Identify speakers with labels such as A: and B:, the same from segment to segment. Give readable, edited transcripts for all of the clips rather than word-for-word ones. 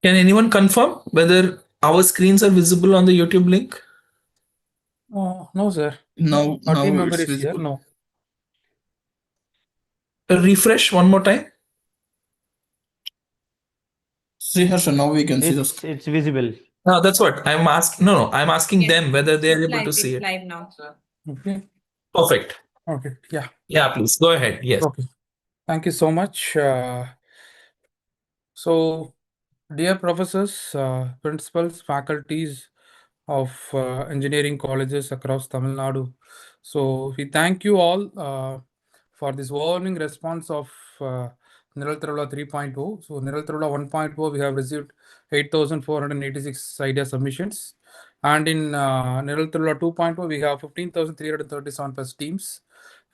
A: Can anyone confirm whether our screens are visible on the YouTube link?
B: No, sir.
C: Now
B: Our team member
C: it's
B: is here.
C: visible.
B: No.
A: Refresh one more time.
C: See, Harsha, now we can see the screen.
D: It's visible.
A: No, that's what I'm asking. No, I'm asking
E: Yes.
A: them whether they are
E: It's
A: able to
E: live,
A: see
E: it's
A: it.
E: live now.
B: Okay.
A: Perfect.
B: Okay. Yeah.
A: Yeah, please go ahead. Yes.
B: Okay. Thank you so much. So, dear professors, principals, faculties of engineering colleges across Tamil Nadu. So, we thank you all for this overwhelming response of Niral Thiruvizha 3.0. So, Niral Thiruvizha 1.0, we have received 8,486 idea submissions. And in Niral Thiruvizha 2.0, we have 15,337 plus teams.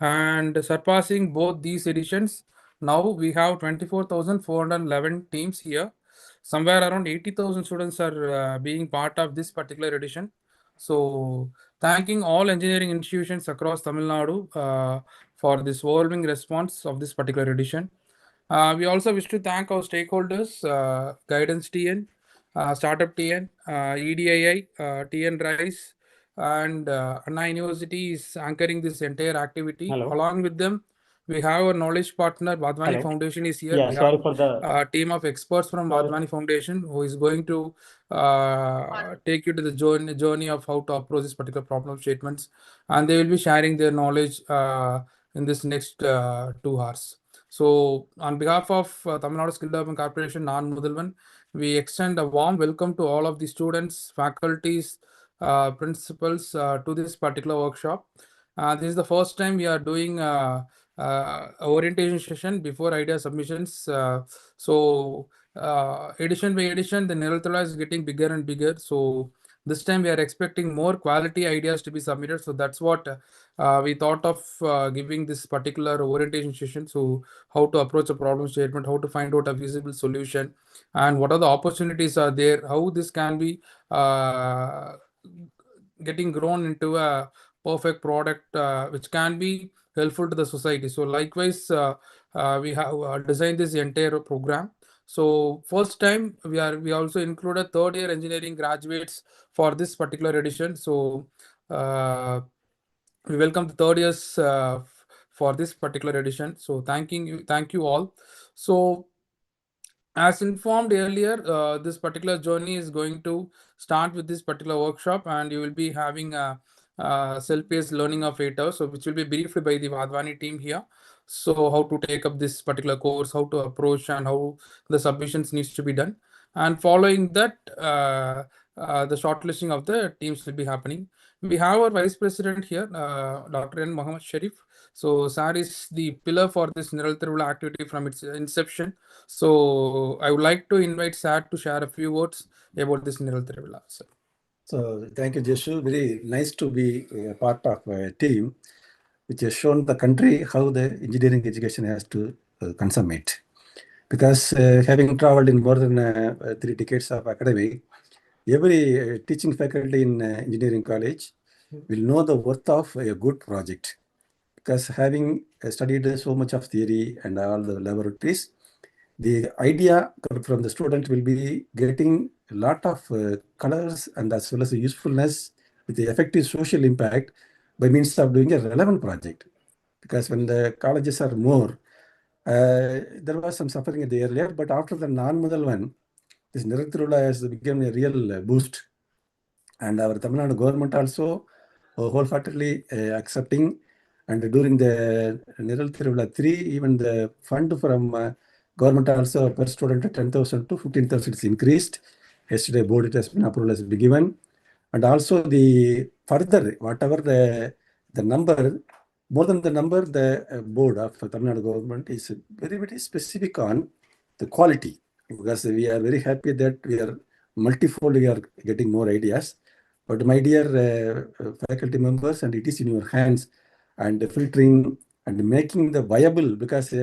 B: And surpassing both these editions, now we have 24,411 teams here. Somewhere around 80,000 students are being part of this particular edition. So, thanking all engineering institutions across Tamil Nadu for this overwhelming response of this particular edition. We also wish to thank our stakeholders, Guidance TN, Startup TN, EDII, TN Rise, and Anna University is anchoring this entire activity.
D: Hello.
B: Along with them, we have our knowledge partner, Wadhwani
D: Hello.
B: Foundation is here.
D: Yeah,
B: We
D: sorry
B: have
D: for the.
B: a team of experts from
D: Sorry.
B: Wadhwani Foundation who is going to take you to the journey of how to approach this particular problem statements, and they will be sharing their knowledge in this next 2 hours. So, on behalf of Tamil Nadu Skill Development Corporation, Naan Mudhalvan, we extend a warm welcome to all of the students, faculties, principals to this particular workshop. This is the first time we are doing orientation session before idea submissions. So, edition by edition, the Niral Thiruvizha is getting bigger and bigger. So, this time we are expecting more quality ideas to be submitted. So, that's what we thought of giving this particular orientation session. So, how to approach a problem statement, how to find out a feasible solution, and what are the opportunities are there, how this can be getting grown into a perfect product which can be helpful to the society. So likewise, we have designed this entire program. So first time we also included third year engineering graduates for this particular edition. So we welcome the third years for this particular edition. So thank you all. So as informed earlier, this particular journey is going to start with this particular workshop, and you will be having a self-paced learning of 8 hours, so which will be briefed by the Wadhwani team here. So how to take up this particular course, how to approach, and how the submissions needs to be done. And following that, the shortlisting of the teams will be happening. We have our Vice President here, Dr. N. Muhammad Sharif. So SAR is the pillar for this Niral Thiruvizha activity from its inception. So I would like to invite SAR to share a few words about this Niral Thiruvizha.
F: So thank you, Jeshu. Very nice to be a part of a team which has shown the country how the engineering education has to consummate. Because having traveled in more than 3 decades of academy, every teaching faculty in engineering college will know the worth of a good project. Because having studied so much of theory and all the laboratories, the idea from the student will be getting a lot of colors and as well as the usefulness with the effective social impact by means of doing a relevant project. Because when the colleges are more, there was some suffering at the earlier, but after the Naan Mudhalvan, this Niral Thiruvizha has become a real boost. And our Tamil Nadu government also wholeheartedly accepting. And during the Niral Thiruvizha 3, even the fund from government also per student 10,000 to 15,000 is increased. Yesterday board it has been approved has been given. And also the further, whatever the number, more than the number, the board of Tamil Nadu government is very, very specific on the quality. Because we are very happy that we are multifold, we are getting more ideas. But my dear faculty members, and it is in your hands, and filtering and making the viable, because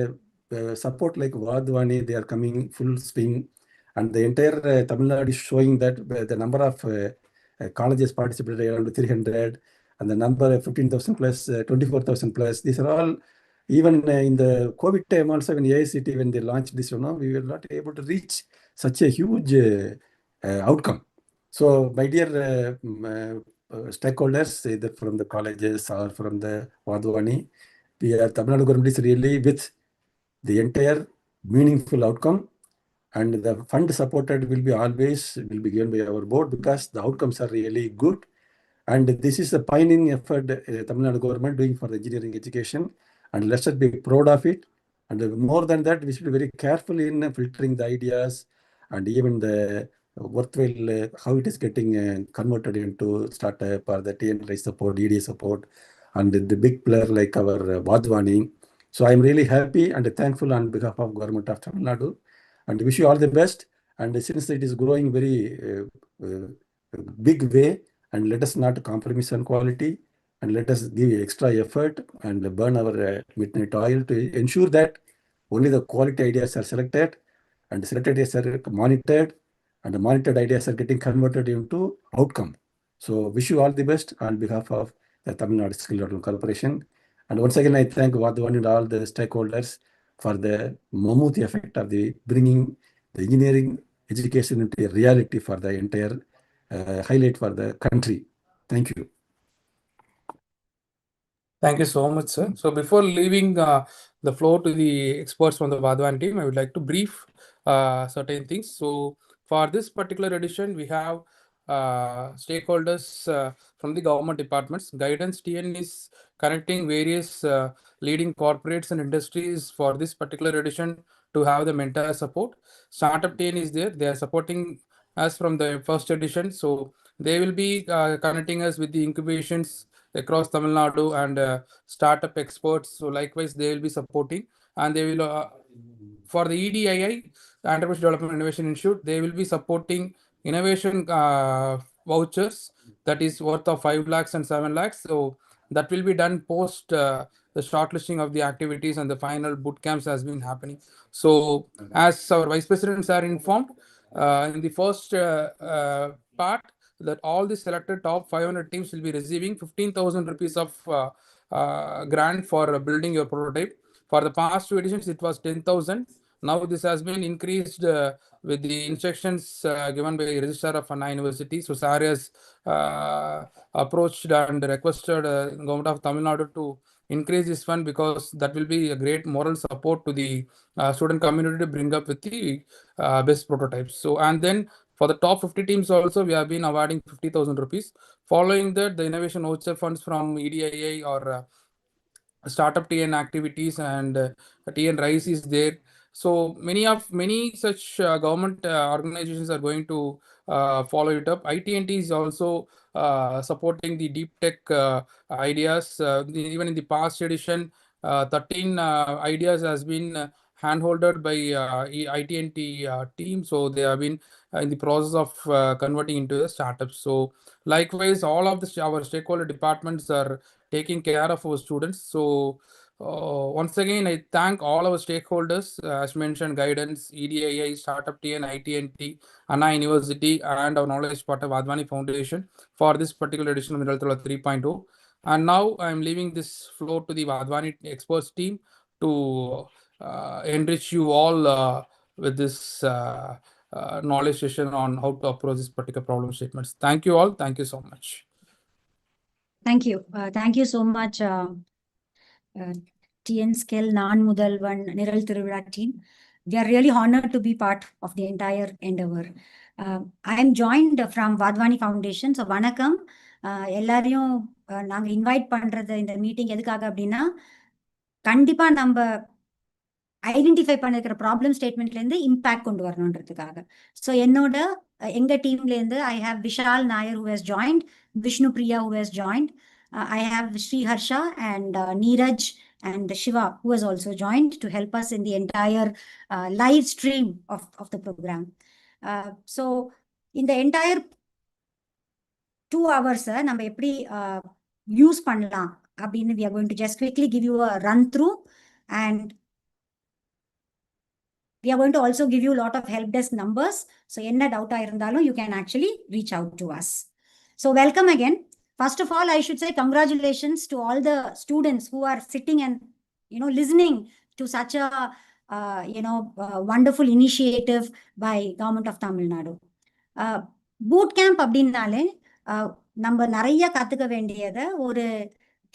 F: support like Wadhwani, they are coming full swing, and the entire Tamil Nadu is showing that the number of colleges participated around 300, and the number of 15,000 plus, 24,000 plus, these are all Even in the COVID time also, when AICT, when they launched this, we were not able to reach such a huge outcome. So, my dear stakeholders, either from the colleges or from the Wadhwani, Tamil Nadu government is really with the entire meaningful outcome, and the fund supported will be given by our board because the outcomes are really good. And this is a pioneering effort Tamil Nadu government doing for the engineering education, and let's be proud of it. And more than that, we should be very careful in filtering the ideas and even the worthwhile how it is getting converted into startup or the TNDSC support, EDA support, and the big player like our Wadhwani. So I'm really happy and thankful on behalf of government of Tamil Nadu, and wish you all the best. And since it is growing very big way, and let us not compromise on quality, and let us give extra effort and burn our midnight oil to ensure that only the quality ideas are selected, and the selected ideas are monitored, and the monitored ideas are getting converted into outcome. So wish you all the best on behalf of the Tamil Nadu Skill Development Corporation. And once again, I thank Wadhwani and all the stakeholders for the mammoth effect of the bringing the engineering education into a reality for the entire highlight for the country. Thank you.
B: Thank you so much, sir. So before leaving the floor to the experts from the Wadhwani team, I would like to brief certain things. So for this particular edition, we have stakeholders from the government departments. Guidance TN is connecting various leading corporates and industries for this particular edition to have the mentor support. Startup TN is there. They are supporting us from the first edition. So they will be connecting us with the incubations across Tamil Nadu and startup experts. So likewise, they will be supporting, and they will for the EDII, the Entrepreneurship Development Innovation Institute, they will be supporting innovation vouchers that is worth of 5 lakhs and 7 lakhs. So that will be done post the shortlisting of the activities and the final boot camps has been happening. So as our vice presidents are informed, in the first part, that all the selected top 500 teams will be receiving 15,000 rupees of grant for building your prototype. For the past 2 editions, it was 10,000. Now this has been increased with the instructions given by the Registrar of Anna University. So SAR has approached and requested Government of Tamil Nadu to increase this fund, because that will be a great moral support to the student community to bring up with the best prototypes. So, and then for the top 50 teams also, we have been awarding 50,000 rupees. Following that, the innovation voucher funds from EDII or startup TN activities and TN Rise is there. So many such government organizations are going to follow it up. ITNT is also supporting the deep tech ideas. Even in the past edition, 13 ideas has been handholded by ITNT team. So they have been in the process of converting into the startups. So likewise, all of our stakeholder departments are taking care of our students. So once again, I thank all our stakeholders, as mentioned, guidance, EDII, Startup TN, ITNT, Anna University, and our knowledge partner, Wadhwani Foundation, for this particular edition of Niral 3.0. And now I'm leaving this floor to the Wadhwani experts team to enrich you all with this knowledge session on how to approach this particular problem statements. Thank you all. Thank you so much.
D: Thank you. Thank you so much, TN Skill, Naan, Mudhalvan, Niral, Thiruvizha team. We are really honored to be part of the entire endeavor. I am joined from Wadhwani Foundation. So, Vanakkam. எல்லாரையும் நாங்கள் invite பண்ணுறது இந்த meeting எதுக்காக அப்படின்னா, கண்டிப்பாக நம்ம identify பண்ணிருக்கிற problem ஸ்டேட்மெண்ட்லேருந்து இம்பேக்ட் கொண்டு வரணுன்றதுக்காக. ஸோ எங்கள் டீம்லேருந்து I have Vishal Nair who has joined, Vishnu Priya who has joined, I have Sri Harsha and Neeraj and Shiva who has also joined to help us in the entire live stream of the program. So in the entire 2 hours நம்ம எப்படி use பண்ணலாம் அப்படின்னு we are going to just quickly give you a run through, and we are going to also give you a lot of help desk numbers. So enna doubt irundhalum you can actually reach out to us. So welcome again. First of all, I should say congratulations to all the students who are sitting and listening to such a wonderful initiative by Government of Tamil Nadu. Bootcamp அப்படின்னாலே நம்ம நிறைய கத்துக்க வேண்டியதை ஒரு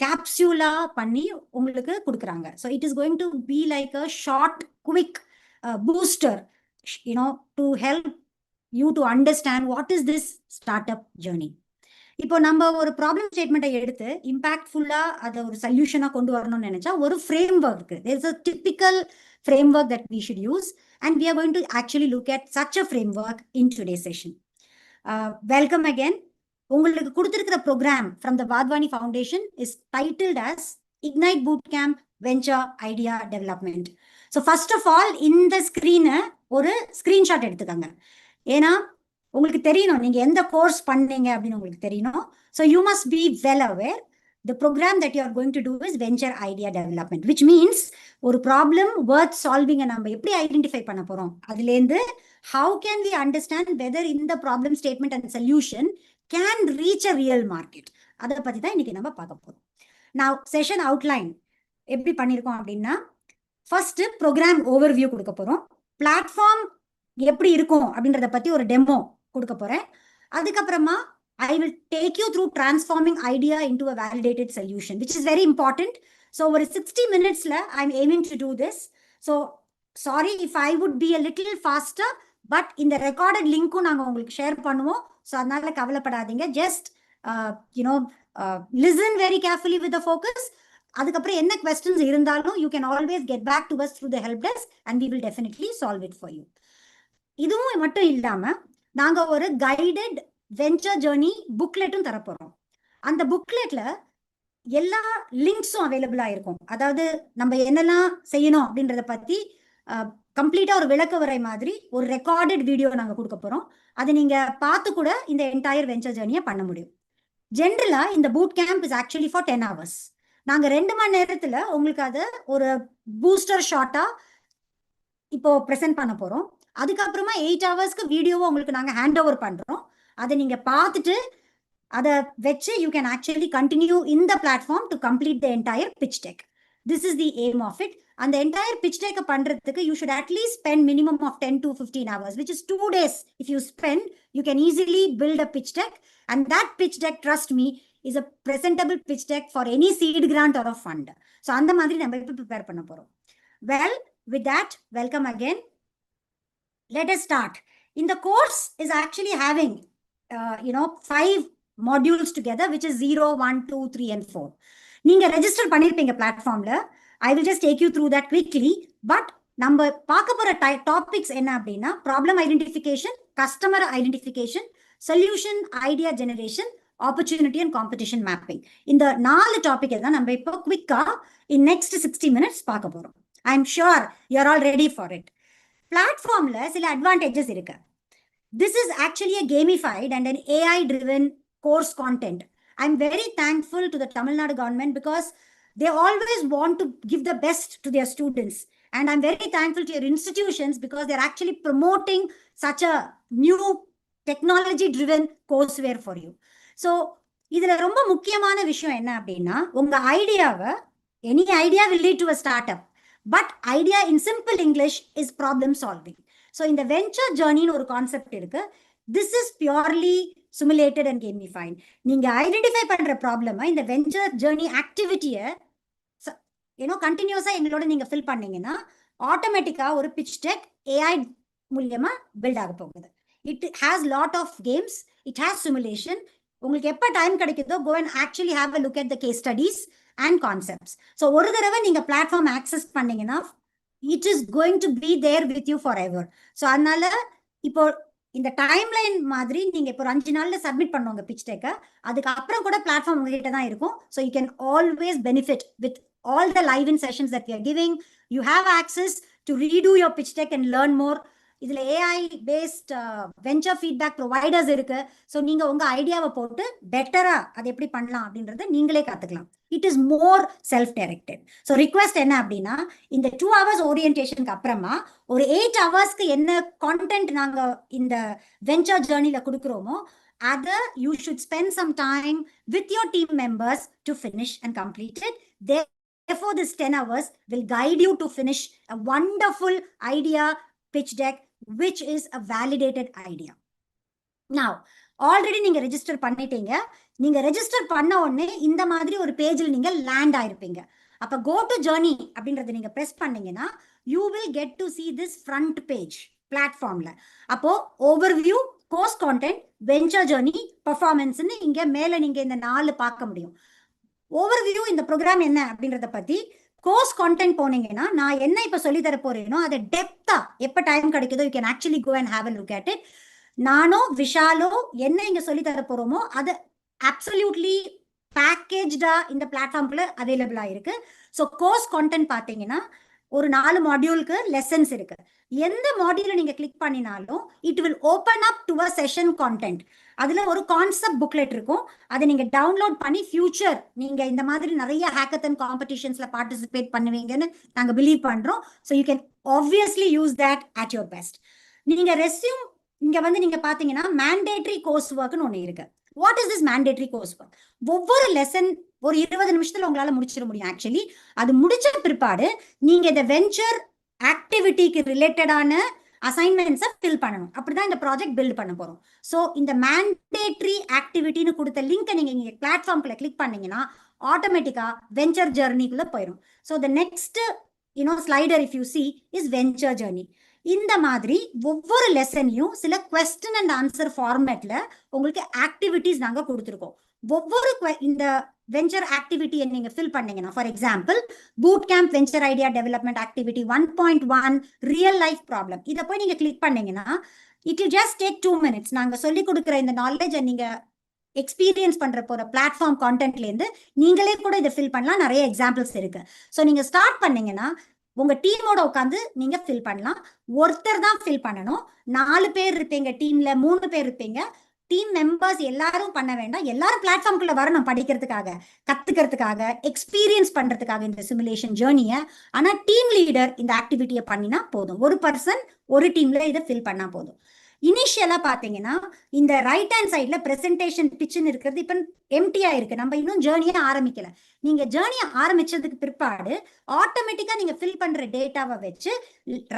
D: கேப்சூலா பண்ணி உங்களுக்கு கொடுக்குறாங்க. So it is going to be like a short quick booster to help you to understand what is this start up journey. இப்போ நம்ம ஒரு ப்ராப்ளம் ஸ்டேட்மெண்ட்டை எடுத்து இம்பாக்ட்ஃபுல்லா அதை ஒரு சொல்யூஷனா கொண்டு வரணும்னு நினைச்சா ஒரு ஃப்ரேம் ஒர்க் இருக்கு. There is a typical framework that we should use, and we are going to actually look at such a framework in today's session. Welcome again. உங்களுக்கு கொடுத்திருக்கிற program from the Wadhwani Foundation is titled as Ignite Bootcamp Venture Idea Development. So first of all, இந்த ஸ்கிரீனை ஒரு screenshot எடுத்துக்கோங்க. ஏன்னா உங்களுக்கு தெரியணும் நீங்க எந்த கோர்ஸ் பண்ணீங்க அப்படின்னு உங்களுக்கு தெரியணும். So you must be well aware. The program that you are going to do is Venture Idea Development, which means ஒரு problem worth solving நம்ம எப்படி ஐடென்டிஃபை பண்ண போறோம். அதுலேருந்து how can we understand whether in the problem statement and solution can reach a real market. அதை பத்தி தான் இன்னைக்கு நம்ம பார்க்க போறோம். Now session outline எப்படி பண்ணிருக்கோம் அப்படின்னா, ஃபர்ஸ்ட் ப்ரோக்ராம் ஓவர்வியூ கொடுக்க போறோம். பிளாட்ஃபார்ம் எப்படி இருக்கும் அப்படின்றத பத்தி ஒரு டெமோ கொடுக்க போறேன். அதுக்கப்புறமா I will take you through transforming idea into a validated solution, which is very important. So over 60 minutes I'm aiming to do this. So sorry if I would be a little faster, but in the recorded link நாங்க உங்களுக்கு share பண்ணுவோம். So அதனால கவலைப்படாதீங்க. Just listen very carefully with the focus. அதுக்கப்புறம் என்ன questions இருந்தாலும் you can always get back to us through the help desk and we will definitely solve it for you. இதுவும் மட்டும் இல்லாம நாங்க ஒரு guided வெஞ்சர் ஜேர்னி புக்லெட்டும் தரப்போறோம். அந்த புக்லெட்ல எல்லா லிங்க்ஸும் அவைலபிளா இருக்கும். அதாவது நம்ம என்னெல்லாம் செய்யணும் அப்படின்றத பத்தி கம்ப்ளீட்டா ஒரு விளக்க உரை மாதிரி ஒரு ரெக்கார்டட் வீடியோ நாங்க கொடுக்க போறோம். அதை நீங்க பார்த்து கூட இந்த என்டையர் வெஞ்சர் ஜேர்னியை பண்ண முடியும். ஜென்ரலா இந்த boot camp is actually for 10 hours. நாங்க 2 மணி நேரத்துல உங்களுக்கு அதை ஒரு பூஸ்டர் ஷார்ட்டா இப்போ ப்ரெசென்ட் பண்ண போறோம். அதுக்கப்புறமா 8 hours வீடியோவை உங்களுக்கு நாங்க ஹேண்ட் ஓவர் பண்றோம். அதை நீங்க பார்த்துட்டு அதை வச்சு you can actually continue in the platform to complete the entire pitch deck. This is the aim of it. And the entire pitch deck பண்றதுக்கு you should at least spend minimum of 10 to 15 hours, which is 2 days. If you spend, you can easily build a pitch deck, and that pitch deck, trust me, is a presentable pitch deck for any seed grant or a fund. So அந்த மாதிரி நம்ம இப்போ prepare பண்ண போறோம். Well, with that, welcome again. Let us start. In the course is actually having 5 modules together, which is 0, 1, 2, 3 and 4. நீங்க register பண்ணிருப்பீங்க பிளாட்ஃபார்ம்ல. I will just take you through that quickly. But நம்ம பார்க்க போற டாபிக்ஸ் என்ன அப்படின்னா, problem identification, customer identification, solution idea generation, opportunity and competition mapping. இந்த 4 topic தான் நம்ம இப்போ குவிக்கா in next 60 minutes பார்க்க போறோம். I am sure you are all ready for it. பிளாட்ஃபார்ம்ல சில அட்வான்டேஜஸ் இருக்கு. This is actually a gamified and an AI-driven course content. I'm very thankful to the Tamil Nadu government because they always want to give the best to their students. And I'm very thankful to your institutions because they're actually promoting such a new technology-driven courseware for you. So, இதுல ரொம்ப முக்கியமான விஷயம் என்ன அப்படின்னா, உங்க ஐடியாவை, any idea will lead to a startup. But idea in simple English is problem solving. So in the venture journey ஒரு concept இருக்கு. This is purely simulated and gamified. நீங்க ஐடென்டிஃபை பண்ற ப்ராப்ளமை இந்த வெஞ்சர் ஜேர்னி ஆக்டிவிட்டியை கண்டினியூஸா எங்களோட நீங்க ஃபில் பண்ணீங்கன்னா ஆட்டோமேட்டிக்கா ஒரு பிச் டெக் ஏஐ மூலியமா பில்ட் ஆக போகுது. It has lot of games, it has simulation. உங்களுக்கு எப்போ டைம் கிடைக்குதோ go and actually have a look at the case studies and concepts. So ஒரு தடவை நீங்க பிளாட்ஃபார்ம் ஆக்சஸ் பண்ணீங்கன்னா it is going to be there with you forever. So அதனால இப்போ இந்த டைம்லைன் மாதிரி நீங்க இப்போ 5 நாள்ல சப்மிட் பண்ணுவாங்க பிச் டெக்க. அதுக்கு அப்புறம் கூட பிளாட்ஃபார்ம் உங்ககிட்ட தான் இருக்கும். So you can always benefit with all the live in sessions that we are giving. You have access to redo your pitch deck and learn more. இதுல AI based venture feedback providers இருக்கு. So நீங்க உங்க ஐடியாவை போட்டு பெட்டரா அதை எப்படி பண்ணலாம் அப்படின்றத நீங்களே கத்துக்கலாம். It is more self directed. So request என்ன அப்படின்னா, இந்த 2 hours ஓரியன்டேஷனுக்கு அப்புறமா ஒரு 8 hours என்ன கான்டென்ட் நாங்க இந்த வெஞ்சர் ஜேர்னில கொடுக்குறோமோ அதை you should spend some time with your team members to finish and complete it. Therefore, this 10 hours will guide you to finish a wonderful idea pitch deck, which is a validated idea. Now, already நீங்க register பண்ணிட்டீங்க. நீங்க register பண்ண உடனே இந்த மாதிரி ஒரு பேஜில் நீங்க லேண்ட் ஆயிருப்பீங்க. அப்ப கோ டு ஜர்னி அப்படின்றத நீங்க பிரஸ் பண்ணீங்கன்னா you will get to see this front page பிளாட்ஃபார்ம்ல. அப்போ overview, course content, venture journey, பெர்ஃபார்மன்ஸ்னு இங்க மேல நீங்க இந்த 4 பார்க்க முடியும். ஓவர்வியூ இந்த ப்ரோக்ராம் என்ன அப்படின்றத பத்தி, கோர்ஸ் கான்டென்ட் போனீங்கன்னா நான் என்ன இப்ப சொல்லி தர போறேனோ அதை டெப்தா எப்ப டைம் கிடைக்குதோ you can actually go and have a look at it. நானோ விஷாலோ என்ன இங்க சொல்லி தர போறோமோ அது அப்சல்யூட்லி பேக்கேஜ்டா இந்த பிளாட்ஃபார்ம்ல அவைலபிளா இருக்கு. ஸோ கோர்ஸ் கான்டென்ட் பார்த்தீங்கன்னா ஒரு 4 மாடியூலுக்கு லெசன்ஸ் இருக்கு. எந்த மாடியூல நீங்க கிளிக் பண்ணினாலும் it will open up to a session content. அதுல ஒரு கான்செப்ட் புக்லெட் இருக்கும். அதை நீங்க டவுன்லோட் பண்ணி ஃபியூச்சர் நீங்க இந்த மாதிரி நிறைய ஹேக்கத்தன் காம்படிஷன்ஸ்ல பார்ட்டிசிபேட் பண்ணுவீங்கன்னு நாங்க பிலீவ் பண்றோம். So you can obviously use that at your best. நீங்க ரெஸ்யூம் இங்க வந்து நீங்க பாத்தீங்கன்னா மேண்டேட்டரி கோர்ஸ் ஒர்க்னு ஒண்ணு இருக்கு. What is this mandatory course work? ஒவ்வொரு லெசன் ஒரு 20 நிமிஷத்துல உங்களால முடிச்சிட முடியும். ஆக்சுவலி அது முடிச்ச பிற்பாடு நீங்க இந்த வெஞ்சர் ஆக்டிவிட்டிக்கு ரிலேட்டடான அசைன்மெண்ட்ஸை ஃபில் பண்ணணும். அப்படிதான் இந்த ப்ராஜெக்ட் பில்ட் பண்ண போறோம். ஸோ இந்த மேண்டேட்டரி ஆக்டிவிட்டின்னு கொடுத்த லிங்கை நீங்க இங்க பிளாட்ஃபார்ம்குள்ள கிளிக் பண்ணீங்கன்னா ஆட்டோமேட்டிக்கா வெஞ்சர் ஜர்னிக்குள்ள போயிடும். So the next slider if you see is venture journey. இந்த மாதிரி ஒவ்வொரு லெசனையும் சில கொஸ்டின் அண்ட் ஆன்சர் ஃபார்மேட்ல உங்களுக்கு ஆக்டிவிட்டிஸ் நாங்க கொடுத்துருக்கோம். ஒவ்வொரு இந்த வெஞ்சர் ஆக்டிவிட்டியை நீங்க ஃபில் பண்ணீங்கன்னா, for example boot camp venture idea development activity 1.1 real life problem, இதை போய் நீங்க கிளிக் பண்ணீங்கன்னா it will just take 2 minutes. நாங்க சொல்லி கொடுக்குற இந்த நாலேஜை நீங்க எக்ஸ்பீரியன்ஸ் பண்ற போற பிளாட்ஃபார்ம் கான்டென்ட்ல இருந்து நீங்களே கூட இதை ஃபில் பண்ணலாம். நிறைய எக்ஸாம்பிள்ஸ் இருக்கு. ஸோ நீங்க ஸ்டார்ட் பண்ணீங்கன்னா உங்க டீமோட உட்காந்து நீங்க ஃபில் பண்ணலாம். ஒருத்தர் தான் ஃபில் பண்ணணும். 4 பேர் இருப்பீங்க டீம்ல, 3 பேர் இருப்பீங்க. டீம் மெம்பர்ஸ் எல்லாரும் பண்ண வேண்டாம். எல்லாரும் பிளாட்ஃபார்ம்குள்ள வரணும் படிக்கிறதுக்காக, கத்துக்கிறதுக்காக, எக்ஸ்பீரியன்ஸ் பண்றதுக்காக இந்த சிமுலேஷன் ஜேர்னியை. ஆனா டீம் லீடர் இந்த ஆக்டிவிட்டியை பண்ணினா போதும். ஒரு பர்சன் ஒரு டீம்ல இதை ஃபில் பண்ணா போதும். இனிஷியலா பாத்தீங்கன்னா இந்த ரைட் ஹேண்ட் சைட்ல பிரசன்டேஷன் பிட்ச்னு இருக்கிறது இப்ப எம்டியா இருக்கு. நம்ம இன்னும் ஜேர்னியை ஆரம்பிக்கல. நீங்க ஜேர்னியை ஆரம்பிச்சதுக்கு பிற்பாடு ஆட்டோமேட்டிக்கா நீங்க ஃபில் பண்ற டேட்டாவை வச்சு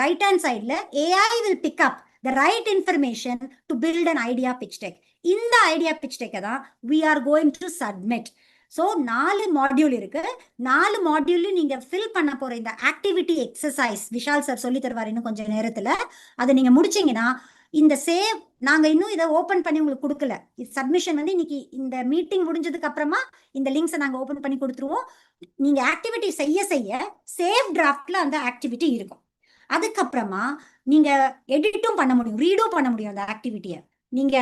D: ரைட் ஹேண்ட் சைட்ல AI will pick up the right information to build an idea pitch deck. இந்த ஐடியா pitch deck தான் we are going to submit. So 4 module இருக்கு. 4 மாடியூல்லையும் நீங்க ஃபில் பண்ண போற இந்த ஆக்டிவிட்டி எக்ஸசைஸ் விஷால் சார் சொல்லி தருவார் இன்னும் கொஞ்சம் நேரத்துல. அதை நீங்க முடிச்சீங்கன்னா இந்த சேவ் நாங்க இன்னும் இதை ஓபன் பண்ணி உங்களுக்கு கொடுக்கல. சப்மிஷன் வந்து இன்னைக்கு இந்த மீட்டிங் முடிஞ்சதுக்கு அப்புறமா இந்த லிங்க்ஸை நாங்க ஓபன் பண்ணி கொடுத்துருவோம். நீங்க ஆக்டிவிட்டி செய்ய செய்ய சேவ் டிராஃப்ட்ல அந்த ஆக்டிவிட்டி இருக்கும். அதுக்கப்புறமா நீங்க எடிட்டும் பண்ண முடியும், ரீடும் பண்ண முடியும். அந்த ஆக்டிவிட்டியை நீங்க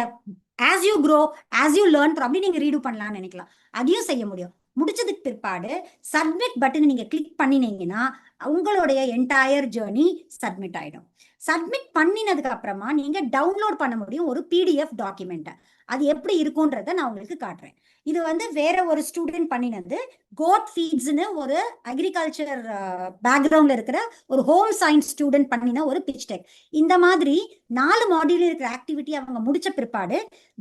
D: as you grow, as you learn problem நீங்க ரீடு பண்ணலாம்னு நினைக்கலாம். அதையும் செய்ய முடியும். முடிச்சதுக்கு பிற்பாடு சப்மிட் பட்டன் நீங்க கிளிக் பண்ணினீங்கன்னா உங்களுடைய என்டையர் ஜேர்னி சப்மிட் ஆயிடும். சப்மிட் பண்ணினதுக்கு அப்புறமா நீங்க டவுன்லோட் பண்ண முடியும் ஒரு PDF டாக்குமெண்ட்டை. அது எப்படி இருக்கும்ன்றத நான் உங்களுக்கு காட்டுறேன். இது வந்து வேற ஒரு ஸ்டூடெண்ட் பண்ணினது. கோட் ஃபீட்ஸ்னு ஒரு அக்ரிகல்ச்சர் பேக்ரவுண்ட்ல இருக்கிற ஒரு ஹோம் சயின்ஸ் ஸ்டூடெண்ட் பண்ணின ஒரு பிச் டெக். இந்த மாதிரி 4 மாடியூல் இருக்கிற ஆக்டிவிட்டி அவங்க முடிச்ச பிற்பாடு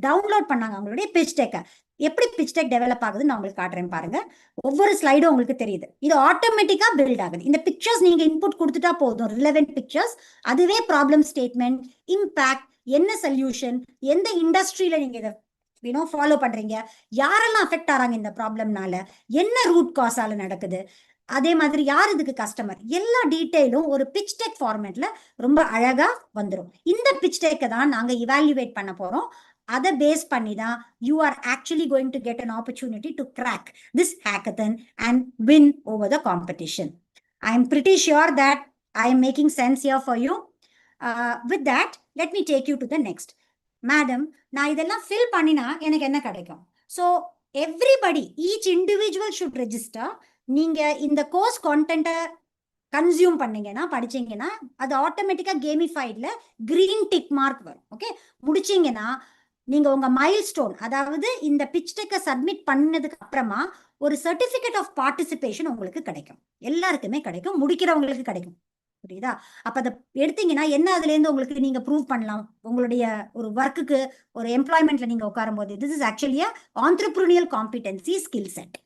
D: டவுன்லோட் பண்ணாங்க அவங்களுடைய பிச் டெக்கை. எப்படி பிச் டெக் டெவலப் ஆகுதுன்னு நான் உங்களுக்கு காட்டுறேன் பாருங்க. ஒவ்வொரு ஸ்லைடும் உங்களுக்கு தெரியுது. இது ஆட்டோமேட்டிக்கா பில்ட் ஆகுது. இந்த பிக்சர்ஸ் நீங்க இன்புட் கொடுத்துட்டா போதும், ரிலவென்ட் பிக்சர்ஸ். அதுவே ப்ராப்ளம் ஸ்டேட்மெண்ட், இம்பாக்ட், என்ன சொல்யூஷன், எந்த இண்டஸ்ட்ரியில நீங்க இதை ஃபாலோ பண்றீங்க, யாரெல்லாம் அஃபெக்ட் ஆறாங்க இந்த ப்ராப்ளம்னால, என்ன ரூட் காஸால நடக்குது, அதே மாதிரி யார் இதுக்கு கஸ்டமர், எல்லா டீட்டெயிலும் ஒரு பிச் டெக் ஃபார்மேட்ல ரொம்ப அழகா வந்துடும். இந்த பிச் டெக்கை தான் நாங்க இவாலுவேட் பண்ண போறோம். அதை பேஸ் பண்ணி தான் you are actually going to get an opportunity to crack this hackathon and win over the competition. I am pretty sure that I am making sense here for you. With that, let me take you to the next. Madam, நான் இதெல்லாம் fill பண்ணினா எனக்கு என்ன கிடைக்கும்? So everybody, each individual should register. நீங்க இந்த course கான்டென்ட்டை consume பண்ணீங்கன்னா படிச்சீங்கன்னா அது ஆட்டோமேட்டிக்கா கேமிஃபைட்ல கிரீன் டிக் மார்க் வரும். ஓகே, முடிச்சீங்கன்னா நீங்க உங்க மைல்ஸ்டோன், அதாவது இந்த பிச் டெக்கை சப்மிட் பண்ணதுக்கு அப்புறமா ஒரு சர்டிபிகேட் ஆஃப் பார்ட்டிசிபேஷன் உங்களுக்கு கிடைக்கும். எல்லாருக்குமே கிடைக்கும், முடிக்கிறவங்களுக்கு கிடைக்கும். புரியுதா? அப்ப அதை எடுத்தீங்கன்னா என்ன அதுல இருந்து உங்களுக்கு நீங்க ப்ரூவ் பண்ணலாம் உங்களுடைய ஒரு ஒர்க்குக்கு, ஒரு எம்ப்ளாய்மெண்ட்ல நீங்க உட்காரும் போது. This is actually entrepreneurial competency skill set.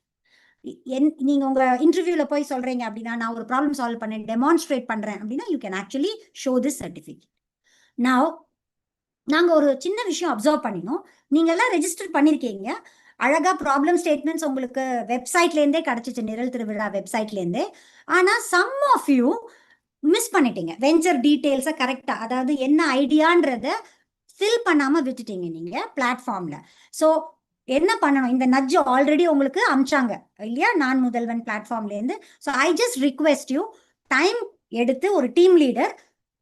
D: நீங்க உங்க இன்டர்வியூல போய் சொல்றீங்க அப்படின்னா நான் ஒரு ப்ராப்ளம் சால்வ் பண்ணேன் டெமான்ஸ்ட்ரேட் பண்றேன் அப்படின்னா you can actually show this certificate. Now நாங்க ஒரு சின்ன விஷயம் அப்சர்வ் பண்ணினோம். நீங்க எல்லாம் ரெஜிஸ்டர் பண்ணிருக்கீங்க, அழகா ப்ராப்ளம் ஸ்டேட்மெண்ட்ஸ் உங்களுக்கு வெப்சைட்ல இருந்தே கிடைச்சிச்சு, நிரல் திருவிழா வெப்சைட்ல இருந்தே. ஆனா சம் ஆஃப் யூ மிஸ் பண்ணிட்டீங்க வெஞ்சர் டீடைல்ஸை கரெக்டா, அதாவது என்ன ஐடியான்றத ஃபில் பண்ணாம விட்டுட்டீங்க நீங்க பிளாட்ஃபார்ம்ல. ஸோ என்ன பண்ணணும், இந்த நட்ஜ் ஆல்ரெடி உங்களுக்கு அமிச்சாங்க இல்லையா நான் முதல்வன் பிளாட்ஃபார்ம்ல இருந்து. So I just request you, time எடுத்து ஒரு டீம் லீடர்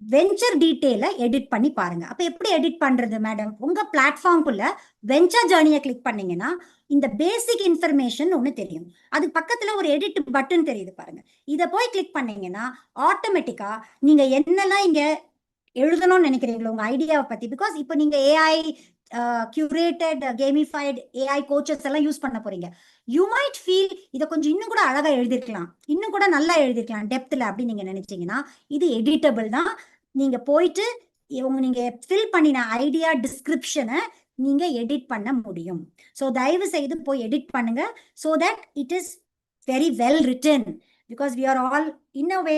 D: வெஞ்சர் டீட்டெயிலை எடிட் பண்ணி பாருங்க. அப்ப எப்படி எடிட் பண்றது மேடம்? உங்க பிளாட்ஃபார்ம்குள்ள வெஞ்சர் ஜர்னியை கிளிக் பண்ணீங்கன்னா இந்த பேசிக் இன்ஃபர்மேஷன் ஒன்று தெரியும், அது பக்கத்துல ஒரு எடிட் பட்டன் தெரியுது பாருங்க. இதை போய் கிளிக் பண்ணீங்கன்னா ஆட்டோமேட்டிக்கா நீங்க என்னெல்லாம் இங்க எழுதணும்னு நினைக்கிறீங்களோ உங்க ஐடியாவை பத்தி, பிகாஸ் இப்போ நீங்க ஏஐ கியூரேட்டட் கேமிஃபைடு ஏஐ கோச்சஸ் எல்லாம் யூஸ் பண்ண போறீங்க. யூ மைட் ஃபீல் இதை கொஞ்சம் இன்னும் கூட அழகா எழுதிருக்கலாம், இன்னும் கூட நல்லா எழுதிருக்கலாம் டெப்த்ல அப்படின்னு நீங்க நினைச்சீங்கன்னா இது எடிட்டபிள் தான். நீங்க போயிட்டு நீங்க ஃபில் பண்ணின ஐடியா டிஸ்கிரிப்ஷனை நீங்க எடிட் பண்ண முடியும். ஸோ தயவு செய்து போய் எடிட் பண்ணுங்க, so that it is very well written, because we are all in a way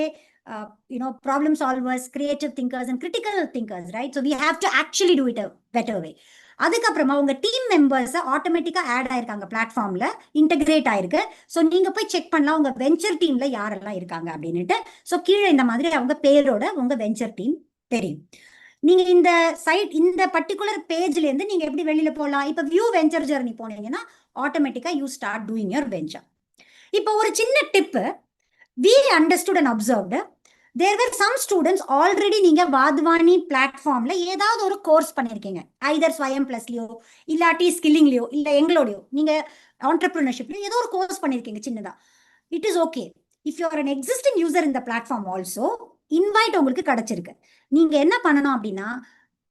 D: problem solvers, creative thinkers and critical thinkers, right? So we have to actually do it a better way. அதுக்கப்புறமா உங்க team members ஆட்டோமேட்டிக்கா add ஆயிருக்காங்க பிளாட்ஃபார்ம்ல, integrate ஆயிருக்கு. So நீங்க போய் check பண்ணலாம் உங்க வெஞ்சர் டீம்ல யாரெல்லாம் இருக்காங்க அப்படின்னுட்டு. ஸோ கீழே இந்த மாதிரி அவங்க பேரோட உங்க வெஞ்சர் டீம் தெரியும். நீங்க இந்த சைட் இந்த பர்டிகுலர் பேஜ்ல இருந்து நீங்க எப்படி வெளியில போகலாம்? இப்ப வியூ வெஞ்சர் ஜர்னி போனீங்கன்னா ஆட்டோமேட்டிக்கா you start doing your venture. இப்போ ஒரு சின்ன tip, we understood and observed, there were some students already நீங்க வாத்வானி பிளாட்ஃபார்ம்ல ஏதாவது ஒரு கோர்ஸ் பண்ணிருக்கீங்க, ஐதர் ஸ்வயம் பிளஸ்லயோ இல்லாட்டி ஸ்கில்லிங்லயோ இல்ல எங்களோடயோ நீங்க ஆண்டர்பிரினர்ஷிப்லயோ ஏதோ ஒரு கோர்ஸ் பண்ணிருக்கீங்க சின்னதா. It is okay. If you are an existing user in the platform also, invite உங்களுக்கு கிடைச்சிருக்கு. நீங்க என்ன பண்ணணும் அப்படின்னா,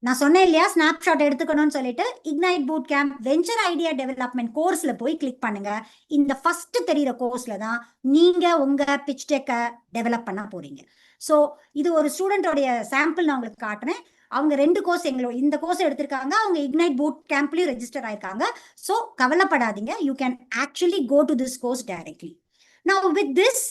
D: நான் சொன்னேன் இல்லையா ஸ்னாப்ஷாட் எடுத்துக்கணும்னு சொல்லிட்டு, ignite boot camp venture idea development கோர்ஸ்ல போய் கிளிக் பண்ணுங்க. இந்த ஃபர்ஸ்ட் தெரியுற கோர்ஸ்ல தான் நீங்க உங்க பிச் டெக்கை டெவலப் பண்ண போறீங்க. ஸோ இது ஒரு ஸ்டூடெண்டோடைய சாம்பிள் நான் உங்களுக்கு காட்டுறேன். அவங்க 2 கோர்ஸ் எங்களோட இந்த கோர்ஸ் எடுத்திருக்காங்க, அவங்க இக்னைட் பூட் கேம்ப்லயும் ரெஜிஸ்டர் ஆயிருக்காங்க. ஸோ கவலைப்படாதீங்க, you can actually go to this course directly. Now with this,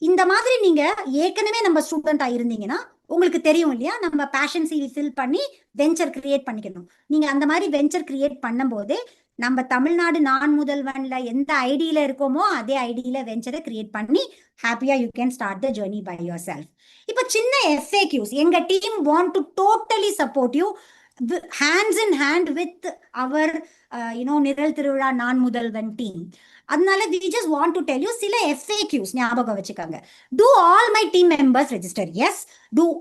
D: இந்த மாதிரி நீங்க ஏற்கனவே நம்ம ஸ்டூடெண்டா இருந்தீங்கன்னா உங்களுக்கு தெரியும் இல்லையா, நம்ம பேஷன் சிவி ஃபில் பண்ணி வெஞ்சர் கிரியேட் பண்ணிக்கணும். நீங்க அந்த மாதிரி வெஞ்சர் கிரியேட் பண்ணும் போதே நம்ம தமிழ்நாடு நான் முதல்வன்ல எந்த ஐடியில இருக்கோமோ அதே ஐடியில வெஞ்சரை கிரியேட் பண்ணி ஹாப்பியா you can start the journey by yourself. இப்போ சின்ன FAQs, எங்க team want to totally support you hands in hand with our Niral Thiruvizha Naan Mudhalvan team. அதனால we just want to tell you சில FAQs ஞாபகம் வச்சுக்கோங்க. Do all my team members register? Yes.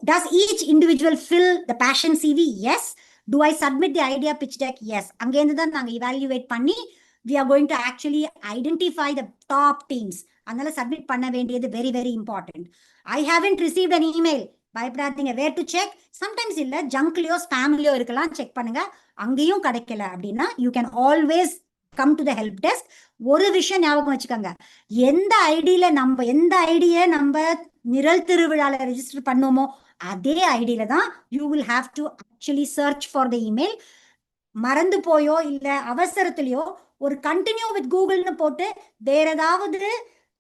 D: Does each individual fill the passion CV? Yes. Do I submit the idea pitch deck? Yes. அங்கேருந்து தான் நாங்கள் evaluate பண்ணி we are going to actually identify the top teams. அதனால submit பண்ண வேண்டியது very very important. I haven't received an email. பயப்படாதீங்க. வேர் to check, sometimes இல்ல ஜங்க்லயோ ஸ்பேம்லயோ இருக்கலாம், செக் பண்ணுங்க. அங்கேயும் கிடைக்கல அப்படின்னா you can always come to the help desk. ஒரு விஷயம் ஞாபகம் வச்சுக்கோங்க, எந்த ஐடியை நம்ம நிரல் திருவிழால ரெஜிஸ்டர் பண்ணுவோமோ அதே ஐடியில தான் you will have to actually search for the email. மறந்து போயோ இல்ல அவசரத்திலயோ ஒரு கண்டினியூ வித் கூகுள்னு போட்டு வேற ஏதாவது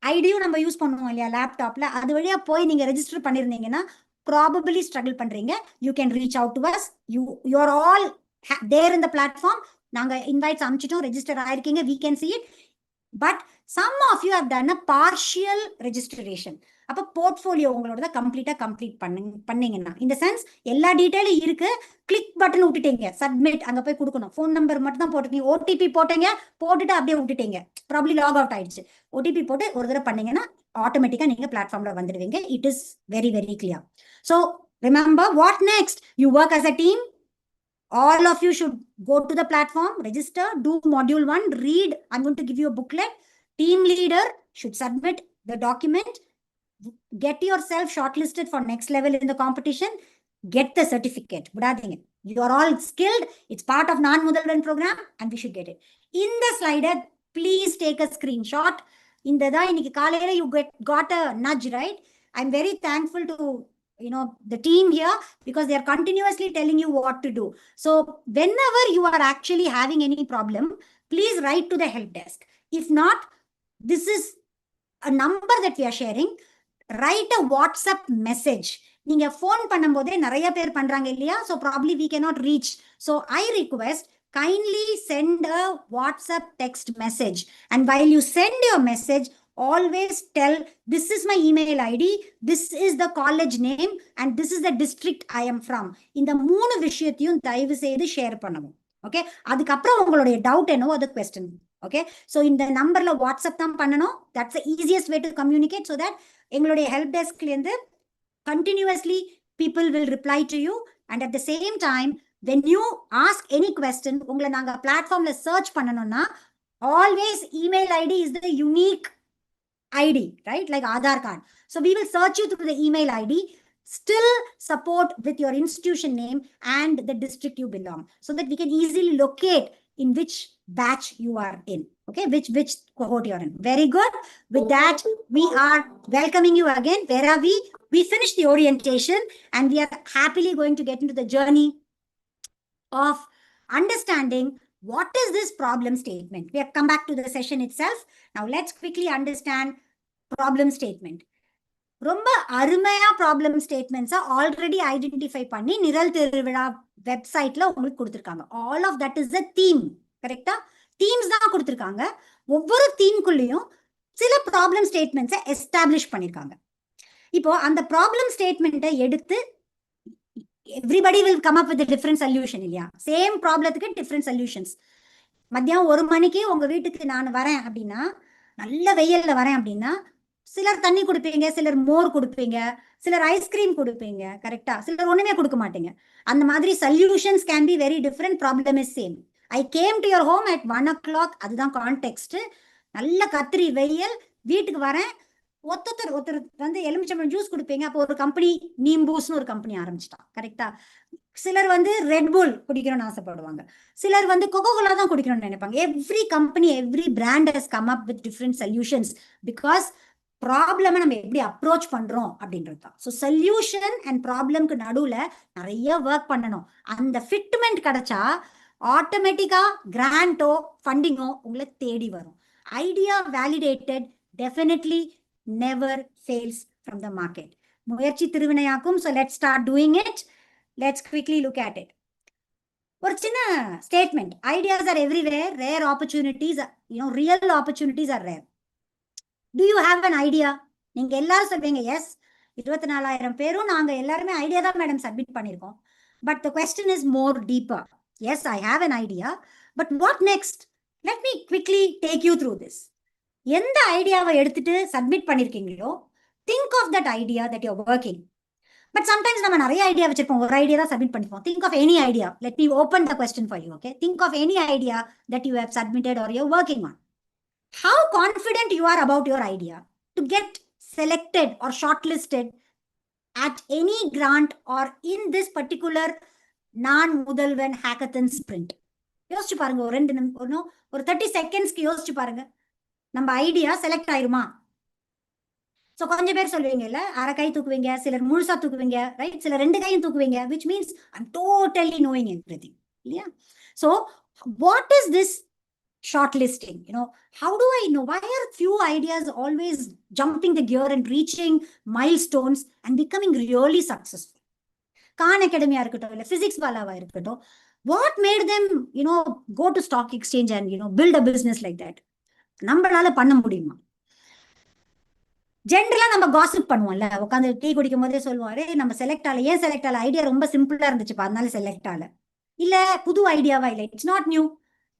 D: ஐடியும் நம்ம யூஸ் பண்ணுவோம் இல்லையா லேப்டாப்ல, அது வழியா போய் நீங்க ரெஜிஸ்டர் பண்ணிருந்தீங்கன்னா probably struggle பண்றீங்க. You can reach out to us. You are all there in the platform. நாங்க invites அனுப்பிச்சிட்டோம், ரெஜிஸ்டர் ஆயிருக்கீங்க, we can see it. But some of you have done a partial registration. அப்ப portfolio உங்களோட complete பண்ணீங்கன்னா, இந்த sense எல்லா டீடைலும் இருக்கு, click button விட்டுட்டீங்க, சப்மிட் அங்க போய் கொடுக்கணும், ஃபோன் நம்பர் மட்டும் தான் போட்டுட்டீங்க, OTP போட்டீங்க, போட்டுட்டு அப்படியே விட்டுட்டீங்க, ப்ராப்ளி லாக் அவுட் ஆயிடுச்சு. OTP போட்டு ஒரு தடவை பண்ணீங்கன்னா ஆட்டோமேட்டிக்கா நீங்க பிளாட்ஃபார்ம்ல வந்துடுவீங்க. It is very very clear. So remember, what next? You work as a team. All of you should go to the platform, register, do module 1, read. I'm going to give you a booklet. Team leader should submit the document. Get yourself shortlisted for next level in the competition. Get the certificate. You are all skilled. It's part of Naan Mudhalvan program and we should get it. In the slider, please take a screenshot. In the you got a nudge, right? I'm very thankful to the team here, because they are continuously telling you what to do. So whenever you are actually having any problem, please write to the help desk. If not, this is a number that we are sharing, write a WhatsApp message. நீங்க phone பண்ணும்போதே நிறைய பேர் பண்றாங்க இல்லையா? So probably we cannot reach. So I request, kindly send a WhatsApp text message. And while you send your message, always tell, this is my email ID, this is the college name, and this is the district I am from. இந்த 3 விஷயத்தையும் தயவு செய்து share பண்ணணும். Okay, அதுக்கப்புறம் உங்களுடைய doubt என்னவோ அது question. Okay, so இந்த நம்பர்ல வாட்ஸ்அப் தான் பண்ணணும். That's the easiest way to communicate. So that எங்களுடைய help டெஸ்க்லேருந்து continuously people will reply to you. And at the same time, when you ask any question, உங்களை நாங்க பிளாட்ஃபார்ம்ல சர்ச் பண்ணணும்னா always email ID is the unique ID, right? Like Aadhaar card. So we will search you through the email ID, still support with your institution name and the district you belong, so that we can easily locate in which batch you are in. Okay, which cohort you're in. Very good. With that, we are welcoming you again. Where are we? We finished the orientation and we are happily going to get into the journey of understanding what is this problem statement. We have come back to the session itself. Now let's quickly understand problem statement. ரொம்ப அருமையா problem ஸ்டேட்மெண்ட்ஸை already identify பண்ணி நிரல் திருவிழா வெப்சைட்ல உங்களுக்கு கொடுத்துருக்காங்க. All of that is the theme. கரெக்டா? Themes தான் கொடுத்துருக்காங்க. ஒவ்வொரு தீம்குள்ளேயும் சில ப்ராப்ளம் ஸ்டேட்மெண்ட்ஸை எஸ்டாப்ளிஷ் பண்ணியிருக்காங்க. இப்போ அந்த ப்ராப்ளம் ஸ்டேட்மெண்ட்டை எடுத்து everybody will come up with different solution இல்லையா? சேம் ப்ராப்ளத்துக்கு டிஃப்ரெண்ட் சொல்யூஷன்ஸ். மத்தியானம் 1 மணிக்கு உங்க வீட்டுக்கு நான் வரேன் அப்படின்னா, நல்ல வெயில்ல வரேன் அப்படின்னா, சிலர் தண்ணி கொடுப்பீங்க, சிலர் மோர் கொடுப்பீங்க, சிலர் ஐஸ்கிரீம் கொடுப்பீங்க. கரெக்டா? சிலர் ஒண்ணுமே கொடுக்க மாட்டீங்க. அந்த மாதிரி solutions can be very different. Problem is same. I came to your home at 1 o'clock. அதுதான் கான்டெக்ட். நல்ல கத்திரி வெயில், வீட்டுக்கு வரேன், ஒருத்தர் வந்து எலுமிச்சம்பழம் ஜூஸ் கொடுப்பீங்க. அப்போ ஒரு கம்பெனி நீம்பூஸ்னு ஒரு கம்பெனி ஆரம்பிச்சிட்டான். கரெக்டா? சிலர் வந்து ரெட் புல் குடிக்கணும்னு ஆசைப்படுவாங்க, சிலர் வந்து கொக்கோ கோலா தான் குடிக்கணும்னு நினைப்பாங்க. Every company, every brand has come up with different solutions. Because ப்ராப்ளமை நம்ம எப்படி அப்ரோச் பண்றோம் அப்படின்றது தான். ஸோ சொல்யூஷன் அண்ட் ப்ராப்ளம்க்கு நடுவுல நிறைய ஒர்க் பண்ணணும். அந்த ஃபிட்மெண்ட் கிடைச்சா ஆட்டோமேட்டிக்கா கிராண்டோ ஃபண்டிங்கோ உங்களை தேடி வரும். Idea validated definitely never fails from the market. முயற்சி திருவினையாக்கும். So let's start doing it. Let's quickly look at it. ஒரு சின்ன statement. Ideas are everywhere, rare opportunities, real opportunities are rare. Do you have an idea? நீங்க எல்லாரும் சொல்வீங்க, S 24,000 பேரும் நாங்க எல்லாருமே ஐடியா தான் மேடம் சப்மிட் பண்ணிருக்கோம். But the question is more deeper. Yes, I have an idea, but what next? Let me quickly take you through this. எந்த ஐடியாவை எடுத்துட்டு சப்மிட் பண்ணிருக்கீங்களோ, think of that idea that you are working. But sometimes நம்ம நிறைய idea வச்சிருப்போம், ஒரு idea தான் submit பண்ணிருப்போம். Think of any idea. Let me open the question for you. Okay, think of any idea that you have submitted are you are working on. How confident you are about your idea to get selected or shortlisted at any grant or in this particular Naan Mudhalvan hackathon sprint? யோசிச்சு பாருங்க. ஒரு 30 செகண்ட்ஸ்க்கு யோசிச்சு பாருங்க. நம்ம idea select ஆயிருமா? So கொஞ்சம் பேர் சொல்லுவீங்கல்ல, அரை கை தூக்குவீங்க, சிலர் முழுசா தூக்குவீங்க, ரைட்? சிலர் 2 கையும் தூக்குவீங்க, which means I'm totally knowing everything. இல்லையா? So what is this shortlisting? How do I know? Why are few ideas always jumping the gear and reaching milestones and becoming really successful? Khan Academy irukattum illa physics balava irukattum, what made them go to stock exchange and build a business like that? நம்மளால பண்ண முடியுமா? ஜென்ரலா நம்ம gossip பண்ணுவோம்ல, உட்காந்து tea குடிக்கும் போதே சொல்லுவாரு, நம்ம செலக்ட் ஆகல. ஏன் செலக்ட் ஆகல? ஐடியா ரொம்ப சிம்பிளா இருந்துச்சுப்பா, அதனால செலக்ட் ஆகல. இல்ல புது ஐடியாவா? இல்ல இட்ஸ் நாட் நியூ.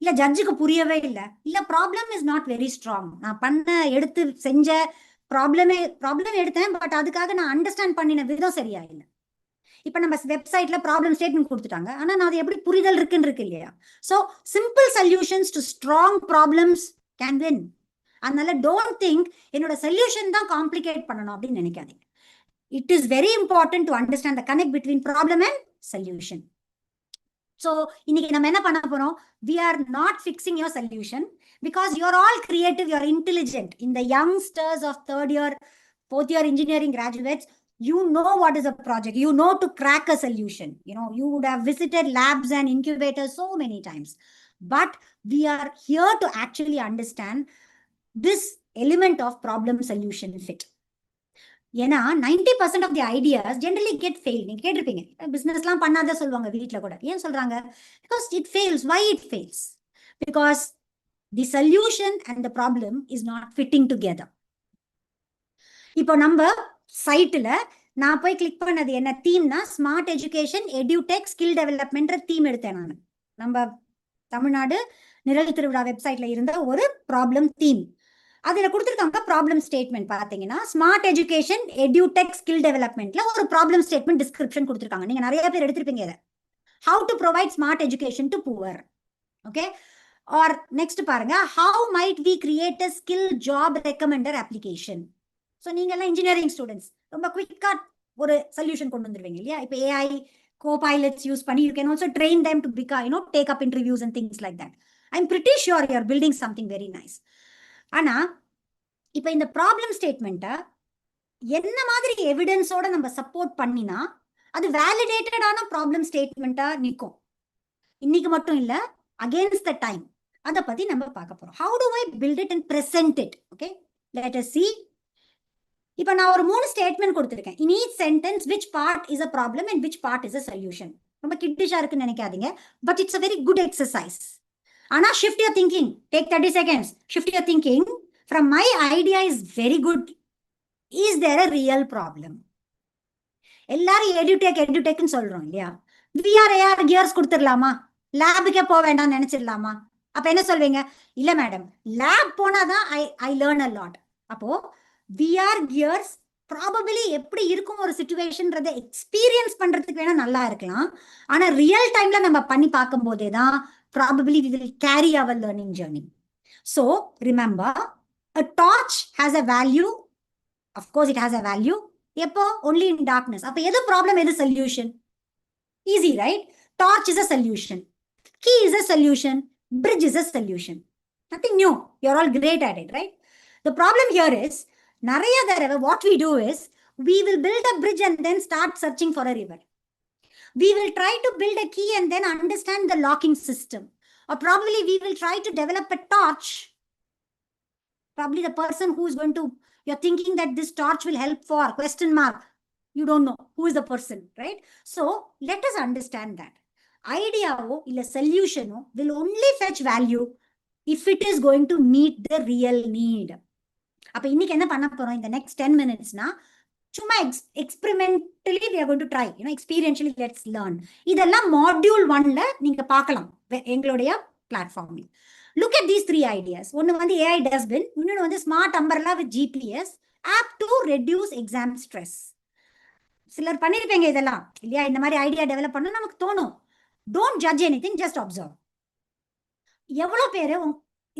D: இல்ல ஜட்ஜுக்கு புரியவே இல்லை. இல்ல problem is not very strong. நான் எடுத்து செஞ்ச ப்ராப்ளம் எடுத்தேன், பட் அதுக்காக நான் அண்டர்ஸ்டாண்ட் பண்ணின விதம் சரியா இல்லை. இப்ப நம்ம வெப்சைட்ல ப்ராப்ளம் ஸ்டேட்மெண்ட் கொடுத்துட்டாங்க, ஆனா நான் அது எப்படி புரிதல் இருக்கு இல்லையா? So simple solutions to strong problems can win. அதனால டோன்ட் திங்க் என்னோட சொல்யூஷன் தான் காம்ப்ளிகேட் பண்ணணும் அப்படின்னு நினைக்காதீங்க. It is very important to understand the connect between problem and solution. So இன்னைக்கு நம்ம என்ன பண்ண போறோம்? We are not fixing your solution because you're all creative, you're intelligent. In the youngsters of 3rd year, 4th year engineering graduates, you know what is a project. You know to crack a solution. You would have visited labs and incubators so many times. But we are here to actually understand this element of problem solution fit. ஏன்னா 90% of the ideas generally get failed. நீங்க கேட்டிருப்பீங்க பிசினஸ்லாம் பண்ணாத சொல்லுவாங்க வீட்ல கூட. ஏன் சொல்றாங்க? Because it fails. Why it fails? Because the solution and the problem is not fitting together. இப்போ நம்ம சைட்ல நான் போய் கிளிக் பண்ணது என்ன தீம்னா smart education edtech skill development theme எடுத்தேன். நான் நம்ம தமிழ்நாடு நிரல் திருவிழா வெப்சைட்ல இருந்த ஒரு ப்ராப்ளம் தீம். அதுல கொடுத்துருக்காங்க ப்ராப்ளம் ஸ்டேட்மெண்ட். பாத்தீங்கன்னா ஸ்மார்ட் எஜுகேஷன் எடியூடெக் ஸ்கில் டெவலப்மெண்ட்ல ஒரு ப்ராப்ளம் ஸ்டேட்மெண்ட் டிஸ்கிரிப்ஷன் கொடுத்துருக்காங்க. நீங்க நிறைய பேர் எடுத்திருப்பீங்க இதை. How to provide smart education to poor. Okay. Or next பாருங்க, how might we create a skill job recommender application. So நீங்க எல்லாம் இன்ஜினியரிங் ஸ்டூடெண்ட்ஸ் ரொம்ப குயிக்கா ஒரு சொல்யூஷன் கொண்டு வந்துருவீங்க இல்லையா? இப்போ ஏஐ co-pilots use பண்ணி you can also train them to become, take up interviews and things like that. I'm pretty sure you are building something very nice. ஆனா இப்போ இந்த ப்ராப்ளம் ஸ்டேட்மெண்ட்டை என்ன மாதிரி எவிடன்ஸோட நம்ம சப்போர்ட் பண்ணினா அது வேலிடேட்டடான ப்ராப்ளம் ஸ்டேட்மெண்ட்டா நிற்கும். இன்னைக்கு மட்டும் இல்ல, அகேன்ஸ்ட் த டைம். அதை பத்தி நம்ம பார்க்க போறோம். How do I build it and present it? Okay, let us see. இப்போ நான் ஒரு 3 ஸ்டேட்மெண்ட் கொடுத்துருக்கேன். In each sentence, which part is a problem and which part is a solution. ரொம்ப கிட்டிஷா இருக்குன்னு நினைக்காதீங்க, but it's a very good exercise. ஆனா shift your thinking. Take 30 seconds. Shift your thinking from my idea is very good. Is there a real problem? எல்லாரும் edutechன்னு சொல்றோம் இல்லையா? VR AR gears கொடுத்துடலாமா? லேபுக்கே போக வேண்டாம்னு நினைச்சிடலாமா? அப்ப என்ன சொல்வீங்க? இல்ல மேடம், லேப் போனாதான் ஐ லேர்ன் அ லாட். அப்போ VR கியர்ஸ் ப்ராபபிலி எப்படி இருக்கும் ஒரு சிச்சுவேஷன்றதை எக்ஸ்பீரியன்ஸ் பண்றதுக்கு வேணா நல்லா இருக்கலாம். ஆனா ரியல் டைம்ல நம்ம பண்ணி பார்க்கும் போதே தான் probably we will carry our learning journey. So remember, a torch has a value. Of course it has a value. எப்போ? only in darkness. அப்ப எது ப்ராப்ளம், எது solution? Easy, right? Torch is a solution. Key is a solution. Bridge is a solution. Nothing new. You're all great at it, right? The problem here is, நிறைய தடவை what we do is, we will build a bridge and then start searching for a river. We will try to build a key and then understand the locking system. Or probably we will try to develop a torch. Probably the person who is going to, you're thinking that this torch will help for question mark. You don't know who is the person, right? So let us understand that. Idea illa solution will only fetch value if it is going to meet the real need. அப்ப இன்னைக்கு என்ன பண்ண போறோம் இந்த next 10 minutesனா, சும்மா experimentally we are going to try, experientially let's learn. இதெல்லாம் module 1ல நீங்க பார்க்கலாம் எங்களுடைய பிளாட்ஃபார்ம்ல. Look at these 3 ideas. ஒன்னு வந்து AI dustbin, இன்னொன்னு வந்து smart umbrella with GPS, app to reduce exam stress. சிலர் பண்ணிருப்பீங்க இதெல்லாம் இல்லையா? இந்த மாதிரி ஐடியா டெவலப் பண்ண நமக்கு தோணும். Don't judge anything, just observe. எவ்வளவு பேரு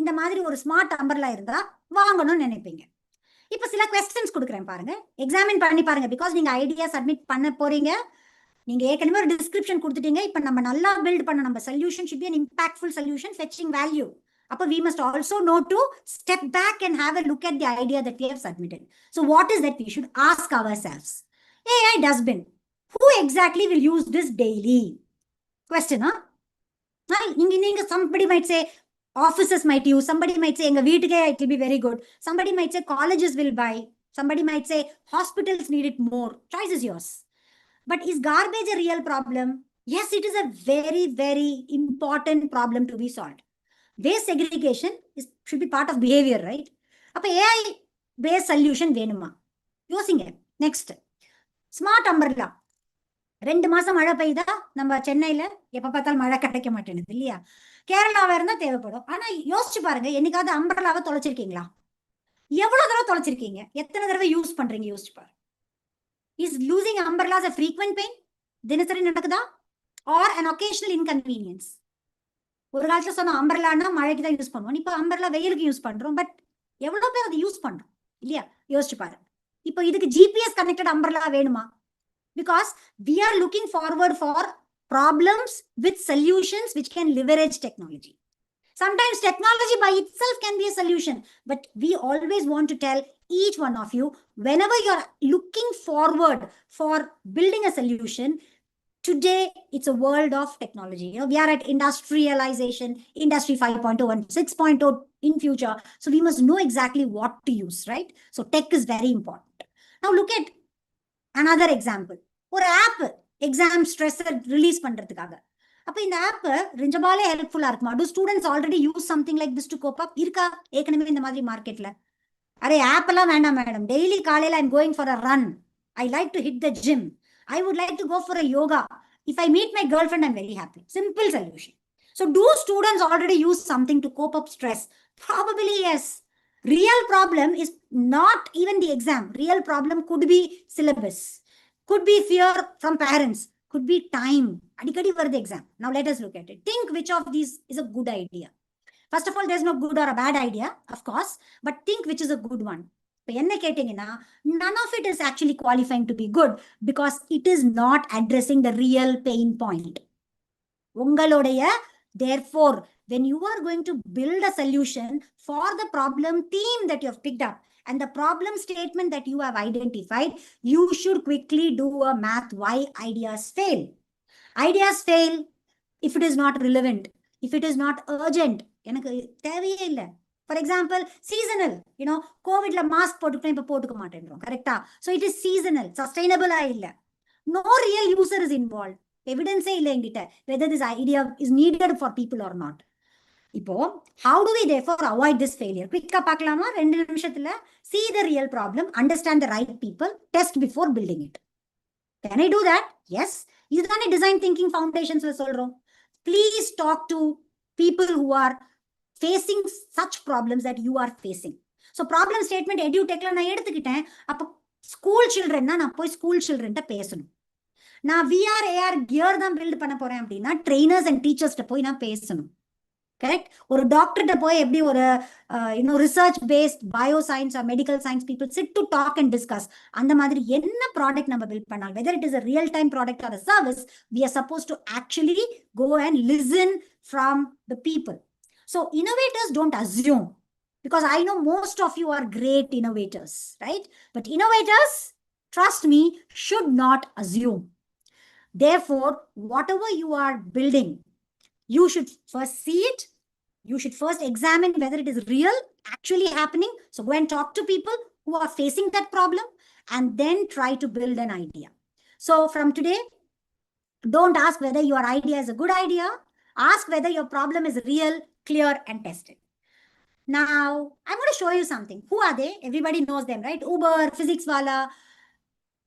D: இந்த மாதிரி ஒரு ஸ்மார்ட் அம்பர்லா இருந்தா வாங்கணும்னு நினைப்பீங்க? இப்ப சில கொஸ்டின்ஸ் கொடுக்குறேன் பாருங்க, எக்ஸாமின் பண்ணி பாருங்க. பிகாஸ் நீங்க ஐடியா சப்மிட் பண்ண போறீங்க. நீங்க ஏற்கனவே ஒரு டிஸ்கிரிப்ஷன் கொடுத்துட்டீங்க. இப்ப நம்ம நல்லா பில்ட் பண்ண நம்ம solution should be an impactful solution fetching value. அப்ப we must also know to step back and have a look at the idea that we have submitted. So what is that we should ask ourselves? AI dustbin. Who exactly will use this daily? Question, huh? Somebody might say offices might use. Somebody might say it will be very good. Somebody might say colleges will buy. Somebody might say hospitals need it more. Choice is yours. But is garbage a real problem? Yes, it is a very, very important problem to be solved. Waste segregation should be part of behavior, right? அப்ப AI based solution வேணுமா? யோசிங்க. Next. Smart umbrella. 2 மாசம் மழை பெய்தா நம்ம சென்னையில எப்ப பார்த்தாலும் மழை கிடைக்க மாட்டேங்குது இல்லையா? கேரளாவா இருந்தா தேவைப்படும். ஆனா யோசிச்சு பாருங்க, என்னைக்காவது அம்பர்லாவை தொலைச்சிருக்கீங்களா? எவ்வளவு தடவை தொலைச்சிருக்கீங்க? எத்தனை தடவை யூஸ் பண்றீங்க? யோசிச்சு பாருங்க. Is losing umbrellas a frequent pain? தினசரி நடக்குதா? Or an occasional inconvenience? ஒரு காலத்துல சொன்ன அம்பர்லான்னா மழைக்கு தான் யூஸ் பண்ணுவோம். இப்ப அம்பர்லா வெயிலுக்கு யூஸ் பண்றோம். பட் எவ்வளவு பேர் அதை யூஸ் பண்றோம் இல்லையா? யோசிச்சு பாருங்க. இப்போ இதுக்கு ஜிபிஎஸ் கனெக்டட் அம்பர்லா வேணுமா? Because we are looking forward for problems with solutions which can leverage technology. Sometimes technology by itself can be a solution, but we always want to tell each one of you, whenever you're looking forward for building a solution, today it's a world of technology. We are at industrialization, industry 5.0 and 6.0 in future. So we must know exactly what to use, right? So tech is very important. Now look at another example. ஒரு app exam stress release பண்றதுக்காக. அப்ப இந்த app ரெஞ்சபாலே ஹெல்ப்ஃபுல்லா இருக்குமா? Do students already use something like this to cope up? இருக்கா ஏற்கனவே இந்த மாதிரி மார்க்கெட்ல? அரே ஆப் எல்லாம் வேண்டாம் மேடம், டெய்லி காலையில I am going for a run, I like to hit the gym, I would like to go for a yoga, if I meet my girlfriend I am very happy. Simple solution. So do students already use something to cope up stress? Probably yes. Real problem is not even the exam. Real problem could be syllabus, could be fear from parents, could be time. Adikadi for the exam. Now let us look at it. Think which of these is a good idea. First of all, there's no good or a bad idea, of course, but think which is a good one. None of it is actually qualifying to be good because it is not addressing the real pain point. Therefore, when you are going to build a solution for the problem theme that you have picked up and the problem statement that you have identified, you should quickly do a math why ideas fail. Ideas fail if it is not relevant, if it is not urgent. For example, seasonal. COVID la mask potukka matendrom, correcta? So it is seasonal, sustainable illa. No real user is involved. Evidence whether this idea is needed for people or not. How do we therefore avoid this failure? Quick paklama, 2 நிமிஷத்துல see the real problem, understand the right people, test before building it. Can I do that? Yes. இதுதானே design thinking foundations சொல்றோம். Please talk to people who are facing such problems that you are facing. So problem statement edutechல நான் எடுத்துக்கிட்டேன். அப்ப school சில்ட்ரன்னா நான் போய் school சில்ட்ரன்ட்ட பேசணும். நான் VR AR gear தான் பில்ட் பண்ண போறேன் அப்படின்னா ட்ரெயினர்ஸ் அண்ட் டீச்சர்ஸ்ட்ட போய் நான் பேசணும். கரெக்ட்? ஒரு டாக்டர்கிட்ட போய் எப்படி ஒரு research based bio science or medical science people sit to talk and discuss. அந்த மாதிரி என்ன ப்ராடக்ட் நம்ம பில்ட் பண்ணாலும், whether it is a real time product or a service, we are supposed to actually go and listen from the people. So innovators don't assume, because I know most of you are great innovators, right? But innovators, trust me, should not assume. Therefore, whatever you are building, you should first see it. You should first examine whether it is real, actually happening. So go and talk to people who are facing that problem and then try to build an idea. So from today, don't ask whether your idea is a good idea. Ask whether your problem is real, clear, and tested. Now, I'm going to show you something. Who are they? Everybody knows them, right? Uber, physics wala.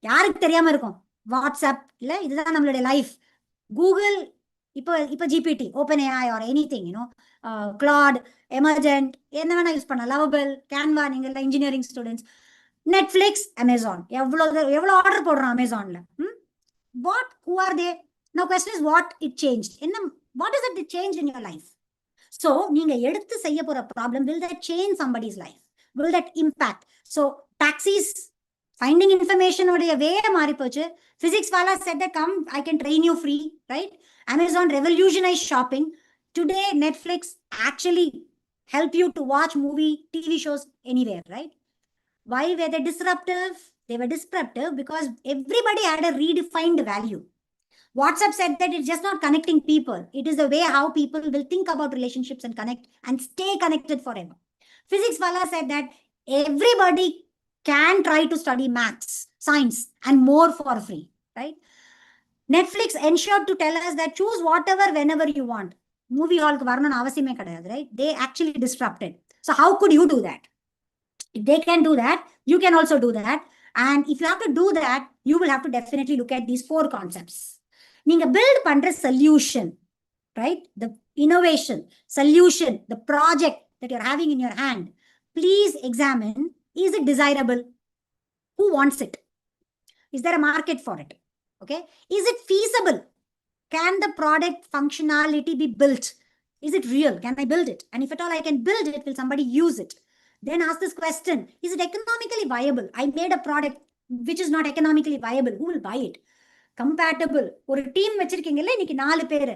D: யாருக்கு தெரியாம இருக்கும்? WhatsApp இல்ல, இதுதான் நம்மளுடைய life. Google, இப்போ GPT, OpenAI or anything, Claude, Emergent, என்ன வேணா use பண்ணலாம். லவபிள், கேன்வா, நீங்க எல்லாம் இன்ஜினியரிங் ஸ்டூடெண்ட்ஸ். Netflix, Amazon. எவ்வளவு ஆர்டர் போடுறோம் அமேசான்ல. What, who are they? Now question is what it changed. What is it change in your life? So நீங்க எடுத்து செய்ய போற problem, will that change somebody's life? Will that impact? So taxis, finding information oda way mari pochu. Physics wala said that come, I can train you free, right? Amazon revolutionized shopping. Today Netflix actually help you to watch movie, TV shows anywhere, right? Why were they disruptive? They were disruptive because everybody had a redefined value. WhatsApp said that it's just not connecting people. It is the way how people will think about relationships and connect and stay connected forever. Physics wala said that everybody can try to study maths, science, and more for free, right? Netflix ensured to tell us that choose whatever, whenever you want. Movie hall ku varana avasiyame kadayadu, right? They actually disrupted. So how could you do that? If they can do that, you can also do that. And if you have to do that, you will have to definitely look at these 4 concepts. நீங்க build பண்ற solution, right? The innovation, solution, the project that you're having in your hand, please examine, is it desirable? Who wants it? Is there a market for it? Okay. Is it feasible? Can the product functionality be built? Is it real? Can I build it? And if at all I can build it, will somebody use it? Then ask this question, is it economically viable? I made a product which is not economically viable. Who will buy it? Compatible. ஒரு team வச்சிருக்கீங்கல்ல இன்னைக்கு 4 பேர்.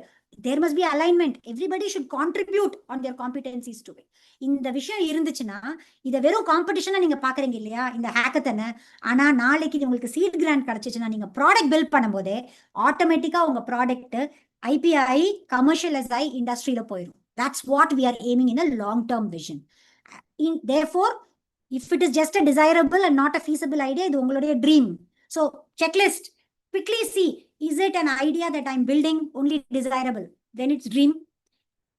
D: There must be alignment. Everybody should contribute on their competencies to it. இந்த விஷயம் இருந்துச்சுன்னா, இதை வெறும் காம்படிஷனா நீங்க பாக்குறீங்க இல்லையா இந்த ஹேக்கத்தனை, ஆனா நாளைக்கு உங்களுக்கு சீட் கிராண்ட் கிடைச்சிச்சுன்னா நீங்க ப்ராடக்ட் பில்ட் பண்ணும்போதே ஆட்டோமேட்டிக்கா உங்க ப்ராடக்ட் IPI கமர்ஷியலைஸ் ஆகி இண்டஸ்ட்ரியில போயிடும். That's what we are aiming in a long-term vision. Therefore, if it is just a desirable and not a feasible idea, it's a dream. So checklist, quickly see, is it an idea that I'm building only desirable? Then it's dream.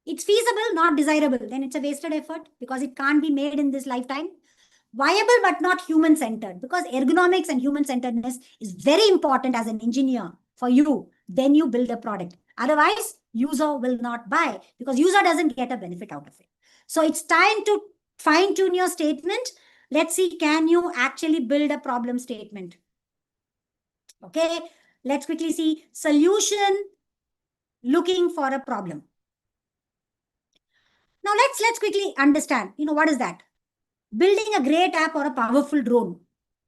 D: It's feasible, not desirable. Then it's a wasted effort because it can't be made in this lifetime. Viable but not human-centered, because ergonomics and human-centeredness is very important as an engineer for you. Then you build a product. Otherwise, user will not buy because user doesn't get a benefit out of it. So it's time to fine-tune your statement. Let's see, can you actually build a problem statement? Okay, let's quickly see solution looking for a problem. Now let's quickly understand, what is that? Building a great app or a powerful drone.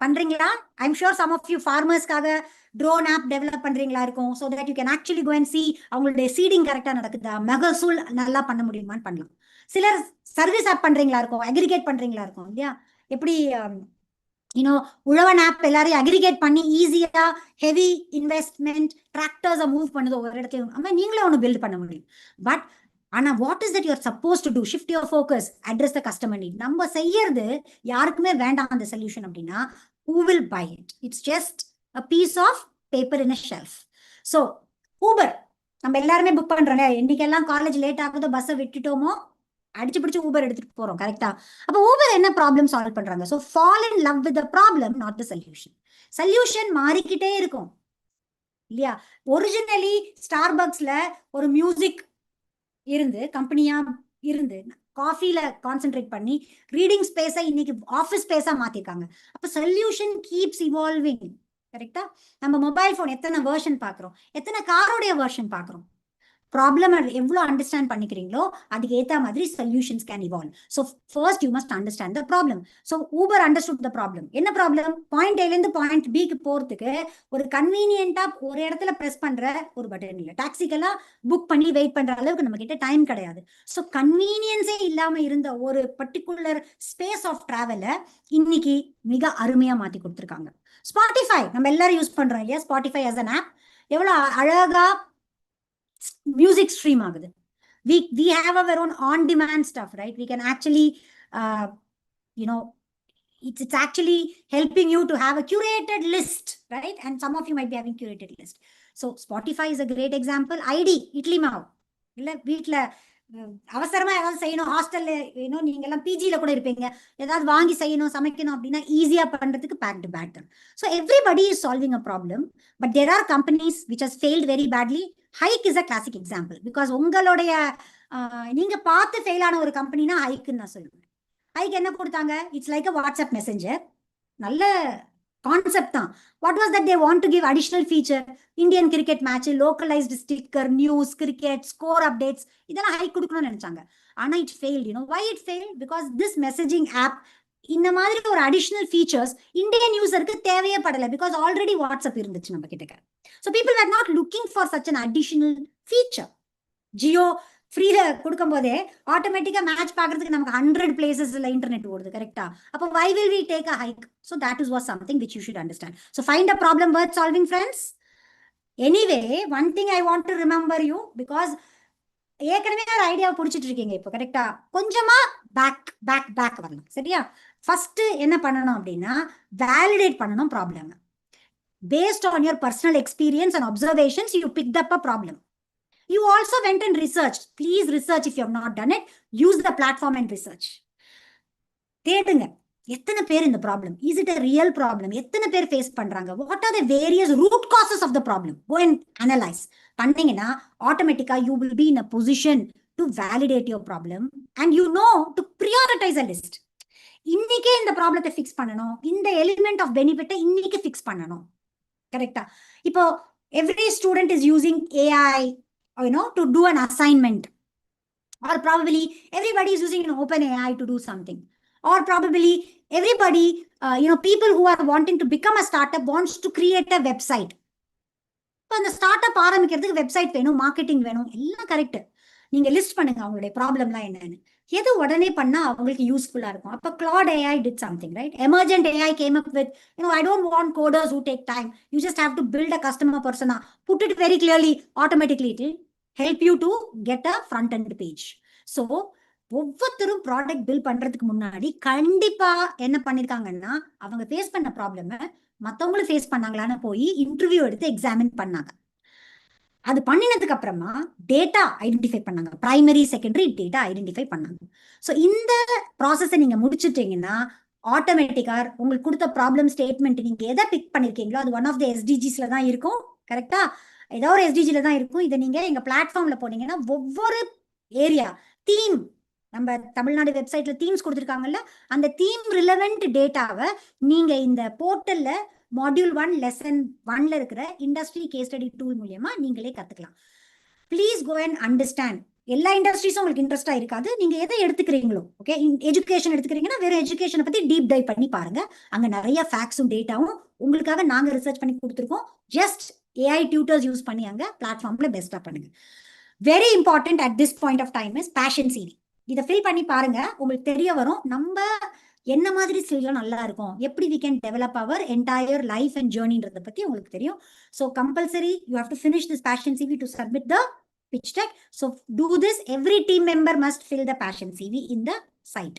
D: Pandringla? I'm sure some of you farmers kaga drone app develop pandringla irukum, so that you can actually go and see avங்களுடைய seeding correctா நடக்குதா, மகசூல் நல்லா பண்ண முடியுமான்னு பண்ணலாம். சிலர் service app பண்றீங்களா இருக்கும், aggregate பண்றீங்களா இருக்கும் இல்லையா? எப்படி உழவன் ஆப் எல்லாரையும் அக்ரிகேட் பண்ணி ஈஸியா ஹெவி இன்வெஸ்ட்மெண்ட் டிராக்டர்ஸை மூவ் பண்ணுது ஒவ்வொரு இடத்தையும். அந்த நீங்களே ஒன்று பில்ட் பண்ண முடியும். பட் ஆனா what is that you are suppose to do? Shift your focus, address the customer need. நம்ம செய்யறது யாருக்குமே வேண்டாம் அந்த சொல்யூஷன் அப்படின்னா, who will buy it? It's just a piece of paper in a shelf. So Uber நம்ம எல்லாருமே book பண்றோம். என்னைக்கெல்லாம் college late ஆகுதோ, பஸ்ஸை விட்டுட்டோமோ, அடிச்சு பிடிச்சு ஊபர் எடுத்துட்டு போறோம். கரெக்டா? அப்ப ஊபர் என்ன ப்ராப்ளம் சால்வ் பண்றாங்க? So fall in love with the problem, not the solution. Solution மாறிக்கிட்டே இருக்கும் இல்லையா? ஒரிஜினலி ஸ்டார்பக்ஸ்ல ஒரு மியூசிக் இருந்து கம்பெனியா இருந்து காஃபில கான்சென்ட்ரேட் பண்ணி ரீடிங் ஸ்பேஸை இன்னைக்கு ஆஃபீஸ் ஸ்பேஸா மாத்திருக்காங்க. அப்ப சொல்யூஷன் கீப்ஸ் இவால்விங். கரெக்டா? நம்ம மொபைல் போன் எத்தனை வெர்ஷன் பாக்குறோம், எத்தனை காரோடைய வெர்ஷன் பாக்குறோம். ப்ராப்ளம் எவ்வளவு அண்டர்ஸ்டாண்ட் பண்ணிக்கிறீங்களோ அதுக்கு ஏத்த மாதிரி solutions can evolve. So first you must understand the problem. So Uber understood the problem. என்ன ப்ராப்ளம்? பாயிண்ட் ஏல இருந்து பாயிண்ட் பிக்கு போறதுக்கு ஒரு கன்வீனியன்டா ஒரு இடத்துல பிரஸ் பண்ற ஒரு பட்டன் இல்லை. டாக்ஸிக்கெல்லாம் புக் பண்ணி வெயிட் பண்ற அளவுக்கு நம்ம கிட்ட டைம் கிடையாது. ஸோ கன்வீனியன்ஸே இல்லாம இருந்த ஒரு பர்டிகுலர் ஸ்பேஸ் ஆஃப் டிராவலை இன்னைக்கு மிக அருமையா மாத்தி கொடுத்துருக்காங்க. ஸ்பாட்டிஃபை நம்ம எல்லாரும் யூஸ் பண்றோம் இல்லையா? ஸ்பாட்டிஃபை as an app எவ்வளவு அழகா music stream ஆகுது. We have our own on-demand stuff, right? We can actually, it's actually helping you to have a curated list, right? And some of you might be having curated list. So Spotify is a great example. ID, idli மாவு இல்ல வீட்டுல அவசரமா ஏதாவது செய்யணும், ஹாஸ்டல்ல நீங்க எல்லாம் பிஜில கூட இருப்பீங்க, ஏதாவது வாங்கி செய்யணும் சமைக்கணும் அப்படின்னா ஈஸியா பண்றதுக்கு back to batter. So everybody is solving a problem. But there are companies which has failed very badly. Hike is a classic example. Because உங்களுடைய நீங்க பார்த்து ஃபெயில் ஆன ஒரு கம்பெனினா ஹைக்குன்னு நான் சொல்லுவேன். ஹைக் என்ன கொடுத்தாங்க? It's like a WhatsApp messenger. நல்ல கான்செப்ட் தான். What was that they want to give additional feature? Indian cricket match, localized sticker, news, cricket, score updates, இதெல்லாம் ஹைக் கொடுக்கணும்னு நினைச்சாங்க. ஆனா it failed. Why it failed? Because this messaging app இந்த மாதிரி ஒரு additional features Indian யூசருக்கு தேவையே படலை. Because already WhatsApp இருந்துச்சு நம்ம கிட்ட. So people are not looking for such an additional feature. Jio ஃப்ரீல கொடுக்கும் போதே ஆட்டோமேட்டிக்கா மேட்ச் பாக்குறதுக்கு நமக்கு 100 பிளேசஸ்ல இன்டர்நெட் ஓடுது. கரெக்டா? அப்போ why will we take a hike? So that is was something which you should understand. So find a problem worth solving, friends. Anyway, one thing I want to remember you, because ஏற்கனவே ஒரு ஐடியாவை பிடிச்சிட்டு இருக்கீங்க இப்போ. கரெக்டா? கொஞ்சமா back வரணும். சரியா? ஃபர்ஸ்ட் என்ன பண்ணணும் அப்படின்னா, வேலிடேட் பண்ணணும் problem. Based on your personal experience and observations, you picked up a problem. You also went and researched. Please research if you have not done it. Use the platform and research. தேடுங்க, எத்தனை பேர் இந்த problem, is it a real problem, எத்தனை பேர் face பண்றாங்க, what are the various root causes of the problem, go and analyze. பண்ணீங்கன்னா ஆட்டோமேட்டிக்கா you will be in a position to validate your problem and you know to prioritize a list. இன்னைக்கே இந்த ப்ராப்ளத்தை fix பண்ணணும், இந்த element of பெனிஃபிட்டை இன்னைக்கு fix பண்ணணும். கரெக்டா? இப்போ every student is using AI, to do an assignment, or probably everybody is using an open AI to do something, or probably everybody, people who are wanting to become a startup wants to create a website. இப்போ அந்த start up ஆரம்பிக்கிறதுக்கு website வேணும், marketing வேணும், எல்லாம் correct. நீங்க list பண்ணுங்க அவங்களுடைய ப்ராப்ளம்லாம் என்னன்னு, எது உடனே பண்ணா அவங்களுக்கு யூஸ்ஃபுல்லா இருக்கும். அப்போ Claude AI did something, right? Emergent AI came up with, I don't want coders who take time. You just have to build a customer persona, put it very clearly, automatically it will help you to get a front end page. So ஒவ்வொருத்தரும் product bill பண்றதுக்கு முன்னாடி கண்டிப்பா என்ன பண்ணிருக்காங்கன்னா அவங்க face பண்ண ப்ராப்ளம மற்றவங்களும் face பண்ணாங்களான்னு போய் interview எடுத்து எக்ஸாமின் பண்ணாங்க. அது பண்ணினதுக்கு அப்புறமா டேட்டா ஐடென்டிஃபை பண்ணாங்க, பிரைமரி செகண்டரி டேட்டா ஐடென்டிஃபை பண்ணாங்க. ஸோ இந்த ப்ராசஸை நீங்க முடிச்சுட்டீங்கன்னா ஆட்டோமேட்டிக்கா உங்களுக்கு கொடுத்த ப்ராப்ளம் ஸ்டேட்மெண்ட் நீங்க எதை பிக் பண்ணிருக்கீங்களோ அது ஒன் ஆஃப் த எஸ்டிஜிஸ்ல தான் இருக்கும். கரெக்டா? ஏதோ ஒரு எஸ்டிஜில தான் இருக்கும். இதை நீங்க எங்க பிளாட்ஃபார்ம்ல போனீங்கன்னா ஒவ்வொரு ஏரியா தீம், நம்ம தமிழ்நாடு வெப்சைட்ல தீம்ஸ் கொடுத்துருக்காங்கல்ல, அந்த தீம் ரிலவெண்ட் டேட்டாவை நீங்க இந்த போர்ட்டல்ல மாடியூல் 1 லெசன் 1ல இருக்கிற இண்டஸ்ட்ரி கேஸ் ஸ்டடி டூல் மூலமா நீங்களே கத்துக்கலாம். Please go and understand. எல்லா இண்டஸ்ட்ரீஸும் உங்களுக்கு இன்ட்ரெஸ்டா இருக்காது. நீங்க எதை எடுத்துக்கிறீங்களோ, ஓகே, எஜுகேஷன் எடுத்துக்கிறீங்கன்னா வெறும் எஜுகேஷனை பத்தி டீப் டைவ் பண்ணி பாருங்க. அங்க நிறைய ஃபேக்ட்ஸும் டேட்டாவும் உங்களுக்காக நாங்க ரிசர்ச் பண்ணி கொடுத்துருக்கோம். ஜஸ்ட் ஏஐ டியூட்டர்ஸ் யூஸ் பண்ணி அங்க பிளாட்ஃபார்ம்ல பெஸ்டா பண்ணுங்க. Very important at this point of time is passion CV. இதை ஃபில் பண்ணி பாருங்க, உங்களுக்கு தெரிய வரும் நம்ம என்ன மாதிரி ஸ்கில்ல நல்லா இருக்கும், எப்படி we can develop our entire life and journeyன்றத பத்தி உங்களுக்கு தெரியும். So compulsory you have to finish this passion CV to submit the pitch deck. So do this. Every team member must fill the passion CV in the site.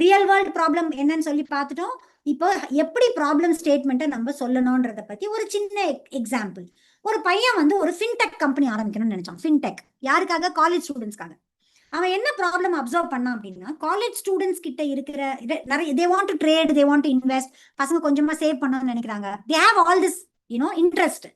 D: Real world problem என்னன்னு சொல்லி பார்த்துட்டோம். இப்போ எப்படி problem ஸ்டேட்மெண்ட்டை நம்ம சொல்லணும்ன்றத பத்தி ஒரு சின்ன எக்ஸாம்பிள். ஒரு பையன் வந்து ஒரு ஃபின்டெக் கம்பெனி ஆரம்பிக்கணும்னு நினைச்சான். ஃபின்டெக் யாருக்காக? காலேஜ் ஸ்டூடெண்ட்ஸ்க்காக. அவன் என்ன ப்ராப்ளம் அப்சர்வ் பண்ணான் அப்படின்னா, காலேஜ் ஸ்டூடெண்ட்ஸ் கிட்ட இருக்கிற நிறைய they want to trade, they want to invest, பசங்க கொஞ்சமா சேவ் பண்ணணும்னு நினைக்கிறாங்க. They have all this interest.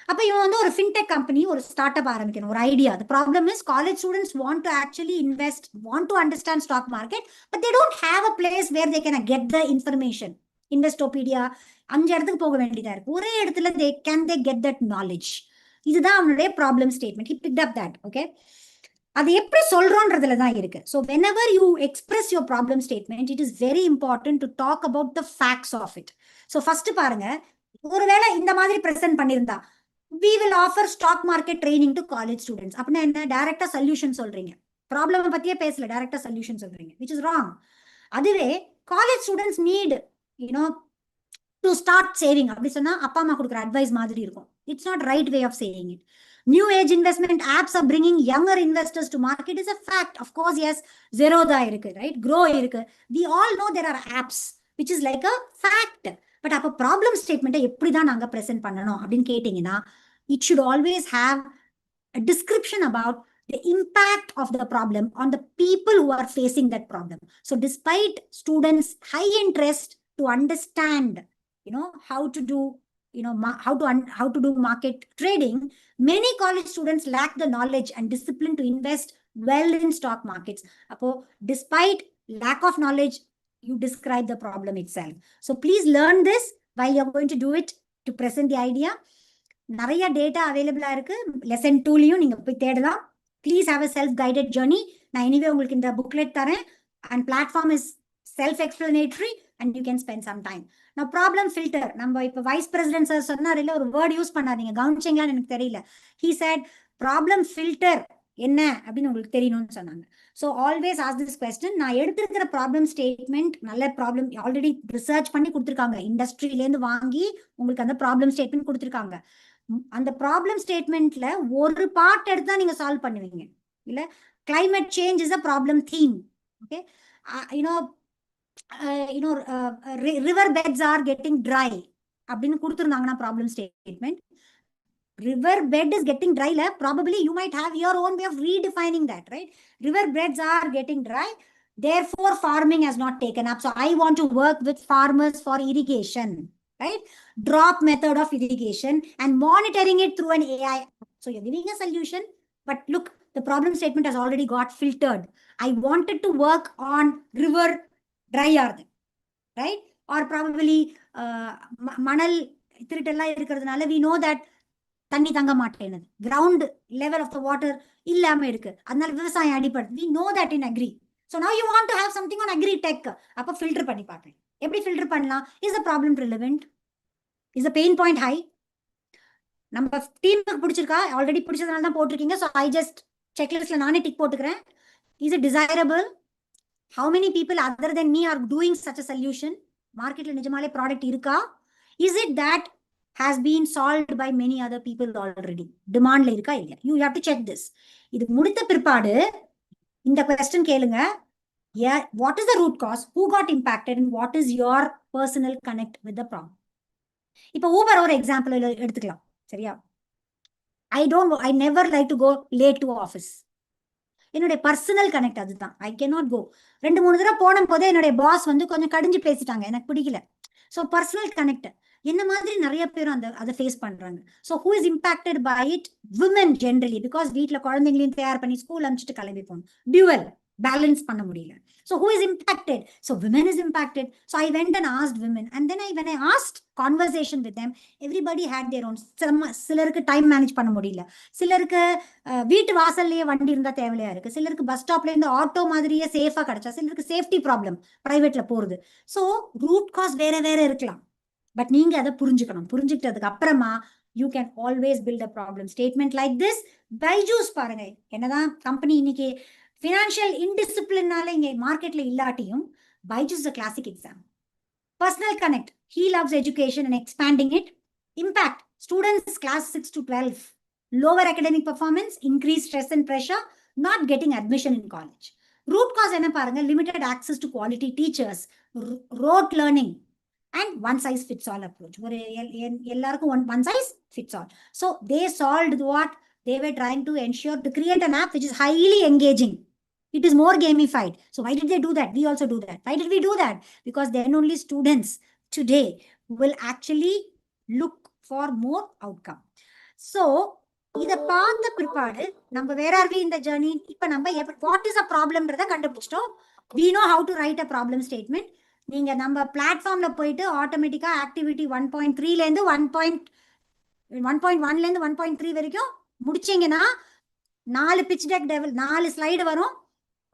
D: அப்ப இவன் வந்து ஒரு ஃபின்டெக் கம்பெனி, ஒரு ஸ்டார்ட் அப் ஆரம்பிக்கணும், ஒரு idea. The problem is college students want to actually invest, want to understand stock market, but they don't have a place where they can get the information. Investopedia 5 இடத்துக்கு போக வேண்டியதா இருக்கு. ஒரே இடத்துல they get that knowledge. இதுதான் அவனுடைய problem statement. He picked up that. Okay, அது எப்படி சொல்றோன்றதுல தான் இருக்கு. So whenever you express your problem statement, it is very important to talk about the facts of it. So first பாருங்க, ஒருவேளை இந்த மாதிரி பிரசன்ட் பண்ணியிருந்தா, we will offer stock market training to college students அப்படின்னா என்ன? டைரக்டா சொல்யூஷன் சொல்றீங்க, problem பத்தியே பேசல, டைரக்டா சொல்யூஷன் சொல்றீங்க, which is wrong. அதுவே college students need to start saving அப்படி சொன்னா அப்பா அம்மா கொடுக்குற அட்வைஸ் மாதிரி இருக்கும். It's not right way of saying it. New age investment apps are bringing younger investors to market is a fact. Of course, yes, Zerodha irukku, right? Grow irukku. We all know there are apps, which is like a fact. But appo problem statement eppadi da naanga present pannanom appdin kettingina, it should always have a description about the impact of the problem on the people who are facing that problem. So despite students high interest to understand, how to do how to do market trading, many college students lack the knowledge and discipline to invest well in stock markets. Appo despite lack of knowledge, you describe the problem itself. So please learn this while you're going to do it to present the idea. நிறைய data அவைலபிளா இருக்கு. Lesson 2லயும் நீங்க போய் தேடலாம். Please have a self guided journey. நான் anyway உங்களுக்கு இந்த புக்லெட் தரேன். And platform is self explanatory and you can spend some time. நான் ப்ராப்ளம் ஃபில்டர், நம்ம இப்போ வைஸ் பிரசிடென்ட் சார் சொன்னார் இல்லை, ஒரு வேர்ட் யூஸ் பண்ணாதீங்க, கவனிச்சிங்களான்னு எனக்கு தெரியல. ஹீ செட் ப்ராப்ளம் ஃபில்டர் என்ன அப்படின்னு உங்களுக்கு தெரியணும்னு சொன்னாங்க. So always ask this question. நான் எடுத்திருக்கிற ப்ராப்ளம் ஸ்டேட்மெண்ட் நல்ல ப்ராப்ளம் ஆல்ரெடி ரிசர்ச் பண்ணி கொடுத்துருக்காங்க, இண்டஸ்ட்ரியிலேருந்து வாங்கி உங்களுக்கு அந்த ப்ராப்ளம் ஸ்டேட்மெண்ட் கொடுத்துருக்காங்க. அந்த ப்ராப்ளம் ஸ்டேட்மெண்ட்ல ஒரு பார்ட் எடுத்தா நீங்க சால்வ் பண்ணுவீங்க. இல்ல climate change is a problem theme. Okay, river beds are getting dry அப்படின்னு கொடுத்துருந்தாங்கன்னா problem statement, river bed is getting dry, probably you might have your own way of redefining that, right? River beds are getting dry, therefore farming has not taken up, so I want to work with farmers for irrigation, right? Drop method of irrigation and monitoring it through an AI. So you're giving a solution, but look, the problem statement has already got filtered. I wanted to work on river dry ஆகுது, right? Or probably மணல் திருட்டெல்லாம் இருக்கிறதுனால we know that தண்ணி தங்க மாட்டேனுது, ground level of the water இல்லாம இருக்கு, அதனால விவசாயம் அடிப்படுது. we know that in agri. So now you want to have something on agri tech. அப்ப ஃபில்டர் பண்ணி பார்ப்பேன். எப்படி ஃபில்டர் பண்ணலாம்? is the problem relevant? is the pain point high? நம்ம டீமுக்கு பிடிச்சிருக்கா? ஆல்ரெடி பிடிச்சதுனால தான் போட்டிருக்கீங்க. ஸோ ஐ ஜஸ்ட் செக்லிஸ்ட்ல நானே டிக் போட்டுக்கிறேன். is it desirable? How many people other than me are doing such a solution? மார்க்கெட்ல நிஜமாலே ப்ராடக்ட் இருக்கா? is it that has been solved by many other people already? டிமாண்ட்ல இருக்கா இல்லையா? you have to check this. இது முடித்த பிற்பாடு இந்த question கேளுங்க. What is the root cause? Who got impacted? And what is your personal connect with the problem? இப்போ Uber ஒரு example எடுத்துக்கலாம். சரியா? I never like to go late to office. என்னுடைய பர்சனல் கனெக்ட் அதுதான். ஐ கேனாட் கோ. 2-3 தடவை போன போதே என்னுடைய பாஸ் வந்து கொஞ்சம் கடிஞ்சு பேசிட்டாங்க, எனக்கு பிடிக்கல. ஸோ பர்சனல் கனெக்ட் என்ன மாதிரி நிறைய பேரும் அதை ஃபேஸ் பண்றாங்க. So who is impacted by it? Women generally, because வீட்டில் குழந்தைங்களையும் தயார் பண்ணி ஸ்கூல் அனுப்பிச்சிட்டு கிளம்பி போகணும். டியூவல் பேலன்ஸ் பண்ண முடியல. So who is impacted? So women is impacted. So I went and asked women, and then when I asked conversation with them, everybody had their own. சிலருக்கு டைம் மேனேஜ் பண்ண முடியல, சிலருக்கு வீட்டு வாசல்லையே வண்டி இருந்தா தேவையா இருக்கு, சிலருக்கு பஸ் ஸ்டாப்ல இருந்து ஆட்டோ மாதிரியே சேஃபா கிடைச்சா, சிலருக்கு சேஃப்டி ப்ராப்ளம் பிரைவேட்ல போறது. ஸோ ரூட் காஸ் வேற வேற இருக்கலாம். பட் நீங்க அதை புரிஞ்சுக்கணும். புரிஞ்சுக்கிட்டதுக்கு அப்புறமா you can always build a problem statement like this. Byju's பாருங்க, என்னதான் கம்பெனி இன்னைக்கு ஃபினான்ஷியல் இன்டிசிப்ளினால இங்க மார்க்கெட்ல இல்லாட்டியும் Byju's is a classic example. Personal connect, he loves education and expanding it. Impact, students class 6 to 12, lower academic performance, increased stress and pressure, not getting admission in college. Root cause என்ன பாருங்க, limited access to quality teachers, rote learning, and one size fits all approach. ஒரு எல்லாருக்கும் one size fits all. So they solved what they were trying to ensure, to create an app which is highly engaging. It is more gamified. So why did they do that? We also do that. Why did we do that? Because then only students today will actually look for more outcome. So இத பார்த்த பிற்பாடு நம்ம where are we in the journey? இப்ப நம்ம what is a problem ன்றத கண்டுபிடிச்சிட்டோம். We know how to write a problem statement. நீங்க நம்ம பிளாட்ஃபார்ம்ல போயிட்டு ஆட்டோமேட்டிக்கா ஆக்டிவிட்டி 1.3ல இருந்து 1.1ல இருந்து 1.3 வரைக்கும் முடிச்சீங்கன்னா 4 pitch deck 4 ஸ்லைடு வரும்.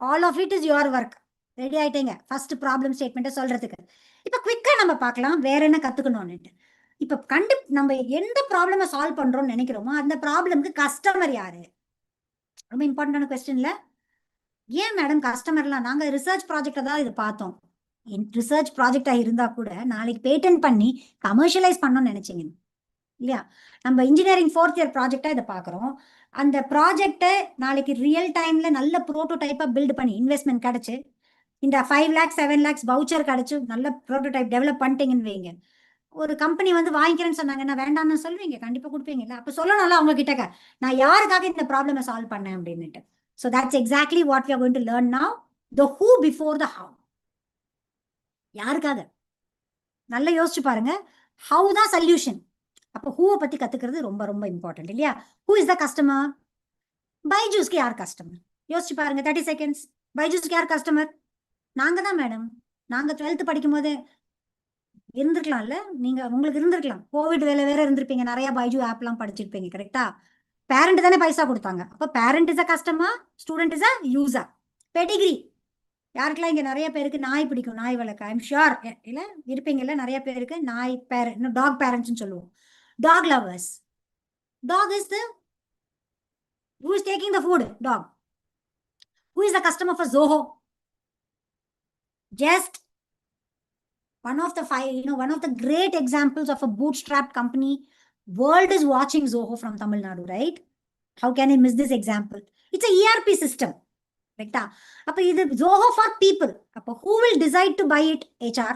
D: All of it is your work. Ready ஆயிட்டீங்க ஃபர்ஸ்ட் ப்ராப்ளம் ஸ்டேட்மெண்ட்டை சொல்றதுக்கு. இப்ப குவிக்கா நம்ம பார்க்கலாம் வேற என்ன கத்துக்கணும்னு. இப்ப நம்ம எந்த ப்ராப்ளமை சால்வ் பண்றோம்னு நினைக்கிறோமோ அந்த ப்ராப்ளம்க்கு கஸ்டமர் யாரு? ரொம்ப இம்பார்ட்டன்டான கொஸ்டின்ல. ஏன் மேடம் கஸ்டமர்லாம்? நாங்க ரிசர்ச் ப்ராஜெக்டை தான் இது பார்த்தோம். ரிசர்ச் ப்ராஜெக்டா இருந்தா கூட நாளைக்கு பேட்டன்ட் பண்ணி கமர்ஷியலைஸ் பண்ணணும்னு நினைச்சீங்க இல்லையா? நம்ம இன்ஜினியரிங் 4th இயர் ப்ராஜெக்டா இதை பாக்குறோம். அந்த ப்ராஜெக்டை நாளைக்கு ரியல் டைம்ல நல்ல ப்ரோட்டோடைப்பா பில்ட் பண்ணி இன்வெஸ்ட்மெண்ட் கிடைச்சு இந்த 5 lakhs 7 lakhs வவுச்சர் கிடைச்சு நல்ல ப்ரோட்டோடைப் டெவலப் பண்ணிட்டீங்கன்னு வைங்க. ஒரு கம்பெனி வந்து வாங்கிக்கிறேன்னு சொன்னாங்கன்னா வேண்டாம்னு சொல்லுவீங்க? கண்டிப்பா கொடுப்பீங்கல்ல. அப்ப சொல்லணும்ல அவங்க கிட்ட, நான் யாருக்காக இந்த ப்ராப்ளமை சால்வ் பண்ணேன் அப்படின்னுட்டு. So that's exactly what we are going to learn now. The who before the how. யாருக்காக? நல்லா யோசிச்சு பாருங்க. ஹவு தான் சொல்யூஷன். அப்போ ஹூவை பத்தி கத்துக்கிறது ரொம்ப ரொம்ப இம்பார்ட்டன்ட் இல்லையா? Who is the customer? பைஜூஸ்க்கு யார் கஸ்டமர்? யோசிச்சு பாருங்க. 30 seconds. பைஜூஸ்க்கு யார் கஸ்டமர்? நாங்க தான் மேடம். நாங்க 12th படிக்கும் போதே இருந்திருக்கலாம்ல. நீங்க உங்களுக்கு இருந்திருக்கலாம். கோவிட் வேலை வேற இருந்திருப்பீங்க. நிறைய பைஜூ ஆப்லாம் படிச்சிருப்பீங்க. கரெக்டா? பேரண்ட் தானே பைசா கொடுத்தாங்க. அப்ப parent is a customer, student is a user. Pedigree, யாருக்கெல்லாம் இங்க நிறைய பேருக்கு நாய் பிடிக்கும், நாய் வளர்க்க ஐம் ஷுர் இல்ல இருப்பீங்கல்ல. நிறைய பேருக்கு நாய் பேரண்ட், டாக் பேரண்ட்ஸ் சொல்லுவோம். Dog lovers. Dog is the who is taking the food? Dog. Who is the customer for Zoho? Just one of the one of the great examples of a bootstrapped company. World is watching Zoho from Tamil Nadu, right? How can I miss this example? It's a ERP system. Right? Appa idu Zoho for people. Appa who will decide to buy it? HR.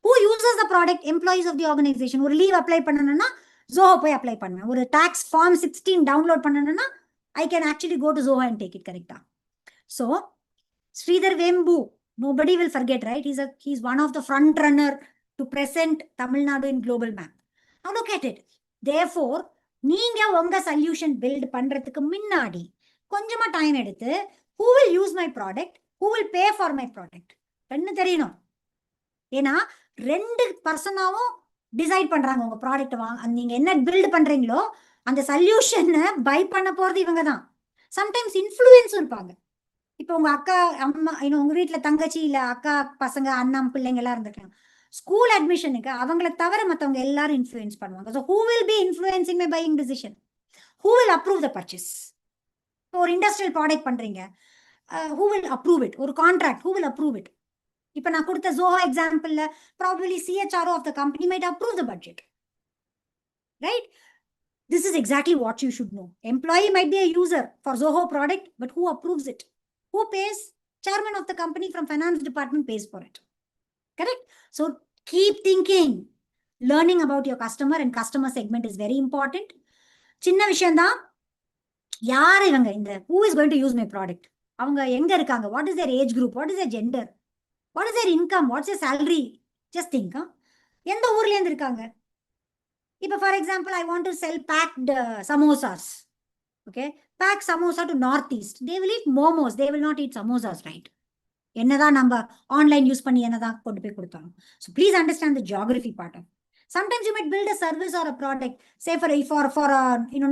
D: Who uses the product? Employees of the organization. ஒரு leave apply பண்ணனும்னா Zoho போய் apply பண்ணுவேன். ஒரு tax form 16 download பண்ணனும்னா I can actually go to Zoho and take it. Correct? So Sridhar Vembu, nobody will forget, right? He's one of the front runner to present Tamil Nadu in global map. Now look at it. Therefore, நீங்க உங்க solution build பண்றதுக்கு முன்னாடி கொஞ்சமா time எடுத்து who will use my product, who will pay for my product ரெண்டு தெரியணும். ஏன்னா 2 பர்சனாவும் decide பண்றாங்க உங்க ப்ராடக்ட் வாங்க. நீங்க என்ன பில்ட் பண்றீங்களோ அந்த சொல்யூஷனை பை பண்ண போறது இவங்க தான். சம்டைம்ஸ் இன்ஃப்ளூயன்ஸ் இருப்பாங்க. இப்போ உங்க அக்கா அம்மா உங்க வீட்டுல தங்கச்சி இல்ல அக்கா பசங்க அண்ணா பிள்ளைங்க எல்லாம் இருந்திருக்காங்க. ஸ்கூல் அட்மிஷனுக்கு அவங்கள தவிர மற்றவங்க எல்லாரும் இன்ஃப்ளூயன்ஸ் பண்ணுவாங்க. So who will be influencing my buying decision? Who will approve the purchase? இப்போ ஒரு இண்டஸ்ட்ரியல் ப்ராடக்ட் பண்றீங்க, ஹூ வில் அப்ரூவ் இட்? ஒரு contract, who will approve it? இப்போ நான் கொடுத்த Zoho எக்ஸாம்பிள்ல probably CHRO of the company might approve the budget, right? This is exactly what you should know. Employee might be a user for Zoho product, but who approves it? Who pays? Chairman of the company from finance department pays for it. Correct? So keep thinking. Learning about your customer and customer segment is very important. சின்ன விஷயம் தான். யார் இவங்க இந்த who is going to use my product? அவங்க எங்க இருக்காங்க? What is their age group? What is their gender? What is their income? What's their salary? Just think. எந்த ஊர்ல இருந்து இருக்காங்க? இப்போ for example, I want to sell packed samosas. Okay? Pack samosa to northeast. They will eat momos. They will not eat samosas, right? என்னதான் நம்ம online use பண்ணி என்னதான் கொண்டு போய் கொடுத்தாங்க. So please understand the geography part of it. Sometimes you might build a service or a product, say for a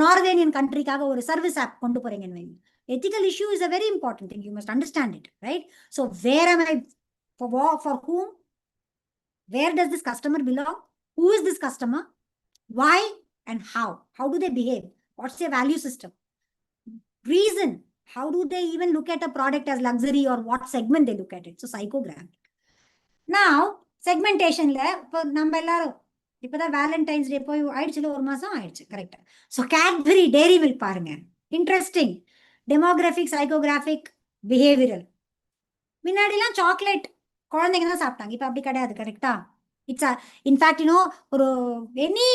D: Norwegian country-காக ஒரு service app கொண்டு போறீங்கன்னு வைங்க. Ethical issue is a very important thing. You must understand it, right? So where am I, for whom? Where does this customer belong? Who is this customer? Why and how? How do they behave? What's their value system? Reason. How do they even look at a product as luxury, or what segment they look at it? So psychographic. Now, segmentation la நம்ம எல்லாரும் இப்பதான் Valentine's டே போய் ஆயிடுச்சுல, ஒரு மாசம் ஆயிடுச்சு. கரெக்டா? So Cadbury Dairy Milk பாருங்க, இன்ட்ரெஸ்டிங். Demographic, psychographic, behavioural. முன்னாடிலாம் சாக்லேட் குழந்தைங்க தான் சாப்பிட்டாங்க, இப்போ அப்படி கிடையாது. கரெக்டா? இட்ஸ் இன்ஃபேக்ட் ஒரு எனி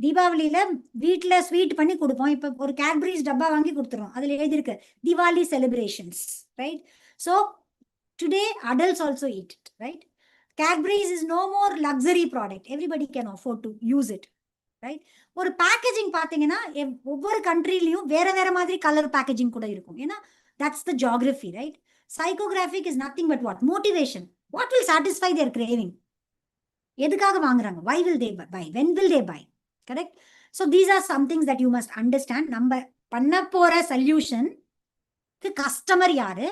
D: தீபாவளியில வீட்டில் ஸ்வீட் பண்ணி கொடுப்போம். இப்போ ஒரு கேட்பரிஸ் டப்பா வாங்கி கொடுத்துருவோம், அதில் எழுதியிருக்கு Diwali celebrations, right? So today adults also eat it, right? Cadbury's is no more luxury product. Everybody can afford to use it, right? ஒரு பேக்கேஜிங் பார்த்தீங்கன்னா ஒவ்வொரு கண்ட்ரிலையும் வேற வேற மாதிரி கலர் பேக்கேஜிங் கூட இருக்கும். ஏன்னா that's the geography, right? Psychographic is nothing but what? Motivation. What will satisfy their craving? எதுக்காக வாங்குறாங்க? Why will they buy? When will they buy? Correct? So these are some things that you must understand. நம்ம பண்ண போற சொல்யூஷனுக்கு customer யாரு,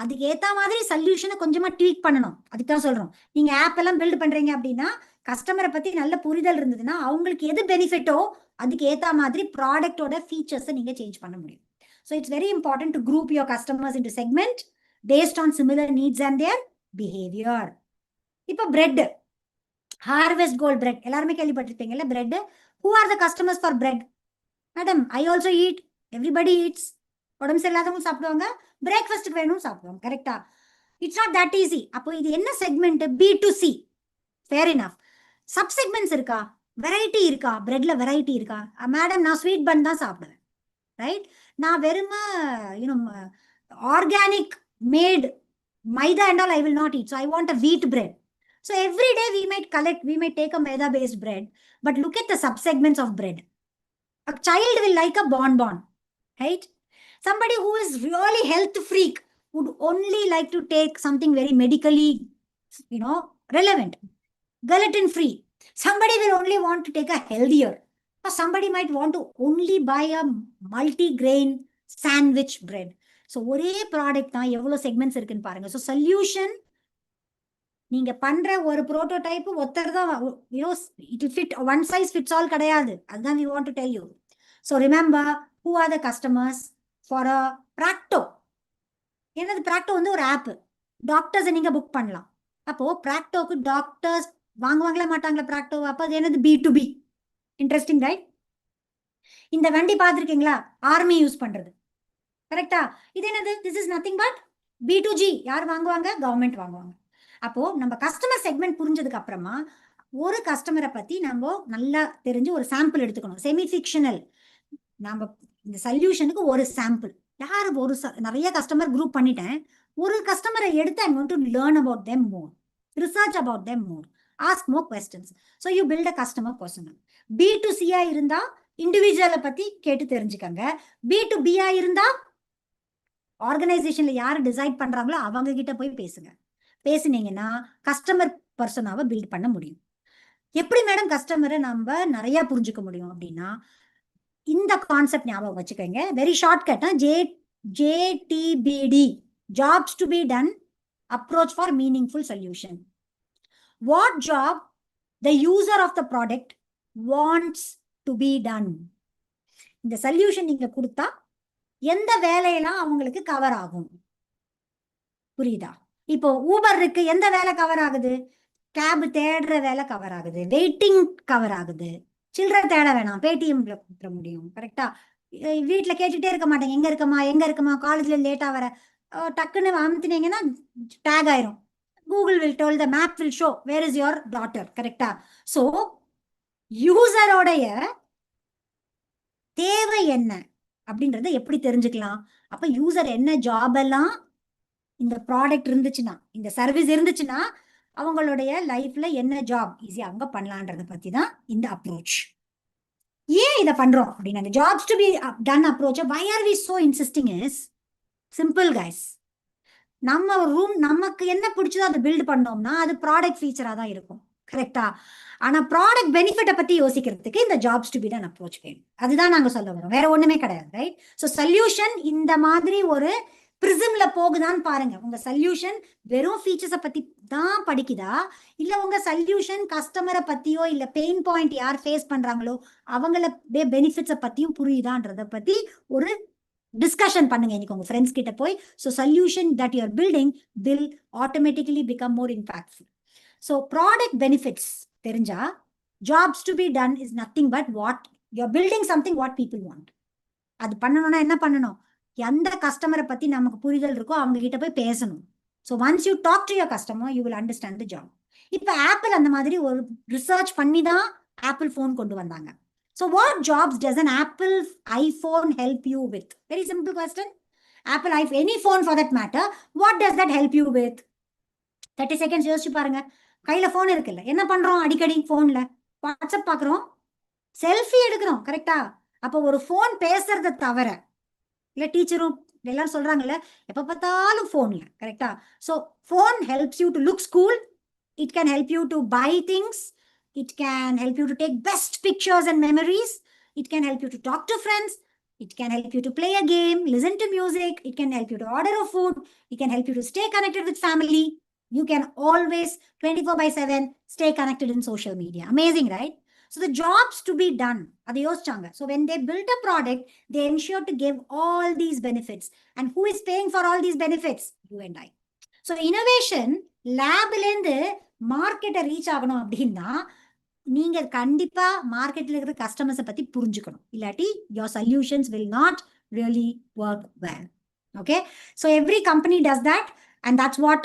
D: அதுக்கு ஏத்த மாதிரி சொல்யூஷனை கொஞ்சமா ட்வீக் பண்ணணும். அதுக்கு தான் சொல்றோம். நீங்க ஆப் எல்லாம் பில்ட் பண்றீங்க அப்படின்னா கஸ்டமரை பத்தி நல்ல புரிதல் இருந்ததுன்னா அவங்களுக்கு எது பெனிஃபிட்டோ அதுக்கு ஏத்த மாதிரி ப்ராடக்டோட ஃபீச்சர்ஸை நீங்க சேஞ்ச் பண்ண முடியும். So it's very important to group your customers into segment based on similar needs and their behaviour. இப்போ பிரெட், ஹார்வெஸ்ட் கோல்ட் பிரெட் எல்லாருமே கேள்விப்பட்டிருப்பீங்கல்ல. Bread, who are the customers for bread? Madam, I also eat, everybody eats. உடம்பு சரியில்லாதவங்க சாப்பிடுவாங்க, பிரேக்ஃபாஸ்ட்டுக்கு வேணும் சாப்பிடுவாங்க. கரெக்டா? It's not that easy. அப்போ இது என்ன segment? B2C. Fair enough. Sub segments இருக்கா? வெரைட்டி இருக்கா? பிரெட்ல வெரைட்டி இருக்கா? மேடம், நான் ஸ்வீட் பன் தான் சாப்பிடுவேன், ரைட்? நான் வெறும organic made maida and all I will not eat. So I want a wheat bread. So every day we might take a maida based bread, but look at the subsegments of bread. A child will like a bonbon, right? Somebody who is really health freak would only like to take something very medically, relevant, gluten free. Somebody will only want to take a healthier, or somebody might want to only buy a multi-grain sandwich bread. So ஒரே product தான் எவ்வளோ segments இருக்குன்னு பாருங்க. So solution நீங்க பண்ற ஒரு prototype ஒருத்தர் தான், it fit one size fits all கிடையாது. அதுதான் we want to tell you. So remember, who are the customers for a Practo? என்னது Practo வந்து ஒரு ஆப். டாக்டர்ஸை நீங்க புக் பண்ணலாம். அப்போ Practoக்கு டாக்டர்ஸ் வாங்குவாங்களா மாட்டாங்களா Practo? அப்போ அது என்னது? B2B. Interesting, right? இந்த வண்டி பார்த்துருக்கீங்களா? ஆர்மி யூஸ் பண்றது. கரெக்டா? இது என்னது? This is nothing but B2G. யார் வாங்குவாங்க? கவர்மெண்ட் வாங்குவாங்க. அப்போ நம்ம கஸ்டமர் செக்மெண்ட் புரிஞ்சதுக்கு அப்புறமா ஒரு கஸ்டமரை பத்தி நம்ம நல்லா தெரிஞ்சு ஒரு சாம்பிள் எடுத்துக்கணும். Semi fictional. நம்ம இந்த சொல்யூஷனுக்கு ஒரு சாம்பிள். யார் ஒரு நிறைய கஸ்டமர் குரூப் பண்ணிட்டேன், ஒரு கஸ்டமரை எடுத்து I want to learn about them more, research about them more, ask more questions. So you build a customer personal. B2C-ஆ இருந்தா இண்டிவிஜுவலை பத்தி கேட்டு தெரிஞ்சுக்கங்க. B2B-ஆ இருந்தா ஆர்கனைசேஷன்ல யார் டிசைட் பண்றாங்களோ அவங்க கிட்ட போய் பேசுங்க. பேசுனீங்கன்னா கஸ்டமர் பர்சனாவை பில்ட் பண்ண முடியும். எப்படி மேடம் கஸ்டமரை நம்ம நிறைய புரிஞ்சுக்க முடியும் அப்படின்னா இந்த கான்செப்ட் ஞாபகம் வச்சுக்கோங்க. Very shortcut. JTBD, jobs to be done, approach for meaningful solution. What job the user of the product wants to be done. இந்த சொல்யூஷன் நீங்க கொடுத்தா எந்த வேலையெல்லாம் அவங்களுக்கு கவர் ஆகும்? புரியுதா? இப்போ ஊபர் இருக்கு, எந்த வேலை கவர் ஆகுது? கேப் தேடுற வேலை கவர் ஆகுது, வெயிட்டிங் கவர் ஆகுது. சில்லறை தேட வேணாம், பேடிஎம்ல கொடுத்துட முடியும். கரெக்டா? வீட்டில் கேட்டுகிட்டே இருக்க மாட்டேங்க, எங்கே இருக்கமா காலேஜில் லேட்டாக வர, டக்குன்னு அமுத்துனீங்கன்னா டேக் ஆயிரும். Google will tell, the map will show where is your daughter. கரெக்டா? ஸோ யூசரோடைய தேவை என்ன அப்படின்றத எப்படி தெரிஞ்சுக்கலாம்? அப்போ யூசர் என்ன ஜாப் எல்லாம் இந்த ப்ராடக்ட் இருந்துச்சுன்னா, இந்த சர்வீஸ் இருந்துச்சுன்னா அவங்களுடைய லைஃப்ல என்ன ஜாப் ஈஸியா அவங்க பண்ணலான்றத பத்தி தான் இந்த அப்ரோச். ஏன் இதை பண்றோம் அப்படின்னா, இந்த jobs to be done approach why are we so insisting is simple guys. நம்ம ரூம் நமக்கு என்ன பிடிச்சதோ அதை பில்ட் பண்ணோம்னா அது ப்ராடக்ட் ஃபீச்சரா தான் இருக்கும். கரெக்டா? ஆனா ப்ராடக்ட் பெனிஃபிட்டை பத்தி யோசிக்கிறதுக்கு இந்த jobs to be done approach வேணும். அதுதான் நாங்க சொல்ல வரோம், வேற ஒண்ணுமே கிடையாது. ரைட்? ஸோ சொல்யூஷன் இந்த மாதிரி ஒரு பிரிசம்ல போகுதான்னு பாருங்க. உங்க சொல்யூஷன் வெறும் ஃபீச்சர்ஸை பத்தி தான் படிக்குதா, இல்ல உங்க சொல்யூஷன் கஸ்டமரை பத்தியோ இல்ல பெயின் பாயிண்ட் யார் ஃபேஸ் பண்றாங்களோ அவங்கள பெனிஃபிட்ஸை பத்தியும் புரியுதான்றத பத்தி ஒரு டிஸ்கஷன் பண்ணுங்க இன்னைக்கு உங்க ஃப்ரெண்ட்ஸ் கிட்ட போய். So solution that you are building will automatically become more impactful. So product benefits தெரிஞ்சா jobs to be done is nothing but what you are building something what people want. அது பண்ணணும்னா என்ன பண்ணணும்? எந்த கஸ்டமரை பத்தி நமக்கு புரிதல் இருக்கோ அவங்க கிட்ட போய் பேசணும். So once you talk to your customer you will understand the job. இப்போ ஆப்பிள் அந்த மாதிரி ஒரு ரிசர்ச் பண்ணி தான் ஆப்பிள் ஃபோன் கொண்டு வந்தாங்க. So what jobs does an Apple iPhone help you with? Very simple question. Apple iPhone, any phone for that matter, what does that help you with? 30 seconds யோசிச்சு பாருங்க. கையில போன் இருக்குல்ல, என்ன பண்றோம்? அடிக்கடி போன்ல வாட்ஸ்அப் பாக்குறோம், செல்ஃபி எடுக்கிறோம். கரெக்டா? அப்போ ஒரு போன் பேசுறத தவிர, இல்ல டீச்சரும் எல்லாரும் சொல்றாங்கல்ல எப்ப பார்த்தாலும் போன்ல. கரெக்டா? So phone helps you to look school, it can help you to buy things, it can help you to take best pictures and memories, it can help you to talk to friends, it can help you to play a game, listen to music, it can help you to order a food, it can help you to stay connected with family. You can always 24/7 stay connected in social media. Amazing, right? So the jobs to be done adu yosichanga. So when they built a product, they ensure to give all these benefits. And who is paying for all these benefits? You and I. So innovation lab lende market reach ஆகணும் அப்படின்னா நீங்க கண்டிப்பா மார்க்கெட்ல இருக்கிற கஸ்டமர்ஸை பத்தி புரிஞ்சுக்கணும். இல்லாட்டி your solutions will not really work well. Okay? So every company does that, and that's what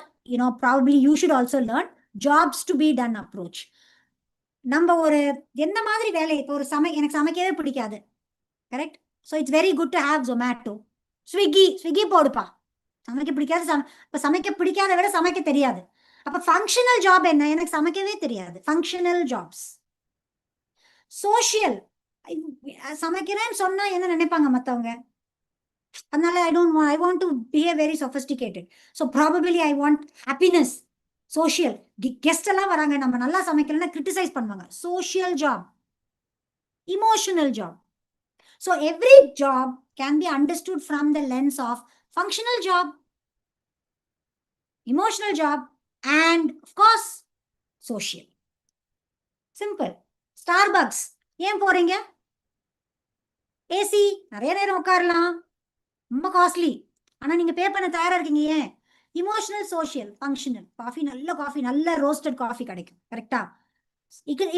D: probably you should also learn. Jobs to be done approach. நம்ம ஒரு எந்த மாதிரி வேலை, இப்போ ஒரு எனக்கு சமைக்கவே பிடிக்காது. Correct? So it's very good to have Zomato, Swiggy போடுப்பா. சமைக்க பிடிக்காது, இப்போ சமைக்க பிடிக்காத விட சமைக்க தெரியாது. அப்ப ஃபங்க்ஷனல் ஜாப் என்ன? எனக்கு சமைக்கவே தெரியாது. Functional jobs. சோஷியல், சமைக்கிறேன்னு சொன்னா என்ன நினைப்பாங்க மத்தவங்க? அதனால I want to behave very sophisticated. So probably I want happiness. Social, guest எல்லாம் வராங்க, நம்ம நல்லா சமைக்கலன்னா கிரிட்டிசைஸ் பண்ணுவாங்க. Social job, emotional job. So every job can be understood from the lens of functional job, emotional job, and of course social. Simple. Starbucks ஏன் போறீங்க? AC, நிறைய நேரம் உட்காரலாம், ரொம்ப காஸ்ட்லி, ஆனா நீங்க பே பண்ண தயாரா இருக்கீங்க. ஏன்? Emotional, social, functional. காஃபி, நல்ல ரோஸ்டட் காஃபி கிடைக்கும். கரெக்டா?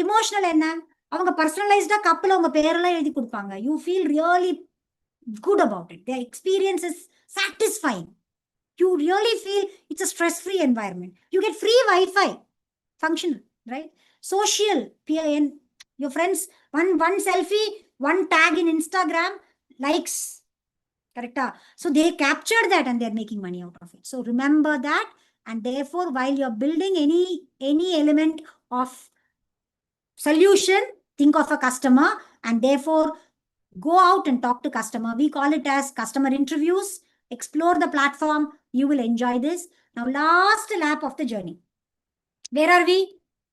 D: இமோஷனல் என்ன? அவங்க பர்சனலைஸ்டா கப்பில் உங்க பேரெல்லாம் எழுதி கொடுப்பாங்க. You feel really good about it. their experience is satisfying. You really feel it's a stress-free environment. You get free Wi-Fi. Functional, right? Social, your friends, one selfie, one tag in Instagram, likes. Correct? So they captured that and they're making money out of it. So remember that, and therefore while you're building any element of solution, think of a customer, and therefore go out and talk to customer. We call it as customer interviews. Explore the platform. You will enjoy this. Now, last lap of the journey. Where are we?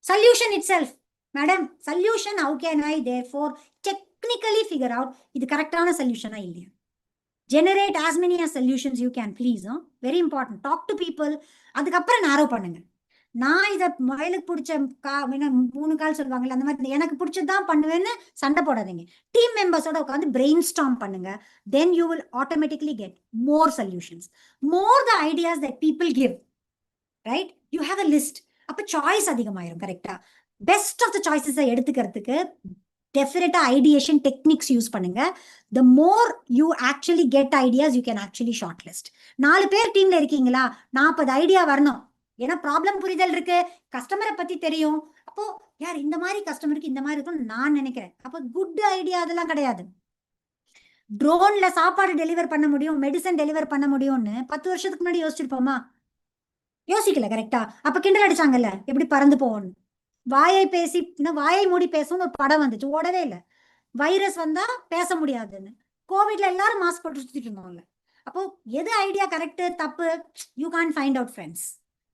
D: Solution itself. Madam, solution, how can I therefore technically figure out இது கரெக்டான சொல்யூஷனா இல்லையா? Generate as many as solutions you can, please. Very important. Talk to people. அதுக்கப்புறம் நேரோ பண்ணுங்க. நான் இதை மொபைலுக்கு பிடிச்ச 3 கால் சொல்லுவாங்கல்ல, அந்த மாதிரி எனக்கு பிடிச்சதான் பண்ணுவேன்னு சண்டை போடாதீங்க. டீம் மெம்பர்ஸோட உட்காந்து பிரெயின் ஸ்டார்ம் பண்ணுங்க. Then you will automatically get more solutions. More the ideas that people give. Right? You have a list. அப்ப சாய்ஸ் அதிகமாயிரும். கரெக்டா? பெஸ்ட் ஆஃப் த சாய்ஸஸை எடுத்துக்கிறதுக்கு Definite ideation techniques use பண்ணுங்க. The more you actually get ideas, you can actually shortlist. 4 பேர் டீம்ல இருக்கீங்களா, 40 idea வரணும். ஏன்னா ப்ராப்ளம் புரிதல் இருக்கு, கஸ்டமரை பத்தி தெரியும். அப்போ யார் இந்த மாதிரி கஸ்டமருக்கு இந்த மாதிரி இருக்கும்னு நான் நினைக்கிறேன். அப்போ குட் ஐடியா அதெல்லாம் கிடையாது. ட்ரோன்ல சாப்பாடு டெலிவர் பண்ண முடியும், மெடிசன் டெலிவர் பண்ண முடியும்னு 10 வருஷத்துக்கு முன்னாடி யோசிச்சிருப்போமா? யோசிக்கல. கரெக்டா? அப்ப கிண்டல் அடிச்சாங்கல்ல எப்படி பறந்து போவோம்னு. வாயை பேசி வாயை மூடி பேசும்னு ஒரு படம் வந்துச்சு, ஓடவே இல்லை. வைரஸ் வந்தா பேச முடியாதுன்னு. கோவிட்ல எல்லாரும் மாஸ்க் போட்டு சுத்திட்டு இருந்தோம்ல. அப்போ எது ஐடியா கரெக்ட் தப்பு, you can find out friends.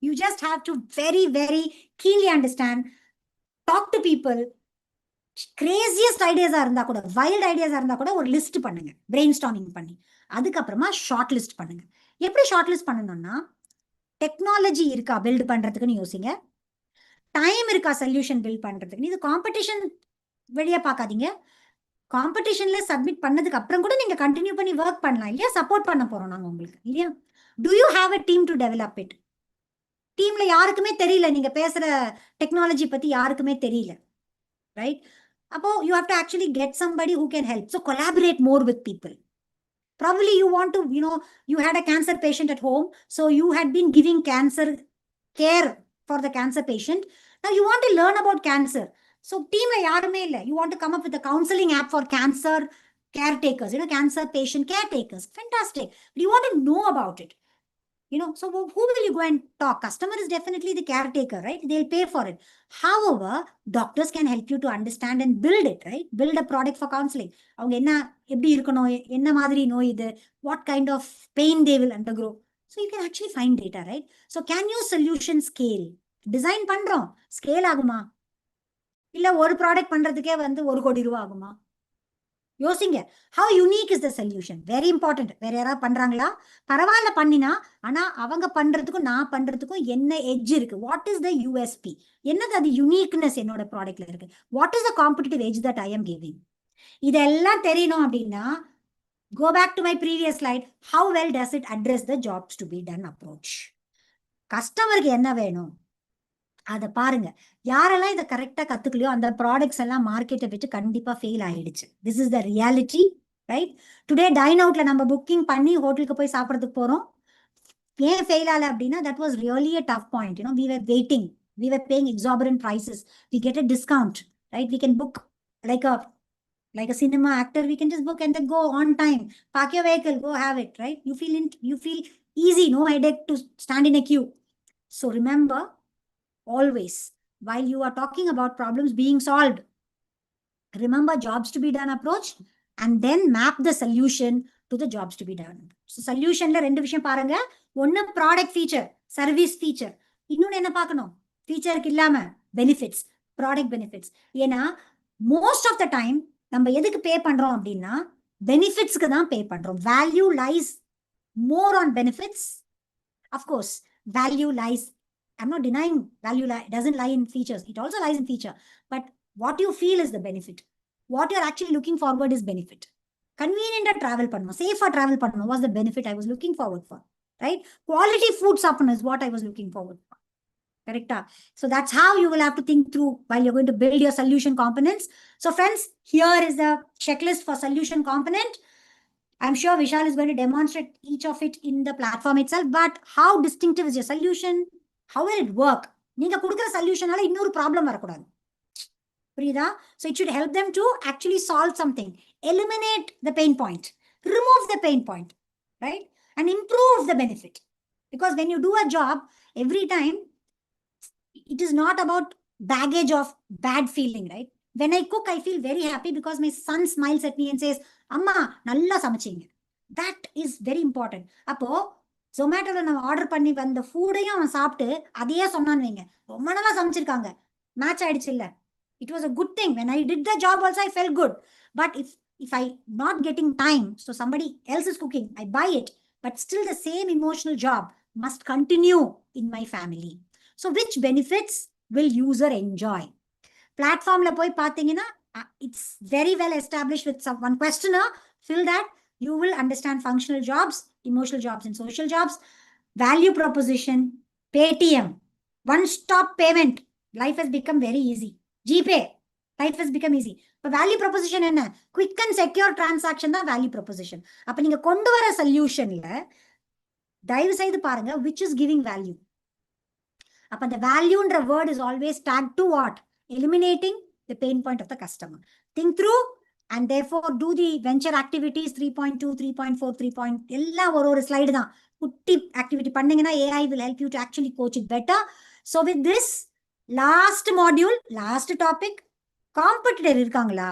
D: You just have to very very keenly understand, talk to people. Craziest ஐடியாஸா இருந்தா கூட, வைல்ட் ஐடியாஸா இருந்தா கூட ஒரு லிஸ்ட் பண்ணுங்க, பிரெயின் ஸ்டார்மிங் பண்ணி. அதுக்கப்புறமா ஷார்ட் லிஸ்ட் பண்ணுங்க. எப்படி ஷார்ட் லிஸ்ட் பண்ணணும்னா, டெக்னாலஜி இருக்கா பில்ட் பண்றதுக்குன்னு யோசிங்க, டைம் இருக்கா சொல்யூஷன் பில்ட் பண்றதுக்கு. இது காம்படிஷன் வெளியே பார்க்காதீங்க. காம்படிஷன்ல சப்மிட் பண்ணதுக்கு அப்புறம் கூட நீங்க கண்டினியூ பண்ணி ஒர்க் பண்ணலாம் இல்லையா? சப்போர்ட் பண்ண போறோம் நாங்க உங்களுக்கு இல்லையா? To you have a team to develop it? டீம்ல யாருக்குமே தெரியல, நீங்க பேசுற டெக்னாலஜி பத்தி யாருக்குமே தெரியல, ரைட்? அப்போ you have to actually get somebody who can help. So collaborate more with people. Probably you want to, you had a cancer patient at home, so you had been giving cancer care for the cancer patient. Now you want to learn about cancer. So team la yarume illa. You want to come up with a counseling app for cancer caretakers, cancer patient caretakers. Fantastic. But you want to know about it. So who will you go and talk? Customer is definitely the caretaker, right? They'll pay for it. However, doctors can help you to understand and build it, right? Build a product for counseling. அவங்க என்ன எப்படி இருக்கணும், என்ன மாதிரி நோய் இது, what kind of pain they will undergo. So you can actually find data, right? So can your solution scale? Design பண்றோம், scale ஆகுமா? இல்ல ஒரு ப்ராடக்ட் பண்றதுக்கே வந்து 1 கோடி ரூபாய் ஆகுமா? யோசிங்க. how unique is the solution? Very important. வேற யாராவது பண்றாங்களா? பரவாயில்ல பண்ணினா, ஆனா அவங்க பண்றதுக்கும் நான் பண்றதுக்கும் என்ன எட்ஜ் இருக்கு? What is the USB? என்னது அது யூனிக்னஸ் என்னோட ப்ராடக்ட்ல இருக்கு? What is the competitive edge that I am giving? இதெல்லாம் தெரியணும் அப்படின்னா, go back to my previous slide. How well does it address the jobs to be done approach? கஸ்டமருக்கு என்ன வேணும் அதை பாருங்க. யாரெல்லாம் இதை கரெக்டா கத்துக்கலையோ அந்த ப்ராடக்ட்ஸ் எல்லாம் மார்க்கெட்டை விட்டு கண்டிப்பா ஃபெயில் ஆயிடுச்சு. This is the reality, right? Today dine அவுட்ல நம்ம புக்கிங் பண்ணி ஹோட்டலுக்கு போய் சாப்பிட்றதுக்கு போறோம். ஏன் ஃபெயில் ஆகல அப்படின்னா, that was really a tough point. We were waiting, we were paying exorbitant prices. We get a discount, right? We can book like a cinema actor. We can just book and then go on time. Park your vehicle, go have it, right? You feel easy, no headache to stand in a queue. So remember, always, while you are talking about problems being solved, remember jobs to be done approach and then map the solution to the jobs to be done. So solution la rendu vishayam paranga. One product feature, service feature. Innone enna paakano? Feature ku illama benefits, product benefits. Ena most of the time நம்ம எதுக்கு பே பண்றோம் அப்படின்னா, பெனிஃபிட்ஸ்க்கு தான் பே பண்றோம். Value lies more on benefits. Of course, value lies, I'm not denying value doesn't lie in features. It also lies in feature. But what you feel is the benefit. What you're actually looking forward is benefit. Convenient travel pannu, safer travel pannu was the benefit I was looking forward for, right? Quality food sappannu is what I was looking forward for. Correct? So that's how you will have to think through while you're going to build your solution components. So friends, here is the checklist for solution component. I'm sure Vishal is going to demonstrate each of it in the platform itself. But how distinctive is your solution? How will it work? நீங்க கொடுக்கிற சொல்யூஷனால இன்னொரு problem வரக்கூடாது. புரியுதா? So it should help them to actually solve something, eliminate the pain point, remove the pain point, right? And improve the benefit. Because when you do a job, every time, it is not about baggage of bad feeling, right? When I cook, I feel very happy because my son smiles at me and says, Amma, nalla samaching. That is very important. Appo, Zomatoல நம்ம order பண்ணி வந்த ஃபுட்டையும் அவன் சாப்பிட்டு அதையே சொன்னான்னு வைங்க, ரொம்ப நல்லா சமைச்சிருக்காங்க, மேட்ச் ஆயிடுச்சு இல்ல. It was a good thing. when I did the job also I felt good. But if I not getting time, so somebody else is cooking, I buy it, but still the same emotional job must continue in my family. So which benefits will user enjoy? Platformல போய் பாத்தீங்கன்னா, it's very well established with one questionnaire. Fill that. You will understand functional jobs, emotional jobs, and social jobs. Value proposition, Paytm, one-stop payment. Life has become very easy. GPay, Life has become easy. இப்போ value proposition என்ன? Quick and secure transaction தான் value proposition. அப்போ நீங்க கொண்டு வர சொல்யூஷன்ல தயவு செய்து பாருங்க which is giving value. அப்போ அந்த வேல்யூன்ற word is always tagged to what? Eliminating the pain point of the customer. Think through and therefore do the venture activities 3.2, 3.4, 3. எல்லாம் ஒரு ஸ்லைடு தான். குட்டி ஆக்டிவிட்டி பண்ணீங்கன்னா AI will help you to actually coach it better. So with this last module, last topic, competitor இருக்காங்களா?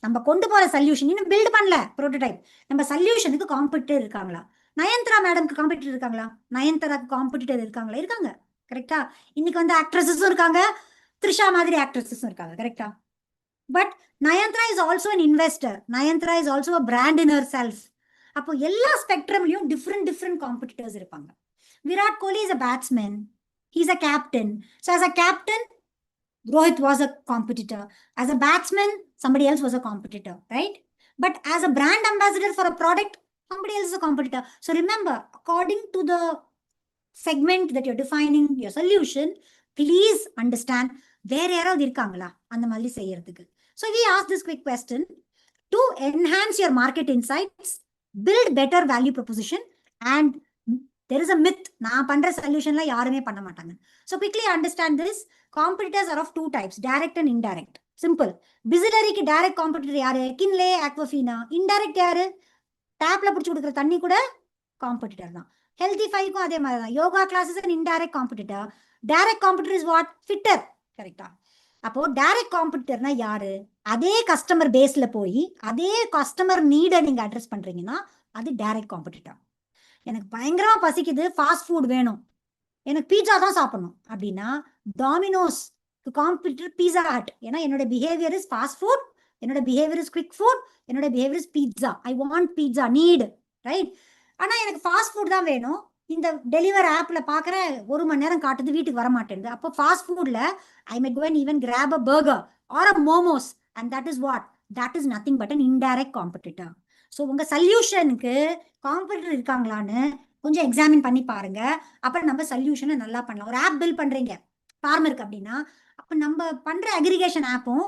D: நம்ம கொண்டு போற solution இன்னும் பில்ட் பண்ணல ப்ரோட்டோடைப். நம்ம சொல்யூஷனுக்கு காம்படிட்டர் இருக்காங்களா? நயன்தாரா மேடம்க்கு காம்படிட்டர் இருக்காங்களா? நயன்தாராக்கு காம்படிட்டர் இருக்காங்களா? இருக்காங்க. கரெக்டா? இன்னைக்கு வந்து ஆக்ட்ரஸஸும் இருக்காங்க, த்ரிஷா மாதிரி ஆக்ட்ரஸஸும் இருக்காங்க. கரெக்டா? But Nayanthara is also an investor. Nayanthara is also a brand in herself. அப்போ எல்லா ஸ்பெக்ட்ரம்லயும் டிஃப்ரெண்ட் காம்படிட்டர்ஸ் இருப்பாங்க. Virat Kohli is a batsman, he's a captain. So as a captain, Rohit was a competitor. As a batsman, somebody else was a competitor, right? But as a brand ambassador for a product, somebody else is a competitor. So remember, according to the segment that you're defining your solution, please understand where யாராவது இருக்காங்களா அந்த மாதிரி செய்யறதுக்கு. So we ask this quick question to enhance your market insights, build better value proposition, and there is a myth. நான் பண்ற சொல்யூஷன்ல யாருமே பண்ண மாட்டாங்க. So quickly understand this. Competitors are of two types, direct and indirect. Simple. Bisleryக்கு direct competitor யாரு? Kinley, Aquafina. Indirect யாரு? டேப்ல பிடிச்சு கொடுக்குற தண்ணி கூட காம்படிட்டர் தான். ஹெல்திஃபைக்கும் அதே மாதிரி தான். Yoga classes and indirect competitor. Direct competitor is what? Fitter. கரெக்டா? அப்போ டைரக்ட் காம்படிட்டர்னா யாரு? அதே கஸ்டமர் பேஸ்ல போய் அதே கஸ்டமர் நீடை நீங்க அட்ரஸ் பண்றீங்கன்னா அது டைரக்ட் காம்படிட்டர். எனக்கு பயங்கரமா பசிக்குது, ஃபாஸ்ட் ஃபுட் வேணும், எனக்கு பீட்சா தான் சாப்பிடணும் அப்படின்னா டாமினோஸ் காம்படிட்டர் பீஸா ஹட். ஏன்னா என்னோட பிஹேவியர் இஸ் ஃபாஸ்ட் ஃபுட், என்னோட பிஹேவியர் இஸ் குவிக் ஃபுட், என்னோட behaviour is pizza. I want pizza, need, right? ஆனா எனக்கு ஃபாஸ்ட் ஃபுட் தான் வேணும். இந்த டெலிவர் ஆப்ல பாக்குற 1 மணி நேரம் காட்டுது, வீட்டுக்கு வர மாட்டேங்குது. அப்போ ஃபாஸ்ட் ஃபுட்ல I may go and even grab a burger or a momos, and that is what? That is nothing but an indirect competitor. So உங்க சொல்யூஷனுக்கு காம்படிட்டர் இருக்காங்களான்னு கொஞ்சம் எக்ஸாமின் பண்ணி பாருங்க. அப்புறம் நம்ம சொல்யூஷனை நல்லா பண்ணலாம். ஒரு ஆப் பில்ட் பண்றீங்க ஃபார்மருக்கு அப்படின்னா, அப்போ நம்ம பண்ற அக்ரிகேஷன் ஆப்பும்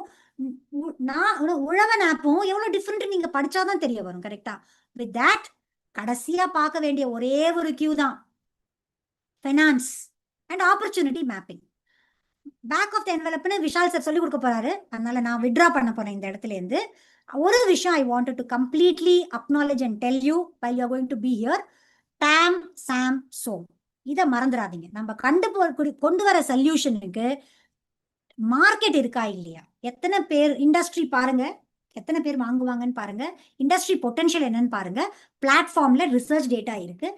D: நான் உழவன் ஆப்பும் எவ்வளவு டிஃப்ரெண்ட் நீங்க படிச்சாதான் தெரிய வரும். கரெக்டா? வித் தட் கடைசியா பார்க்க வேண்டிய ஒரே ஒரு கியூ தான் finance and opportunity mapping. Back of the என்வலப்னு விஷால் சார் சொல்லி கொடுக்க போறாரு. அதனால நான் வித்ட்ரா பண்ண போறேன் இந்த இடத்துல இருந்து. ஒரு விஷயம் I wanted to completely acknowledge and tell you while you are going to be here. TAM SAM SOM, இதை மறந்துடாதீங்க. நம்ம கொண்டு வர சொல்யூஷனுக்கு மார்க்கெட் இருக்கா இல்லையா, எத்தனை பேர் இண்டஸ்ட்ரி பாருங்க, எத்தனை பேர் வாங்குவாங்கன்னு பாருங்க, இண்டஸ்ட்ரி பொட்டன்ஷியல் என்னன்னு பாருங்க, பிளாட்ஃபார்ம்ல ரிசர்ச் டேட்டா இருக்கு.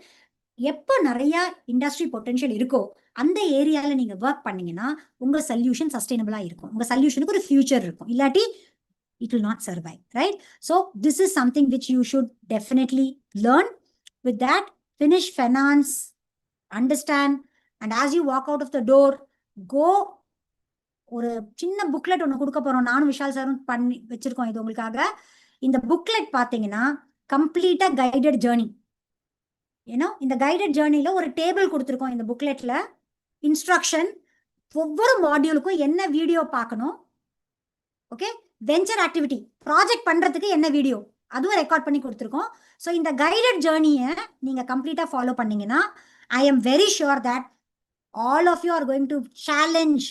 D: எப்போ நிறைய இண்டஸ்ட்ரி பொட்டன்ஷியல் இருக்கோ அந்த ஏரியால நீங்க ஒர்க் பண்ணீங்கன்னா உங்க சொல்யூஷன் சஸ்டைனபிளா இருக்கும், உங்க சொல்யூஷனுக்கு ஒரு ஃபியூச்சர் இருக்கும். இல்லாட்டி it will not survive, right? So this is something which you should definitely learn. With that, finish finance, understand, and as you walk out of the door, go. ஒரு சின்ன booklet ஒன்று கொடுக்க போறோம், நானும் விஷால் சாரும் பண்ணி வச்சிருக்கோம் இது உங்களுக்காக. இந்த புக்லெட் பாத்தீங்கன்னா கம்ப்ளீட்டா கைடட் ஜேர்னி. ஏன்னா இந்த கைடட் ஜேர்னில ஒரு டேபிள் கொடுத்துருக்கோம் இந்த புக்லெட்ல, இன்ஸ்ட்ரக்ஷன், ஒவ்வொரு மாடியூலுக்கும் என்ன வீடியோ பார்க்கணும், ஓகே, வெஞ்சர் ஆக்டிவிட்டி ப்ராஜெக்ட் பண்றதுக்கு என்ன வீடியோ அதுவும் ரெக்கார்ட் பண்ணி கொடுத்துருக்கோம். ஸோ இந்த கைடட் ஜேர்னியை நீங்க கம்ப்ளீட்டா ஃபாலோ பண்ணீங்கன்னா I am very sure that all of you are going to challenge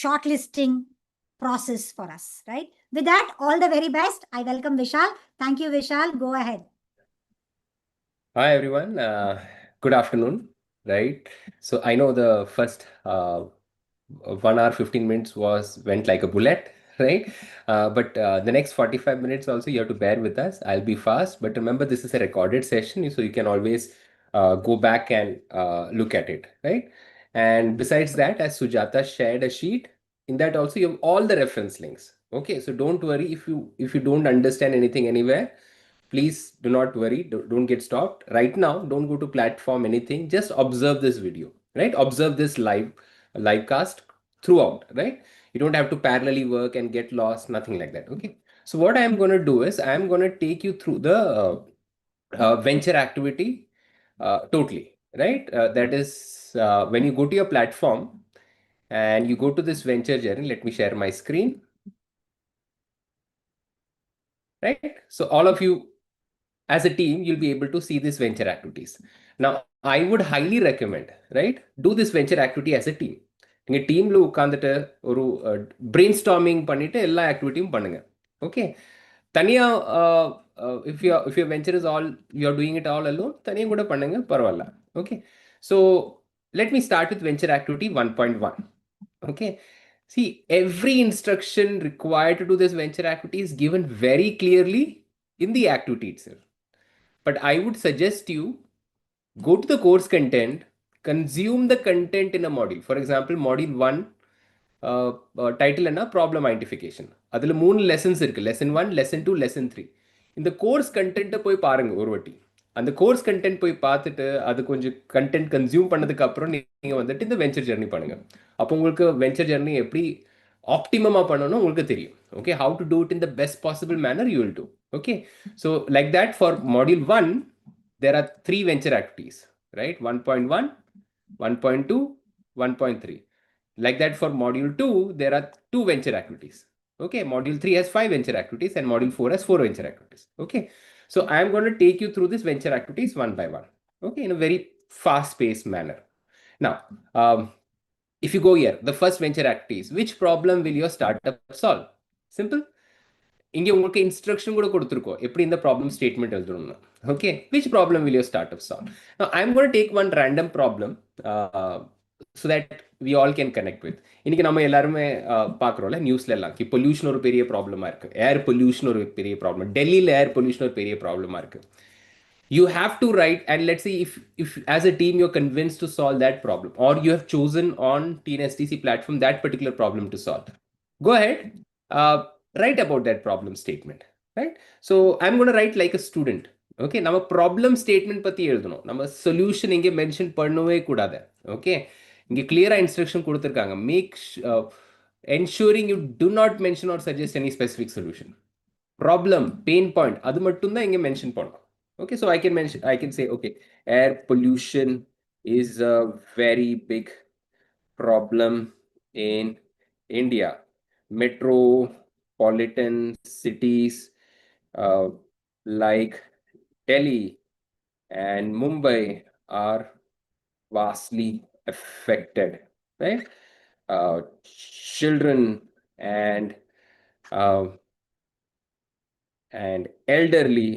D: shortlisting process for us, right? With that, all the very best. I welcome Vishal. Thank you, Vishal. Go ahead.
E: Hi, everyone. Good afternoon, right? So I know the first 1 hour, 15 minutes went like a bullet, right? But the next 45 minutes also, you have to bear with us. I'll be fast, but remember, this is a recorded session, so you can always go back and look at it, right? And besides that, as Sujata shared a sheet, in that also you have all the reference links. Okay, so don't worry if you don't understand anything anywhere. Please do not worry. Don't get stopped right now. Don't go to platform anything. Just observe this video, right? Observe this live cast throughout, right? You don't have to parallelly work and get lost. Nothing like that. Okay. So what I am going to do is I am going to take you through the venture activity totally, right? That is when you go to your platform and you go to this venture journey. Let me share my screen. right? So all of you as a team, you'll be able to see these venture activities. Now, I would highly recommend, right? Do this venture activity as a team. நீங்கள் டீமில் உட்காந்துட்டு ஒரு brain storming பண்ணிட்டு எல்லா ஆக்டிவிட்டியும் பண்ணுங்க. Okay, தனியாக if your venture is all you're doing it all alone, தனியாக கூட பண்ணுங்க, பரவாயில்ல. Okay, so let me start with venture activity 1.1. Okay, see, every instruction required to do this venture activity is given very clearly in the activity itself. But I would suggest you go to the course content, consume the content in a module. For example, module 1, title and problem identification. அதில் 3 lessons இருக்கு. Lesson 1, Lesson 2, Lesson 3. இந்த course கண்டென்ட்டை போய் பாருங்க ஒரு வாட்டி. அந்த course content போய் பார்த்துட்டு அது கொஞ்சம் கண்டென்ட் கன்சியூம் பண்ணதுக்கு அப்புறம் நீங்கள் வந்துட்டு இந்த வெஞ்சர் ஜெர்னி பண்ணுங்க. அப்போ உங்களுக்கு வெஞ்சர் ஜெர்னி எப்படி ஆப்டிமமாக பண்ணணும் உங்களுக்கு தெரியும். Okay, how to do it in the best possible manner you will do. Okay, so like that for module 1, there are 3 venture activities, right? 1.1, 1.2, 1.3. Like that for module 2, there are 2 venture activities. Okay, module 3 has 5 venture activities and module 4 has 4 venture activities. Okay, so I am going to take you through these venture activities one by one. Okay, in a very fast-paced manner. Now, if you go here, the first venture activity is which problem will your startup solve? Simple. இங்கே உங்களுக்கு instruction கூட கொடுத்துருக்கோம் எப்படி இந்த problem statement எழுதணும்னு. Okay, which problem will your startup solve? I am gonna take one random problem so that we all can connect with. இன்னைக்கு நம்ம எல்லாருமே பார்க்குறோம்ல நியூஸ்ல எல்லாம் பொல்யூஷன் ஒரு பெரிய ப்ராப்ளமாக இருக்கு, ஏர் பொல்யூஷன் ஒரு பெரிய ப்ராப்ளம், டெல்லியில் ஏர் பொல்யூஷன் ஒரு பெரிய ப்ராப்ளமாக இருக்கு. You have to write, and let's say if as a team you're convinced to solve that problem, or you have chosen on TNSTC platform that particular problem to solve, go ahead, write about that problem statement, right? So I'm going to write like a student. Okay, நம்ம problem statement பற்றி எழுதணும், நம்ம solution இங்கே mention பண்ணவே கூடாது. Okay, இங்கே கிளியராக instruction கொடுத்துருக்காங்க. Make ensuring you do not mention or suggest any specific solution. Problem, pain point அது மட்டும்தான் இங்கே மென்ஷன் பண்ணணும். Okay, so I can say, okay, air pollution is a very big problem in India. Metropolitan cities like Delhi and Mumbai are vastly affected, right? Children and elderly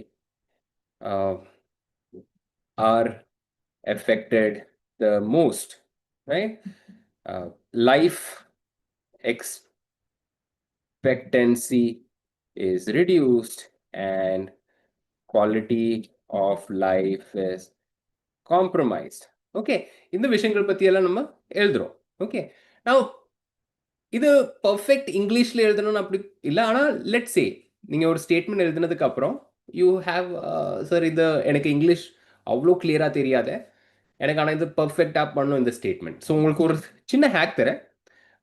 E: are affected the most, right? Life expectancy is reduced and quality of life is compromised. Okay, இந்த விஷயங்கள் பத்தி எல்லாம் நம்ம எழுதுறோம். Okay, now இது perfect இங்கிலீஷ்ல எழுதணும்னு அப்படி இல்லை. ஆனால் லெட்ஸ் சே நீங்கள் ஒரு ஸ்டேட்மெண்ட் எழுதுனதுக்கு அப்புறம் யூ ஹாவ் சார் இது எனக்கு இங்கிலீஷ் அவ்வளோ கிளியராக தெரியாத, எனக்கு ஆனால் இது பர்ஃபெக்டாக பண்ணணும் இந்த ஸ்டேட்மெண்ட். ஸோ உங்களுக்கு ஒரு சின்ன ஹேக் தரேன்.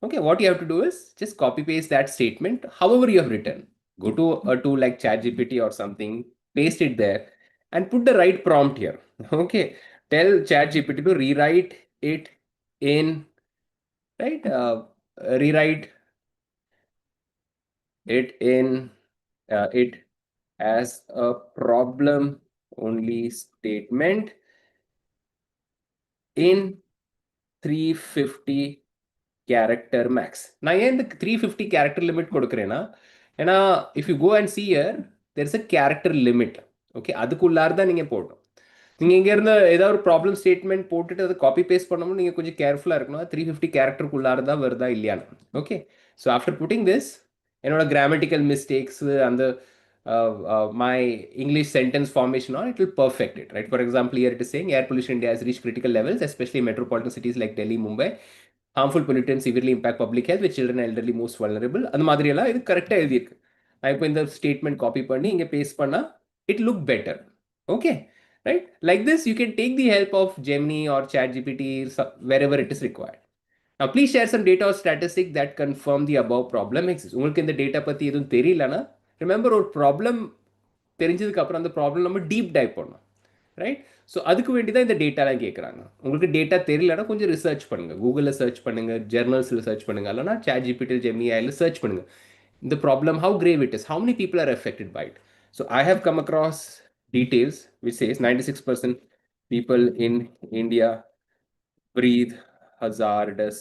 E: Okay, what you have to do is just copy paste that statement however you have written. Go to a tool like ChatGPT or something, paste it there and put the right prompt here. Okay, tell ChatGPT to rewrite it in, right, rewrite it in it as a problem only statement in 350 character max. நான் ஏன் இந்த 350 character limit கொடுக்குறேன்னா, ஏன்னா if you go and see here, there is a character limit. Okay, அதுக்குள்ளார தான் நீங்கள் போடணும். நீங்கள் இங்கேருந்து ஏதாவது ஒரு ப்ராப்ளம் ஸ்டேட்மெண்ட் போட்டுட்டு அதை காப்பி பேஸ்ட் பண்ணணும், நீங்கள் கொஞ்சம் கேர்ஃபுல்லாக இருக்கணும். 350 கேரக்டருக்குள்ளார தான் வருதா இல்லையான்னு. Okay, so after pudding this, என்னோட கிராமட்டிக்கல் மிஸ்டேக்ஸ் அந்த my English sentence formation on it will perfect it, right? For example, here it is saying air pollution in India has reached critical levels, especially in metropolitan cities like Delhi, Mumbai. Harmful pollutants severely impact public health, with children and elderly most vulnerable. அந்த மாதிரியெல்லாம் இது கரெக்டாக எழுதியிருக்கு. நான் இப்போ இந்த statement copy பண்ணி இங்கே பேஸ்ட் பண்ணால் it look better. Okay, right? Like this, you can take the help of Gemini or ChatGPT wherever it is required. Now, please share some data or statistics that confirm the above problem exists. உங்களுக்கு இந்த data பற்றி எதுவும் தெரியலனா, remember ஒரு problem தெரிஞ்சதுக்கு அப்புறம் அந்த problem நம்ம டீப் டைவ் பண்ணணும், ரைட்? ஸோ அதுக்கு வேண்டி தான் இந்த டேட்டாலாம் கேட்குறாங்க. உங்களுக்கு டேட்டா தெரியலனா கொஞ்சம் ரிசர்ச் பண்ணுங்கள், கூகுளில் சர்ச் பண்ணுங்கள், ஜெர்னல்ஸில் சர்ச் பண்ணுங்கள், இல்லைனா ChatGPT, Gemini சர்ச் பண்ணுங்கள். இந்த problem, how grave it is, how many people are affected by it. So I have come across details which says 96% people in India breathe hazardous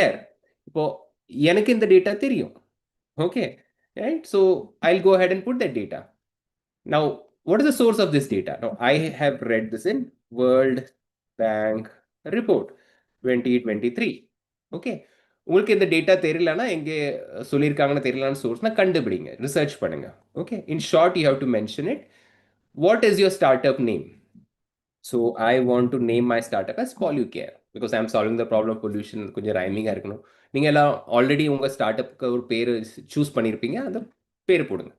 E: air. இப்போ எனக்கு இந்த data தெரியும். Okay, right? So I'll go ahead and put that data. Now, what is the source of this data? Now, I have read this in World Bank report 2023. Okay. உங்களுக்கு இந்த data தெரியலனா எங்கே சொல்லியிருக்காங்கன்னு தெரியலன்னு சோர்ஸ்னா கண்டுபிடிங்க, ரிசர்ச் பண்ணுங்க. Okay, in short you have to mention it. What is your start up name? So I want to name my start up as Pollucare because I am solving the problem pollution. கொஞ்சம் ரைமிங்காக இருக்கணும். நீங்கள் எல்லாம் already உங்கள் start அப்புக்கு ஒரு பேர் choose பண்ணியிருப்பீங்க, அந்த பேர் போடுங்க.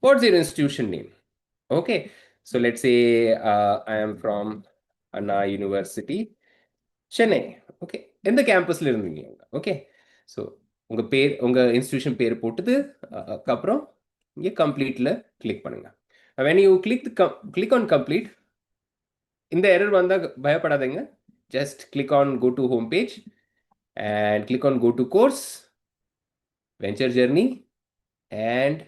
E: What's your institution name? Okay, so let's say I am from Anna University, Chennai. Okay, எந்த கேம்பஸ்ல இருந்தீங்க? ஓகே, ஸோ உங்கள் பேர், உங்கள் இன்ஸ்டிடியூஷன் பேர் போட்டுது அப்புறம் இங்கே கம்ப்ளீட்டில் கிளிக் பண்ணுங்க. when you click on complete, இந்த எரர் வந்தால் பயப்படாதீங்க. just click on go to home page and click on go to course, venture journey, and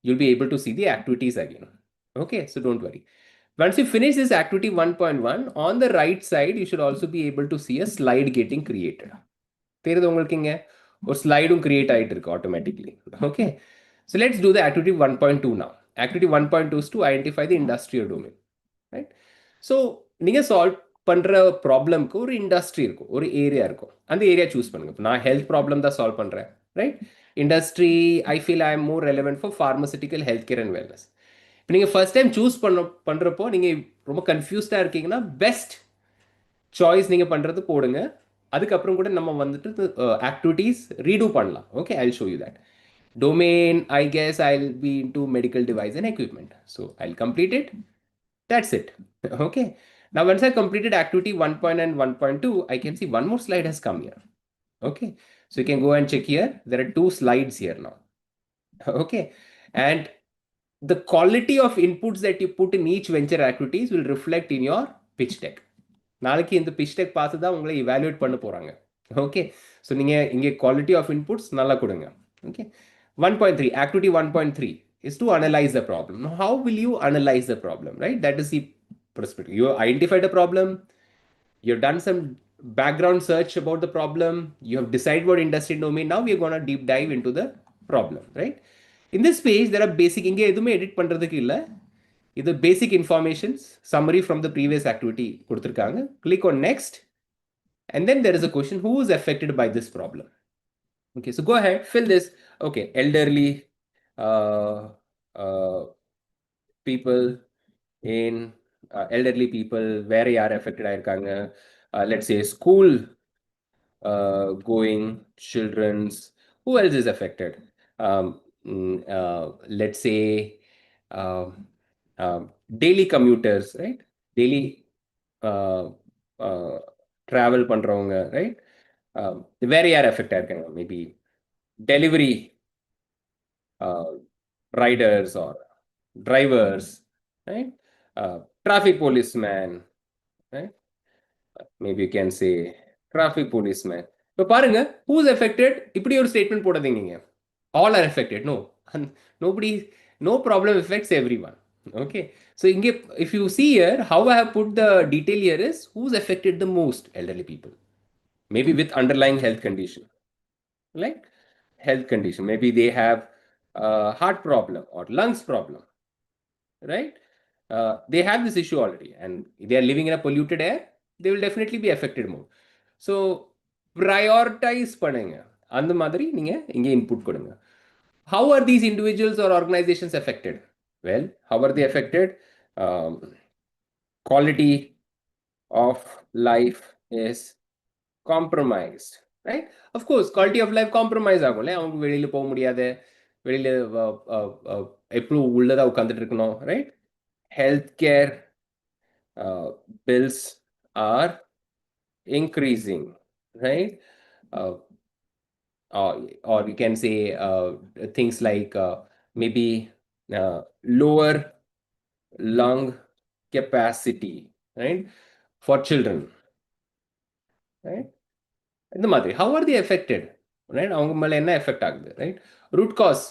E: you'll be able to see the activities again. Okay, so don't worry. Once you finish this activity 1.1, on the right side, you should also be able to see a slide getting created. தெரியுது உங்களுக்கு இங்க ஒரு ஸ்லைடும் create ஆயிட்டு இருக்கு automatically. Okay, so let's do the activity 1.2 now. Activity 1.2 is to identify the industrial domain, right? So நீங்க solve பண்ற ப்ராப்ளம்க்கு ஒரு industry இருக்கும், ஒரு ஏரியா இருக்கும். அந்த ஏரியா சூஸ் பண்ணுங்க. நான் ஹெல்த் ப்ராப்ளம் தான் சால்வ் பண்றேன், right? Industry I feel I am more relevant for pharmaceutical health care and wellness. இப்போ நீங்கள் ஃபர்ஸ்ட் டைம் சூஸ் பண்ணுறப்போ நீங்கள் ரொம்ப கன்ஃபியூஸ்டாக இருக்கீங்கன்னா பெஸ்ட் சாய்ஸ் நீங்கள் பண்ணுறது போடுங்க. அதுக்கப்புறம் கூட நம்ம வந்துட்டு ஆக்டிவிட்டீஸ் ரீடூ பண்ணலாம். Okay, I show you that. Domain, I guess I'll be into medical device and equipment. So I'll complete it. That's it. Okay. Now, once I completed activity 1.1 and 1.2, I can see one more slide has come here. Okay. So you can go and check here. There are 2 slides here now. Okay. And the quality of inputs that you put in each venture activities will reflect in your pitch deck. நாளைக்கு இந்த pitch deck பார்த்து தான் உங்களை evaluate பண்ண போறாங்க. Okay. So நீங்க இங்கே quality of inputs நல்லா கொடுங்க. Okay. 1.3, activity 1.3 is to analyze the problem. Now, how will you analyze the problem, right? That is the perspective. You identified a problem, you've done some background search about the problem, you have decided what industry domain. Now we are going to deep dive into the problem, right? In this page, there are basic, இங்க எதுவுமே edit பண்றதுக்கு இல்ல. இது basic informations, summary from the previous activity கொடுத்திருக்காங்க. Click on next, and then there is a question, who is affected by this problem? Okay, so go ahead, fill this. Okay, elderly people in elderly people, where are affected ஆயிருக்காங்க? Let's say school going children's. Who else is affected? Let's say daily commuters, right? Daily travel பண்றவங்க, right? Where are affected ஆயிருக்காங்க? Maybe delivery riders or drivers, right? Traffic policeman, right? Maybe you can say traffic policeman. இப்போ பாருங்க, who is affected? இப்படி ஒரு statement போடாதீங்க நீங்க. All are affected. No, nobody, no problem affects everyone. Okay, so if you see here, how I have put the detail here is who's affected the most? Elderly people, maybe with underlying health condition, like health condition. Maybe they have heart problem or lungs problem, right? They have this issue already and they are living in a polluted air. They will definitely be affected more. So prioritize பண்ணுங்க. அந்த மாதிரி நீங்க இங்கே input கொடுங்க. How are these individuals or organizations affected? Well, how are they affected? Quality of life is compromised, right? Of course, quality of life compromise ஆகும்ல. அவங்க வெளியில போக முடியாது, வெளியில எப்பவும் உள்ளதா உட்கார்ந்துட்டு இருக்கணும், right? Healthcare bills are increasing, right? Or you can say things like maybe lower lung capacity, right? For children, right? இந்த மாதிரி how are they affected, right? அவங்க மேல என்ன எஃபெக்ட் ஆகுது, right? root cause,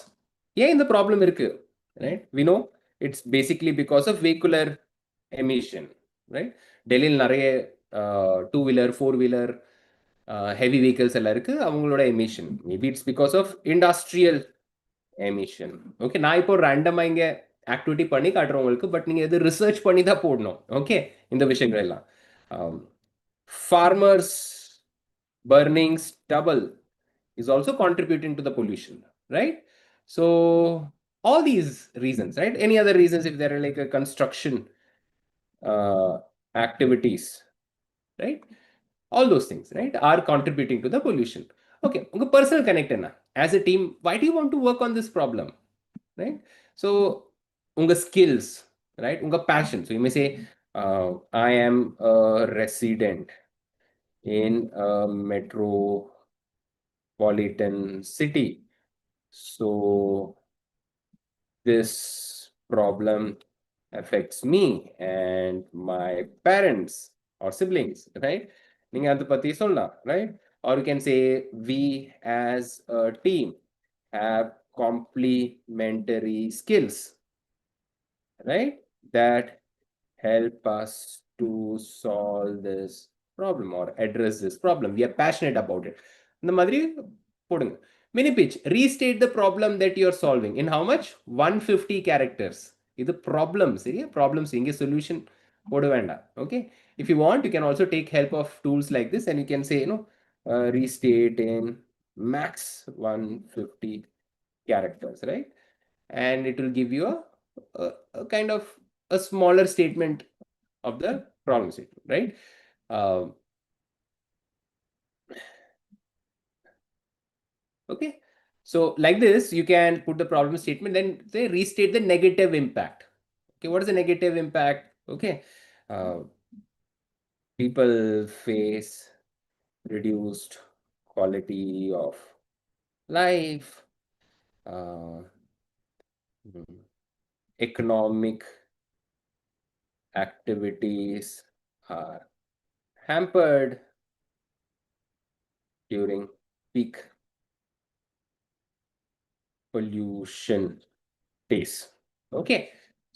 E: ஏன் இந்த ப்ராப்ளம் இருக்கு? right? We know it's basically because of vehicular emission, right? Delhi நிறைய two-wheeler, four-wheeler, heavy vehicles எல்லாம் இருக்கு அவங்களோட emission. Maybe it's because of industrial emission. Okay, நான் இப்போ ரேண்டமா இங்க ஆக்டிவிட்டி பண்ணி காட்டுறேன் உங்களுக்கு, பட் நீங்க இது ரிசர்ச் பண்ணி தான் போடணும். ஓகே, இந்த விஷயங்கள் எல்லாம் farmers burning stubble is also contributing to the pollution, right? So all these reasons, right? Any other reasons if there are like a construction activities, right? All those things, right, are contributing to the pollution. Okay, unga personal connect enna as a team, why do you want to work on this problem, right? So unga skills, right, unga passion. So you may say I am a resident in a metropolitan city, so this problem affects me and my parents or siblings, right? நீங்க அதை பத்தி சொல்லலாம், right? Or you can say we as a team have complementary skills, right, that help us to solve this problem or address this problem. We are passionate about it. இந்த மாதிரி போடுங்க. Mini pitch, restate the problem that you are solving in how much? 150 characters. இது problem, சரியா? Problems இங்க solution போட வேண்டாம். Okay, if you want you can also take help of tools like this and you can say, you know, restate in max 150 characters, right? And it will give you a kind of a smaller statement of the problem statement, right? Okay, so like this you can put the problem statement, then say restate the negative impact. Okay, what is the negative impact? Okay, people face reduced quality of life, economic activities are hampered during peak pollution days. Okay,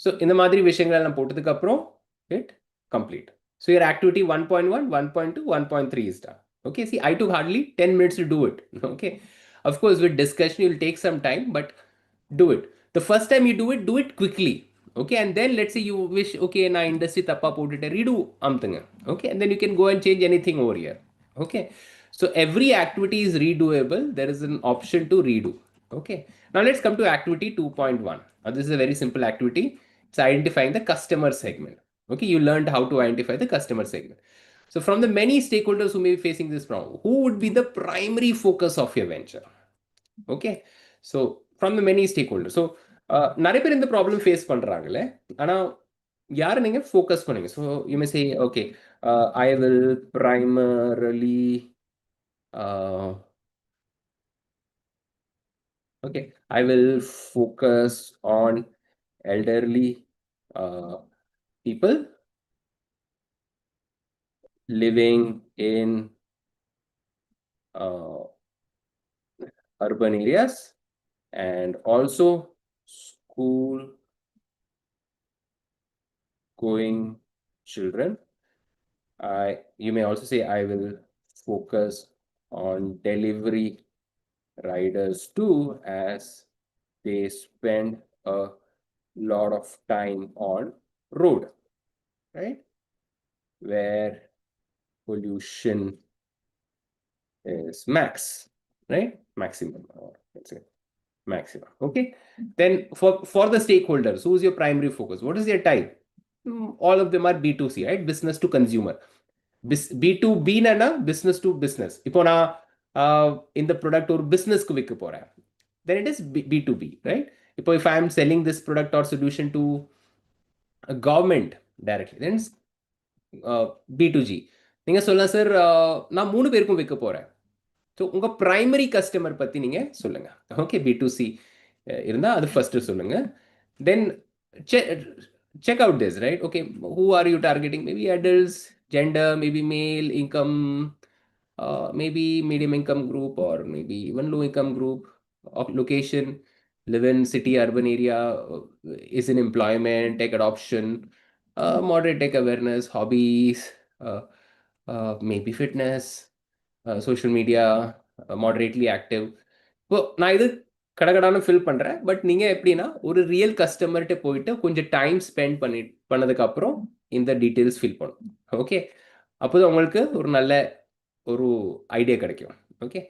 E: so இந்த மாதிரி விஷயங்கள் எல்லாம் போட்டதுக்கு அப்புறம் hit complete. So your activity 1.1, 1.2, 1.3 is done. Okay, see, I took hardly 10 minutes to do it. Okay, of course with discussion you'll take some time, but do it. The first time you do it quickly. Okay, and then let's say you wish, okay, na industry tappa potite redo amthanga. Okay, and then you can go and change anything over here. Okay, so every activity is redoable. There is an option to redo. Okay, now let's come to activity 2.1. Now this is a very simple activity. It's identifying the customer segment. Okay, you learned how to identify the customer segment. So from the many stakeholders who may be facing this problem, who would be the primary focus of your venture? Okay, so from the many stakeholders. So நிறைய பேர் இந்த problem face பண்றாங்களே, ஆனா யாரை நீங்க focus பண்ணுங்க. So you may say okay, I will primarily okay, I will focus on elderly people living in urban areas and also school going children. You may also say I will focus on delivery riders too, as they spend a lot of time on road, right, where pollution is max, right, maximum, or let's say maximum. Okay, then for the stakeholders, who is your primary focus? What is their type? All of them are B2C, right, business to consumer. B2B na business to business. இப்போ நான் இந்த product ஒரு பிஸ்னஸ்க்கு விற்க போறேன், then it is B2B, right? இப்போ if I am selling this product or solution to a government directly, then it's B2G. நீங்க சொல்லலாம் சார் நான் 3 பேருக்கும் விற்க போறேன். ஸோ உங்க பிரைமரி கஸ்டமர் பத்தி நீங்க சொல்லுங்க. ஓகே, B2C இருந்தா அது ஃபர்ஸ்ட் சொல்லுங்க. Then check out this, right? Okay, who are you targeting? Maybe adults, gender, maybe male, income, maybe medium income group, or maybe even low income group, of location, live in city, urban area, is in employment, tech adoption, moderate tech awareness, hobbies, maybe fitness, social media, moderately active. இப்போ நான் இது கடகடான்னு fill பண்ணுறேன். But நீங்கள் எப்படின்னா ஒரு real கஸ்டமர்கிட்ட போயிட்டு கொஞ்சம் டைம் ஸ்பெண்ட் பண்ணதுக்கப்புறம் இந்த டீட்டெயில்ஸ் ஃபில் பண்ணும். ஓகே, அப்போது உங்களுக்கு ஒரு நல்ல ஒரு ஐடியா கிடைக்கும். Okay,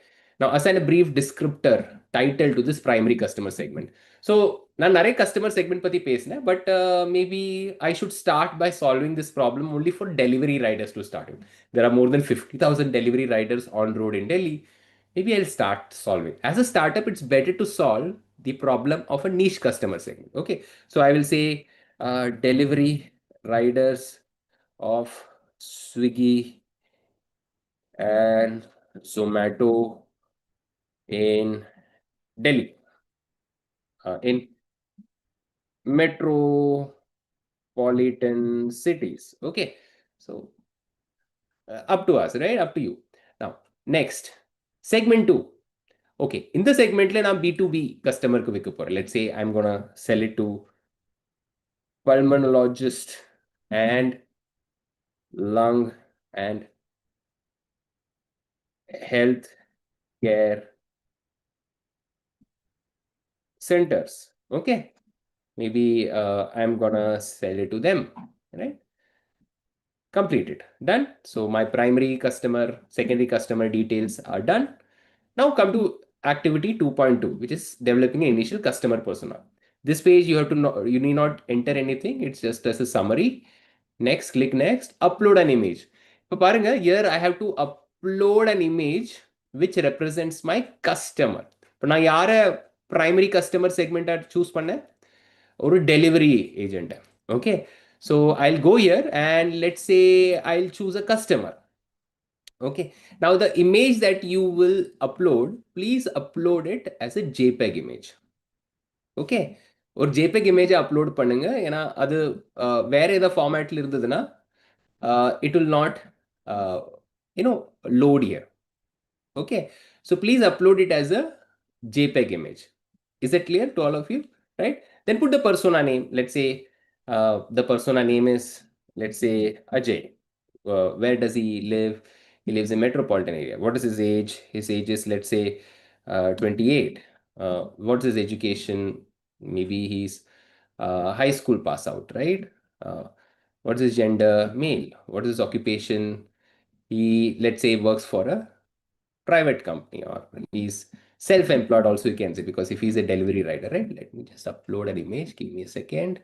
E: now assign a brief descriptor title to this primary customer segment. So நான் நிறைய கஸ்டமர் செக்மெண்ட் பற்றி பேசினேன், but maybe I should start by solving this problem only for delivery riders to start with. There are more than 50,000 delivery riders on road in Delhi. Maybe I'll start solving. As a startup, it's better to solve the problem of a niche customer segment. Okay, so I will say delivery riders of Swiggy and Zomato in Delhi, in metropolitan cities. Okay, so up to us, right? Up to you. Now, next, segment 2. Okay, in the segment, I'm B2B customer. Let's say I'm gonna sell it to pulmonologist and lung and health care centers. Okay, maybe I'm gonna sell it to them, right? Complete it. Done. So my primary customer, secondary customer details are done. Now come to activity 2.2, which is developing an initial customer persona. This page you have to know, you need not enter anything. It's just as a summary. Next, click next, upload an image. Here I have to upload an image which represents my customer. Now, I primary customer segment choose or delivery agent. Okay, so I'll go here and let's say I'll choose a customer. Okay, now the image that you will upload, please upload it as a JPEG image. Okay, ஒரு JPEG image upload பண்ணுங்க. ஏன்னா அது வேற ஏதாவது ஃபார்மேட்ல இருந்ததுன்னா it will not load here. Okay, so please upload it as a JPEG image. Is that clear to all of you? Right? Then put the persona name. Let's say the persona name is, let's say, Ajay. Where does he live? He lives in metropolitan area. What is his age? His age is, let's say, 28. What's his education? Maybe he's high school pass out, right? What's his gender? Male. What is his occupation? He, let's say, works for a private company, or he's self-employed also, you can say, because if he's a delivery rider, right? Let me just upload an image. Give me a second.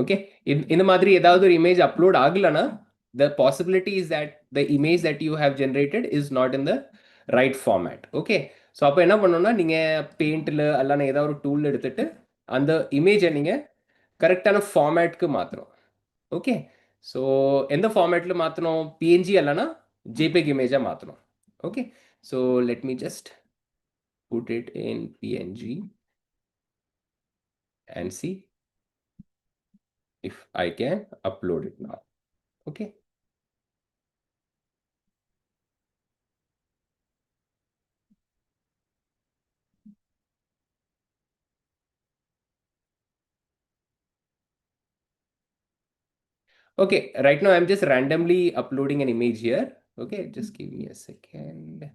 E: Okay, in the madri edavadhu or image upload agalana, the possibility is that the image that you have generated is not in the right format. Okay, so appo enna pannona, neenga paint la allana edha or tool edutittu and the image neenga correct ana format ku maathrom. Okay, so in the format la maathrom, PNG allana JPEG image a maathrom. Okay, so let me just put it in PNG and see if I can upload it now. Okay. Okay, right now I'm just randomly uploading an image here. Okay, just give me a second.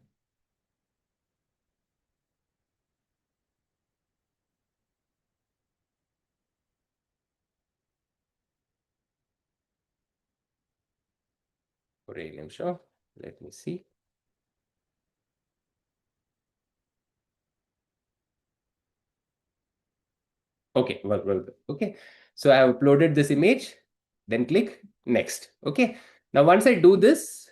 E: Let me see. Okay, well, okay. So I have uploaded this image, then click next. Okay, now once I do this,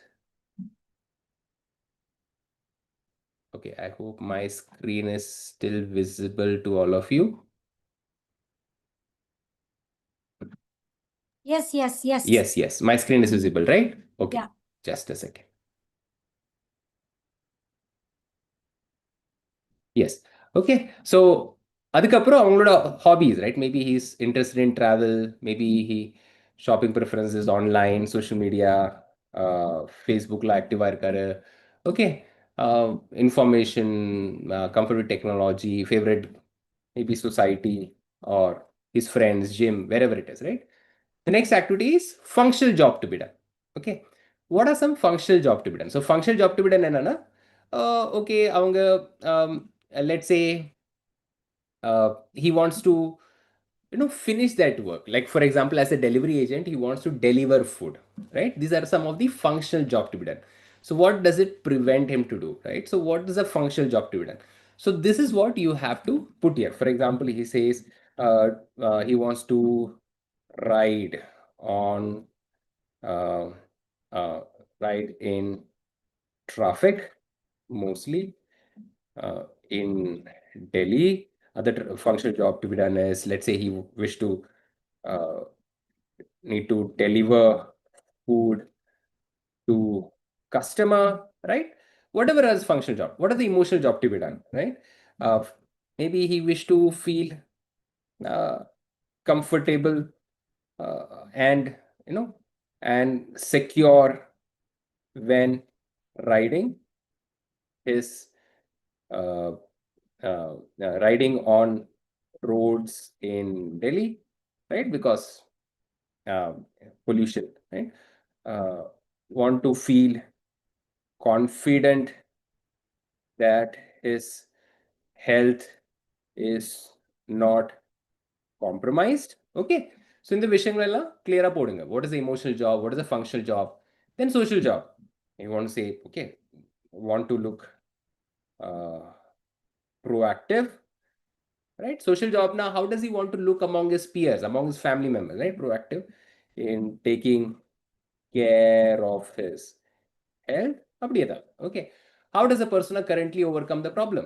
E: okay, I hope my screen is still visible to all of you.
D: Yes.
E: Yes, my screen is visible, right? Okay,
D: Yeah.
E: just a second. Yes, okay, so அதுக்கப்புறம் அவங்களோட hobbies, right? Maybe he's interested in travel, maybe he shopping preferences online, social media, Facebook la active irukkaru. Okay, information, comfort with technology, favorite maybe society or his friends, gym, wherever it is, right? The next activity is functional job to be done. Okay, what are some functional job to be done? So functional job to be done enna, okay, avanga let's say he wants to finish that work. Like for example, as a delivery agent, he wants to deliver food, right? These are some of the functional job to be done. So what does it prevent him to do, right? So what is a functional job to be done? So this is what you have to put here. For example, he says he wants to ride on uh, ride in traffic, mostly in Delhi. Other functional job to be done is, let's say he wish to need to deliver food to customer, right? Whatever as functional job. What are the emotional job to be done, right? Maybe he wish to feel comfortable and and secure when riding his riding on roads in Delhi, right? Because pollution, right? Want to feel confident that his health is not compromised. Okay, so in the விஷயங்களெல்லாம் clear போடுங்க. What is the emotional job? What is the functional job? Then social job. You want to say, okay, want to look proactive, right? Social job now, how does he want to look among his peers, among his family members, right? Proactive in taking care of his health. Okay, how does a persona currently overcome the problem?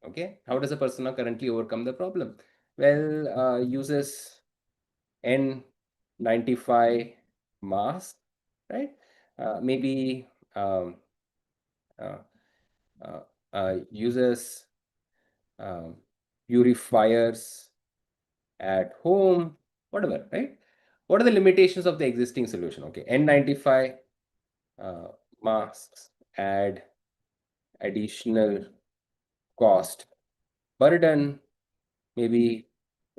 E: Okay, how does a persona currently overcome the problem? Well, uses N95 mask, right? Maybe uses purifiers at home, whatever, right? What are the limitations of the existing solution? Okay, N95 masks add additional cost burden, maybe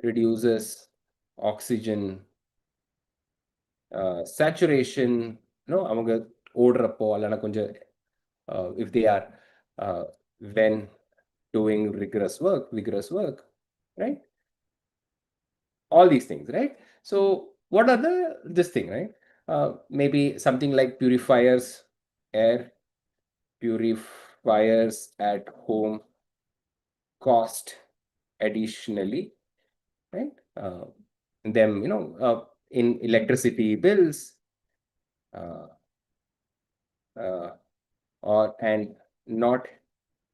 E: reduces oxygen saturation, அவங்க ஓடுறப்போ அல்லனா கொஞ்சம் if they are when doing vigorous work, right? All these things, right? So what are this thing, right? Maybe something like air purifiers at home cost additionally, right? Them, in electricity bills, and not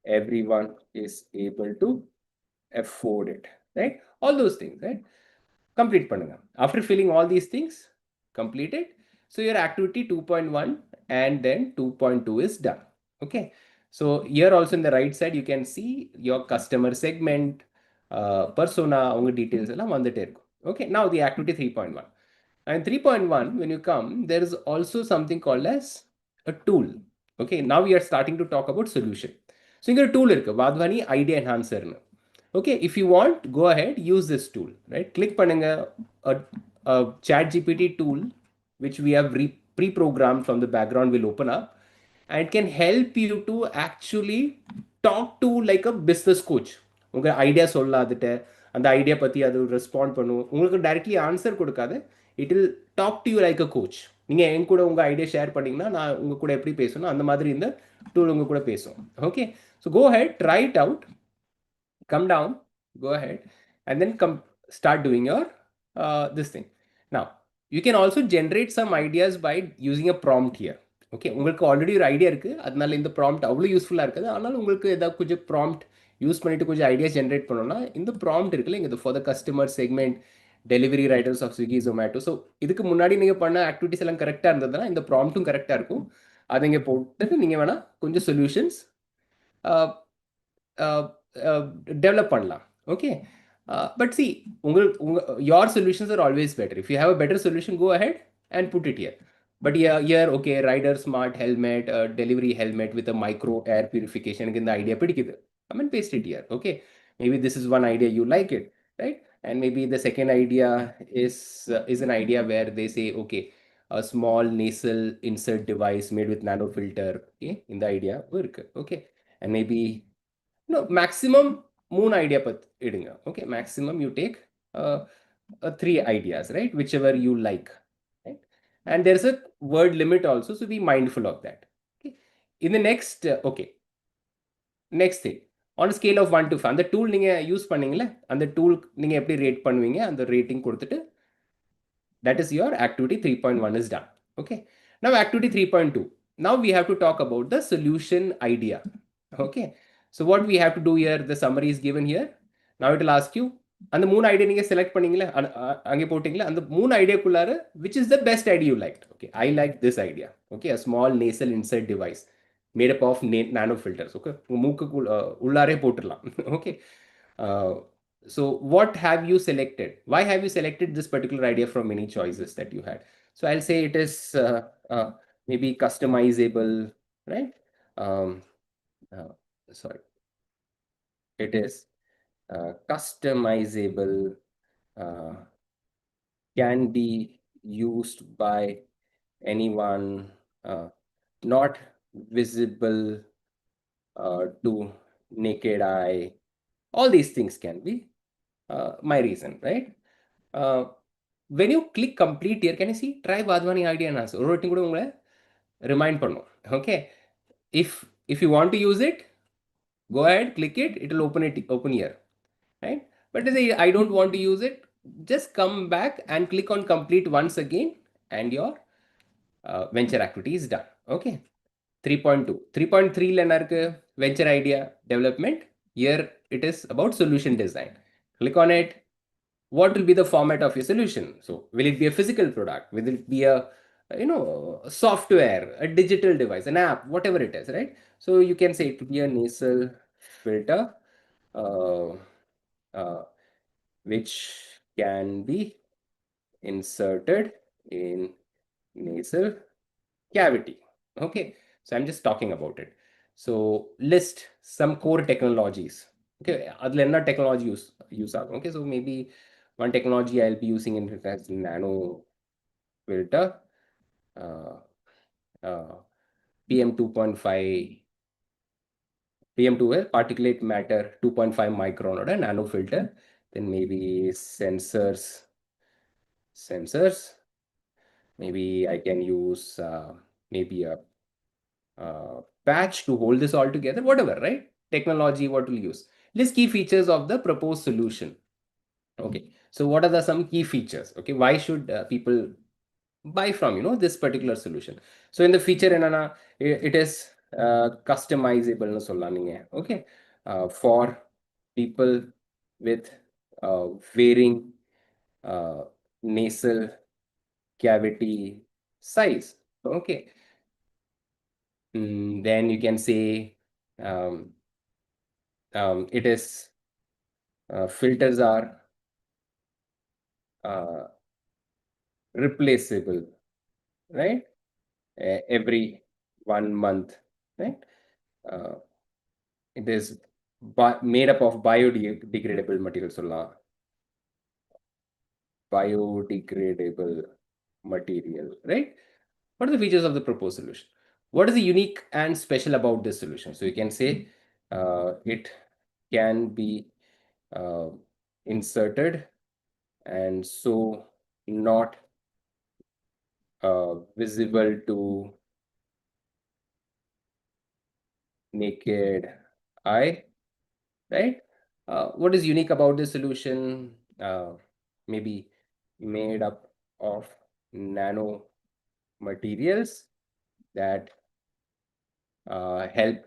E: everyone is able to afford it, right? All those things, right? Complete பண்ணுங்க. After filling all these things, complete it. So your activity 2.1 and then 2.2 is done. Okay. So here also in the right side, you can see your customer segment, persona, அவங்க details எல்லாம் வந்துட்டே இருக்கும். Okay. Now the activity 3.1. And 3.1, when you come, there is also something called as a tool. Okay. Now we are starting to talk about solution. So இங்க ஒரு tool இருக்கு, Wadhwani Idea Enhancer. Okay, if you want, go ahead, use this tool, right? Click pannunga a ChatGPT tool, which we have pre-programmed from the background, will open up, and it can help you to actually talk to like a business coach. உங்க idea சொல்லாதுட்டு அந்த idea பத்தி அது respond பண்ணும். உங்களுக்கு directly answer கொடுக்காது. It will talk to you like a coach. நீங்க என் கூட உங்க ஐடியா ஷேர் பண்ணீங்கன்னா நான் உங்க கூட எப்படி பேசணும் அந்த மாதிரி இந்த டூல் உங்க கூட பேசும். Okay, so go ahead, try it out, come down, go ahead, and then start doing your this thing. Now you can also generate some ideas by using a prompt here. Okay, உங்களுக்கு already ஒரு idea இருக்கு, அதனால இந்த prompt அவ்வளோ யூஸ்ஃபுல்லாக இருக்குது. அதனால உங்களுக்கு ஏதாவது கொஞ்சம் ப்ராம்ப்ட் யூஸ் பண்ணிட்டு கொஞ்சம் ஐடியாஸ் ஜென்ரேட் பண்ணோம்னா இந்த ப்ராம்ப்ட் இருக்குல்ல இங்கே for the customer segment delivery riders of Swiggy Zomato. So இதுக்கு முன்னாடி நீங்கள் பண்ண ஆக்டிவிட்டிஸ் எல்லாம் கரெக்டாக இருந்ததுன்னா இந்த ப்ராம்ப்ட்டும் கரெக்டாக இருக்கும். அதை இங்கே போட்டு நீங்கள் வேணால் கொஞ்சம் சொல்யூஷன்ஸ் டெவலப் பண்ணலாம். Okay, but see, your solutions are always better. If you have a better solution, go ahead, and put it here. But here, okay, rider smart helmet, delivery helmet with a micro air purification. Again, the idea pidikidhu. Come and paste it here. Okay, maybe this is one idea you like it, right? And maybe the second idea is an idea where they say, okay, a small nasal insert device made with nanofilter. Okay, in the idea work. Okay, and maybe no maximum moon idea path idunga. Okay, maximum you take three ideas, right? Whichever you like, right? And there's a word limit also, so be mindful of that. Okay. In the next, next thing, on a scale of 1 to 5, அந்த tool நீங்க use பண்ணீங்கல்ல, அந்த tool நீங்க எப்படி rate பண்ணுவீங்க, அந்த rating கொடுத்துட்டு that is your activity 3.1 is done. Okay. Now activity 3.2. Now we have to talk about the solution idea. Okay. So what we have to do here, the summary is given here. Now it will ask you, அந்த மூணு idea நீங்க select பண்ணீங்களா, அங்கே போட்டீங்களா, அந்த மூணு ஐடியாக்குள்ளார which is the best idea you liked. Okay, I like this idea. Okay, a small nasal insert device made up of nano filters. Okay, மூக்கு உள்ளாரே போட்டுடலாம். Okay, so what have you selected? Why have you selected this particular idea from many choices that you had? So I'll say it is maybe customizable, right? Sorry, it is customizable, can be used by anyone, not visible to naked eye. All these things can be my reason, right? When you click complete here, can you see try Wadhwani idea and answer? ஒரு வாட்டி கூட உங்களை remind பண்ணும். Okay, if you want to use it, go ahead, click it, it will open here, right? But if I don't want to use it, just come back and click on complete once again and your venture activity is done. Okay, 3.2. 3.3 ல என்ன இருக்கு? Venture idea development. Here it is about solution design. Click on it. What will be the format of your solution? So will it be a physical product? Will it be a software, a digital device, an app, whatever it is, right? So you can say it will be a nasal filter which can be inserted in nasal cavity. Okay, so I'm just talking about it. So list some core technologies. Okay, adla enna technology use agum. Okay, so maybe one technology I'll be using in it as nano filter, PM 2.5, PM2 particulate matter 2.5 micron or a nano filter. Then maybe sensors. Maybe I can use maybe a patch to hold this all together, whatever, right? Technology, what we'll use. List key features of the proposed solution. Okay, so what are some key features? Okay, why should people buy from this particular solution? So in the feature enana, it is customizable nu solla neenga. Okay, for people with varying nasal cavity size. Okay, then you can say it is filters are replaceable, right? Every 1 month, right? It is made up of biodegradable material. Biodegradable material, right? What are the features of the proposed solution? What is the unique and special about this solution? So you can say it can be inserted and so not visible to naked eye, right? What is unique about this solution? Maybe made up of nano materials that help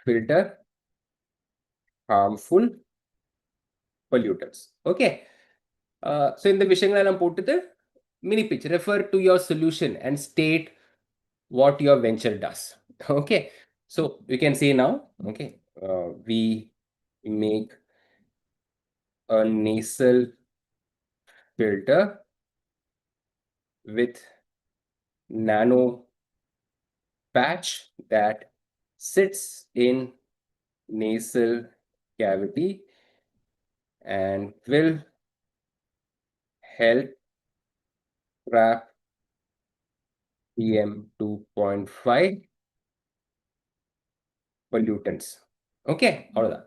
E: filter harmful pollutants. Okay, so in the விஷயங்களெல்லாம் போட்டுட்டு mini pitch, refer to your solution and state what your venture does. Okay, so you can see now, okay, we make a nasal filter with nano patch that sits in nasal cavity and will help trap PM 2.5 pollutants. Okay, all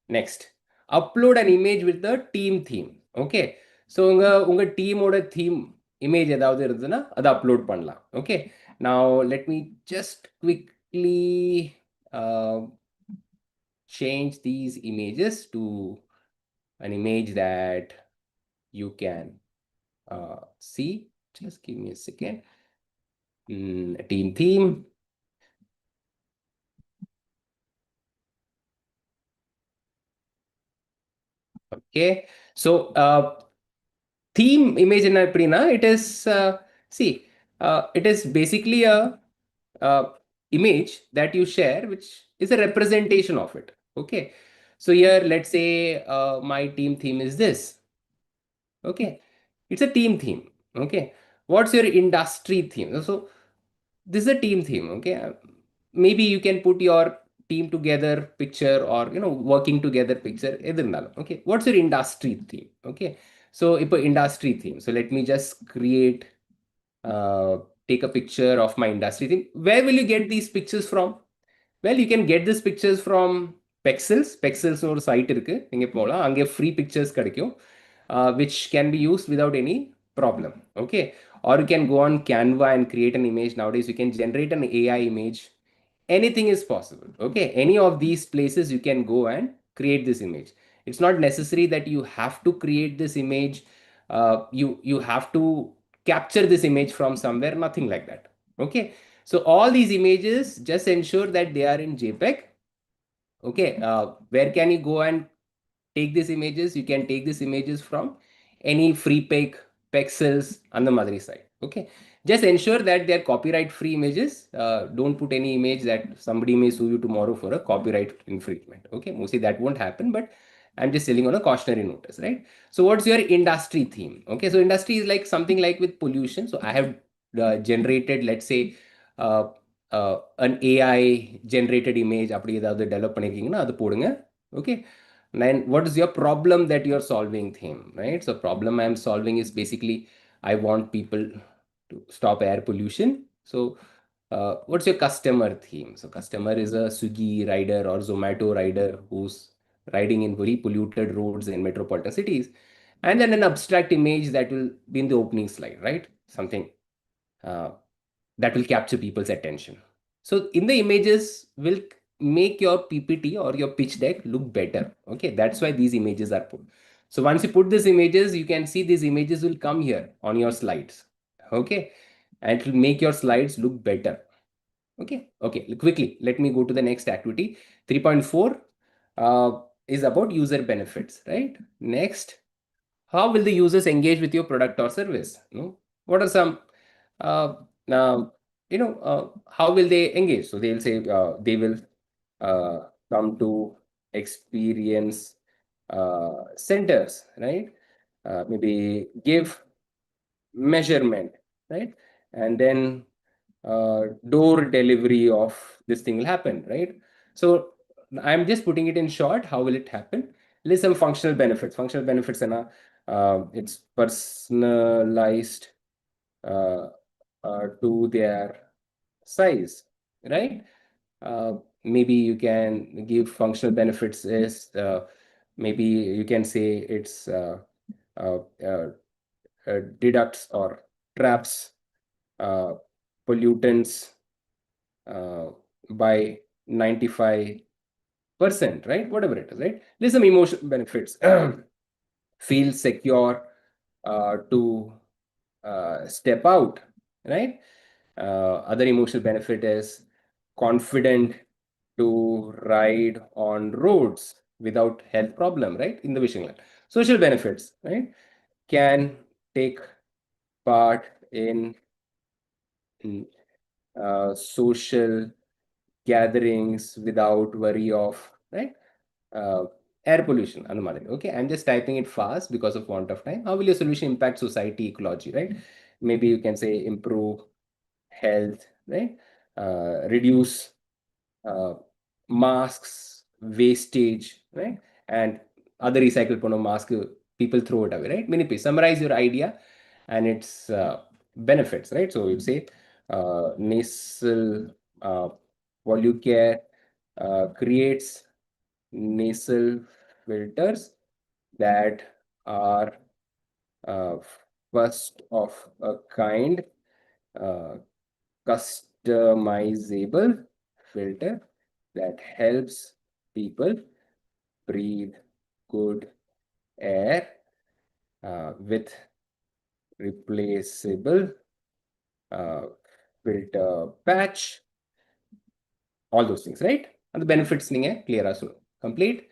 E: next, upload an image with the team theme. Okay, so unga team oda theme image edavadhu irundhuna adu upload pannalam. Okay, now let me just quickly change these images to an image that you can see. Just give me a second. Team theme. Okay, so theme image in Aprina, it is it is basically a image that you share, which is a representation of it. Okay, so here let's say my team theme is this. Okay, it's a team theme. Okay, what's your industry theme? So this is a team theme. Okay, maybe you can put your team together picture or working together picture. Okay, what's your industry theme? Okay, so if a industry theme, so let me just create take a picture of my industry theme. Where will you get these pictures from? Well, you can get these pictures from Pexels ஒரு side இருக்கு, நீங்க போகலாம், அங்கே free pictures கிடைக்கும், which can be used without any problem. Okay, or you can go on Canva and create an image. Nowadays you can generate an AI image. Anything is possible. Okay, any of these places you can go and create this image. It's not necessary that you have to create this image, you have to capture this image from somewhere, nothing like that. Okay, so all these images, just ensure that they are in JPEG. Okay, where can you go and take these images? You can take these images from any free Pexels on the Madri side. Okay, just ensure that they're copyright free images. Don't put any image that somebody may sue you tomorrow for a copyright infringement. Okay, mostly that won't happen, but I'm just telling on a cautionary notice, right? So what's your industry theme? Okay, so industry is like something like with pollution. So I have generated, let's say, an AI generated image அப்படி ஏதாவது develop பண்ணிருக்கீங்கன்னா அது போடுங்க. Okay, then what is your problem that you're solving theme, right? So problem I'm solving is basically I want people to stop air pollution. So what's your customer theme? So customer is a Swiggy rider or Zomato rider who's riding in very polluted roads in metropolitan cities. And then an abstract image that will be in the opening slide, right? Something that will capture people's attention. So in the images will make your PPT or your pitch deck look better. Okay, that's why these images are put. So once you put these images, you can see these images will come here on your slides. Okay, and it will make your slides look better. Okay, quickly, let me go to the next activity. 3.4 is about user benefits, right? Next, how will the users engage with your product or service? What are some now, how will they engage? So they'll say they will come to experience centers, right? Maybe give measurement, right? And then door delivery of this thing will happen, right? So I'm just putting it in short. How will it happen? List some functional benefits. Functional benefits and it's personalized to their size, right? Maybe you can give functional benefits is maybe you can say it's deducts or traps pollutants by 95%, right? Whatever it is, right? There's some emotional benefits. Feel secure to step out, right? Other emotional benefit is confident to ride on roads without health problem, right? In the wishing line. Social benefits, right? Can take part in social gatherings without worry of right? Air pollution, okay? I'm just typing it fast because of want of time. How will your solution impact society, ecology, right? Maybe you can say improve health, right? Reduce masks, wastage, right? And other recycled mask, people throw it away, right? Please summarize your idea and its benefits, right? So you say nasal Volucare creates nasal filters that are uh, first of a kind, uh, customizable filter that helps people breathe good air with replaceable filter patch, all those things, right? And the benefits clear as well. Complete.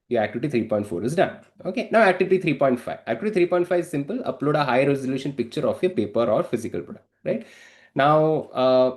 E: Your activity 3.4 is done. Okay, now activity 3.5. Activity 3.5 is simple. Upload a high resolution picture of your paper or physical product, right? Now,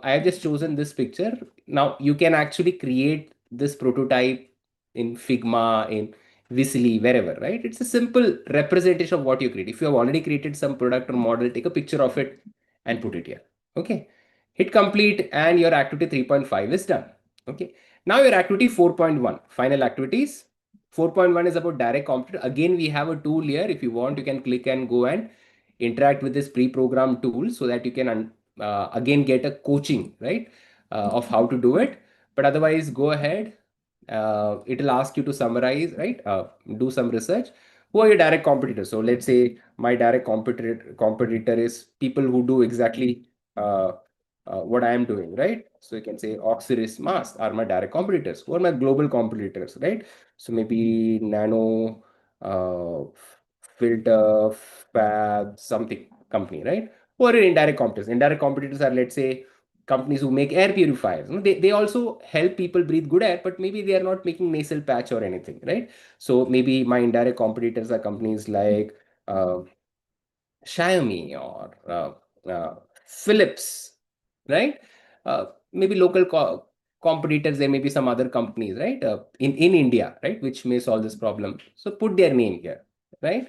E: I have just chosen this picture. Now, you can actually create this prototype in Figma, in Visly, wherever, right? It's a simple representation of what you create. If you have already created some product or model, take a picture of it and put it here. Okay, hit complete and your activity 3.5 is done. Okay, now your activity 4.1, final activities. 4.1 is about direct competitor. Again, we have a tool here. If you want, you can click and go and interact with this pre-programmed tool so that you can again get a coaching, right, of how to do it. But otherwise, go ahead. It will ask you to summarize, right? Do some research. Who are your direct competitors? So let's say my direct competitor is people who do exactly what I am doing, right? So you can say Oxyris Mask are my direct competitors. Who are my global competitors, right? So maybe Nano, Filter, Fab, something company, right? Who are your indirect competitors? Indirect competitors are, let's say, companies who make air purifiers. They also help people breathe good air, but maybe they are not making nasal patch or anything, right? So maybe my indirect competitors are companies like Xiaomi or Philips, right? Maybe local competitors, there may be some other companies, right? In India, right? Which may solve this problem. So put their name here, right?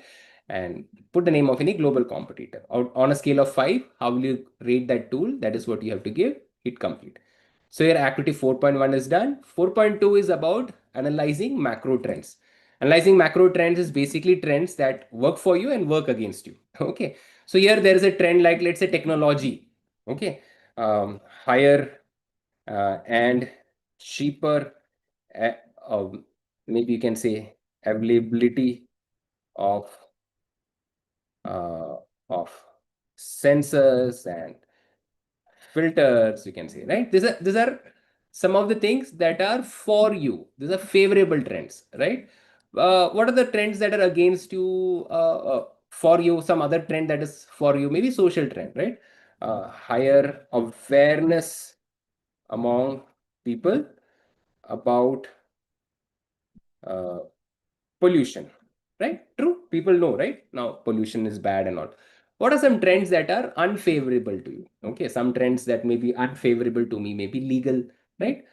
E: And put the name of any global competitor. On a scale of 5, how will you rate that tool? That is what you have to give. Hit complete. So your activity 4.1 is done. 4.2 is about analyzing macro trends. Analyzing macro trends is basically trends that work for you and work against you. Okay. So here there is a trend like, let's say, technology. Okay. Higher and cheaper, maybe you can say availability of sensors and filters, you can say, right? These are some of the things that are for you. These are favorable trends, right? What are the trends that are against you, for you? Some other trend that is for you, maybe social trend, right? Higher awareness among people about pollution, right? True. People know, right? Now pollution is bad and all. What are some trends that are unfavorable to you? Okay, some trends that may be unfavorable to me, may be legal, right?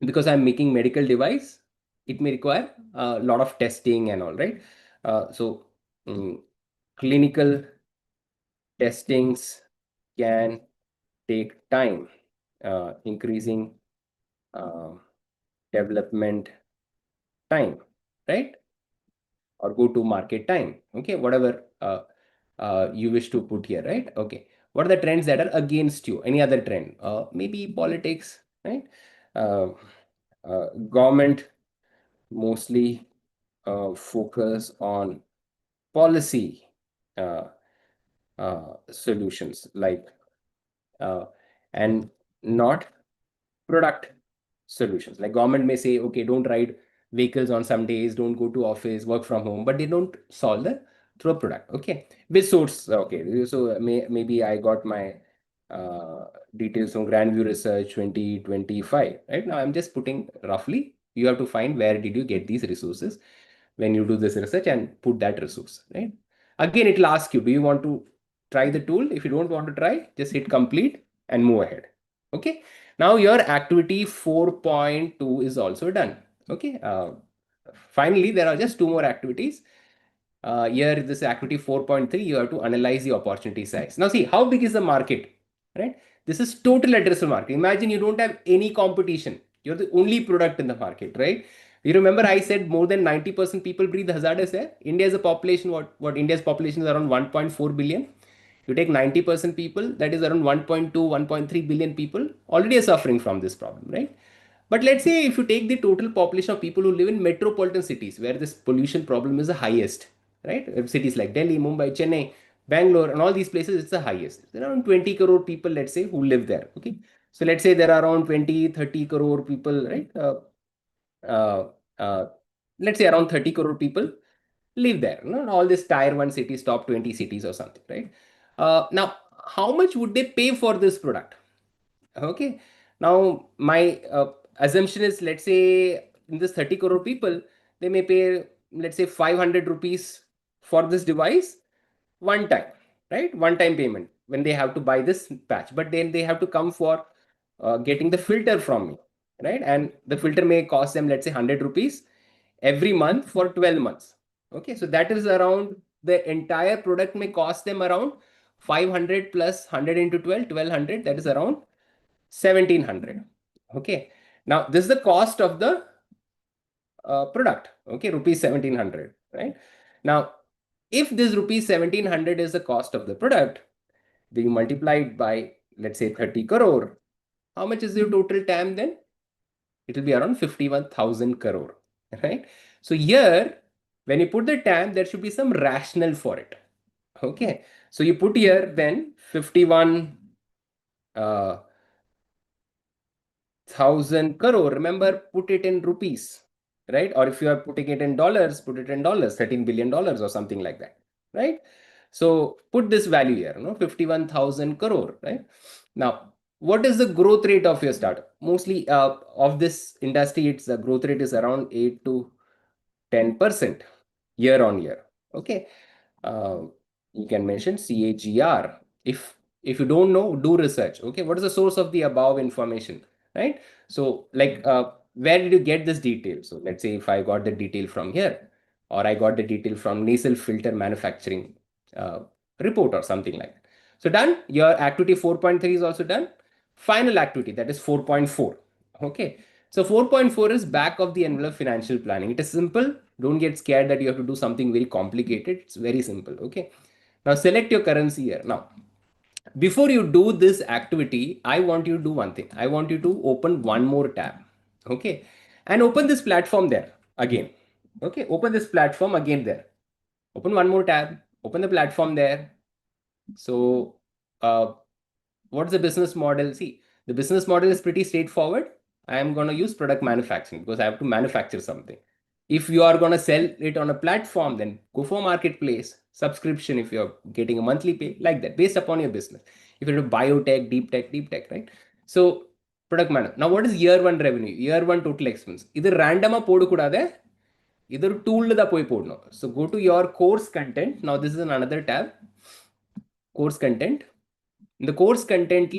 E: Because I'm making medical device, it may require a lot of testing and all, right? So clinical testings can take time, increasing development time, right? Or go to market time. Okay, whatever you wish to put here, right? Okay, what are the trends that are against you? Any other trend? Maybe politics, right? Government mostly focus on policy solutions, like and not product solutions. Like government may say, okay, don't ride vehicles on some days, don't go to office, work from home, but they don't solve the through a product. Okay, which source? Okay, so maybe I got my details from Grandview Research 2025. Right now, I'm just putting roughly. You have to find where did you get these resources when you do this research and put that resource. Right. Again, it will ask you, do you want to try the tool? If you don't want to try, just hit complete and move ahead. Okay. Now your activity 4.2 is also done. Okay. Finally, there are just 2 more activities. Here, this activity 4.3, you have to analyze the opportunity size. Now, see, how big is the market, right? This is total addressable market. Imagine you don't have any competition. You're the only product in the market, right? You remember I said more than 90% people breathe hazardous air. India is a population, what India's population is around 1.4 billion. You take 90% people, that is around 1.2, 1.3 billion people already are suffering from this problem, right? But let's say if you take the total population of people who live in metropolitan cities where this pollution problem is the highest, right? Cities like Delhi, Mumbai, Chennai, Bangalore, and all these places, it's the highest. There are around 20 crore people, let's say, who live there. Okay. So let's say there are around 20, 30 crore people, right? Uh, uh, let's say around 30 crore people live there. All these tier 1 cities, top 20 cities or something, right? Now, how much would they pay for this product? Okay. Now, my assumption is, let's say in this 30 crore people, they may pay, let's say 500 rupees for this device one time, right? One time payment when they have to buy this patch, but then they have to come for getting the filter from me, right? And the filter may cost them, let's say 100 rupees every month for 12 months. Okay. So that is around, the entire product may cost them around 500 plus 100 into 12, 1200. That is around 1700. Okay. Now this is the cost of the product. Okay, rupees 1700. Right. Now, if this rupees 1700 is the cost of the product, being multiplied by, let's say 30 crore, how much is your total TAM then? It will be around 51,000 crore. Right. So here, when you put the TAM, there should be some rationale for it. Okay. So you put here then 51,000 crore. Remember, put it in rupees, right? Or if you are putting it in dollars, put it in dollars, $13 billion or something like that, right? So put this value here, 51,000 crore, right? Now, what is the growth rate of your startup? Mostly of this industry, its the growth rate is around 8 to 10% year on year. Okay. You can mention CAGR. If you don't know, do research. Okay. What is the source of the above information? Right. So like, where did you get this detail? So let's say if I got the detail from here, or I got the detail from nasal filter manufacturing report or something like that. So done. Your activity 4.3 is also done. Final activity, that is 4.4. Okay. So 4.4 is back of the envelope financial planning. It is simple. Don't get scared that you have to do something very complicated. It's very simple. Okay. Now select your currency here. Now, before you do this activity, I want you to do one thing. I want you to open one more tab. Okay. And open this platform there again. Okay. Open this platform again there. Open one more tab. Open the platform there. So, what's the business model? See, the business model is pretty straightforward. I am going to use product manufacturing because I have to manufacture something. If you are going to sell it on a platform, then go for marketplace, subscription if you're getting a monthly pay, like that, based upon your business. If you're a biotech, deep tech, right? So, product management. Now, what is year 1 revenue? Year 1 total expense. Either random either tool da poi podno. So, go to your course content. Now, this is another tab. Course content. In the course content,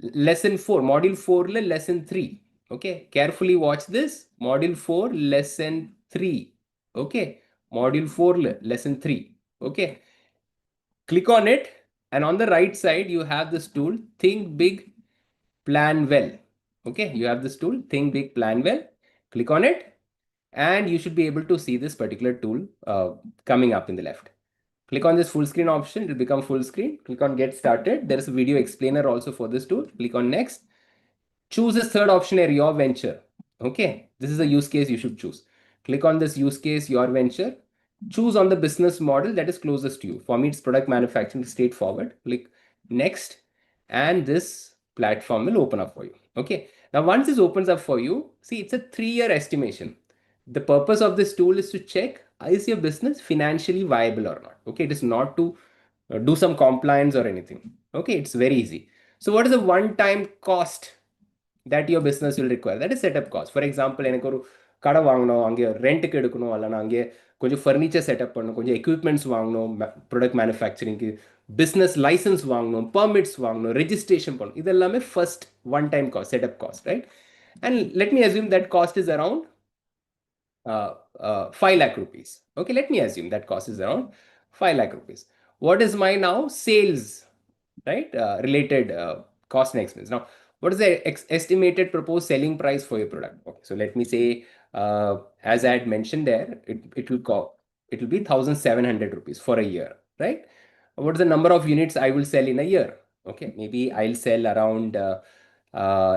E: lesson 4, module 4, lesson 3. Okay, carefully watch this. Module 4, lesson 3. Okay, module 4, lesson 3. Okay, click on it, and on the right side, you have this tool, Think Big, Plan Well. Okay, you have this tool, Think Big, Plan Well. Click on it, and you should be able to see this particular tool coming up in the left. Click on this full screen option, it will become full screen. Click on get started. There is a video explainer also for this tool. Click on next. Choose this third option here, your venture. Okay, this is a use case you should choose. Click on this use case, your venture. Choose on the business model that is closest to you. For me, it's product manufacturing, straightforward. Click next, and this platform will open up for you. Okay, now once this opens up for you, see, it's a 3-year estimation. The purpose of this tool is to check, is your business financially viable or not? Okay, it is not to do some compliance or anything. Okay, it's very easy. So what is the one-time cost that your business will require? That is setup cost. For example, எனக்கு ஒரு கடை வாங்கணும், அங்கே ரெண்ட்டுக்கு எடுக்கணும், அல்லனா அங்கே கொஞ்சம் furniture setup பண்ணணும், கொஞ்சம் எக்யூப்மெண்ட்ஸ் வாங்கணும், ப்ராடக்ட் மேனுஃபேக்சரிங்க்கு பிஸ்னஸ் லைசன்ஸ் வாங்கணும், பர்மிட்ஸ் வாங்கணும், ரெஜிஸ்ட்ரேஷன் பண்ணணும். இது எல்லாமே first one time cost, setup cost, right? And let me assume that cost is around 5 lakh rupees. Okay, let me assume that cost is around 5 lakh rupees. What is my now sales, right? Related cost and expense. Now, what is the estimated proposed selling price for your product? Okay, so let me say, as I had mentioned there, it will be 1,700 rupees for a year, right? What is the number of units I will sell in a year? Okay, maybe I'll sell around,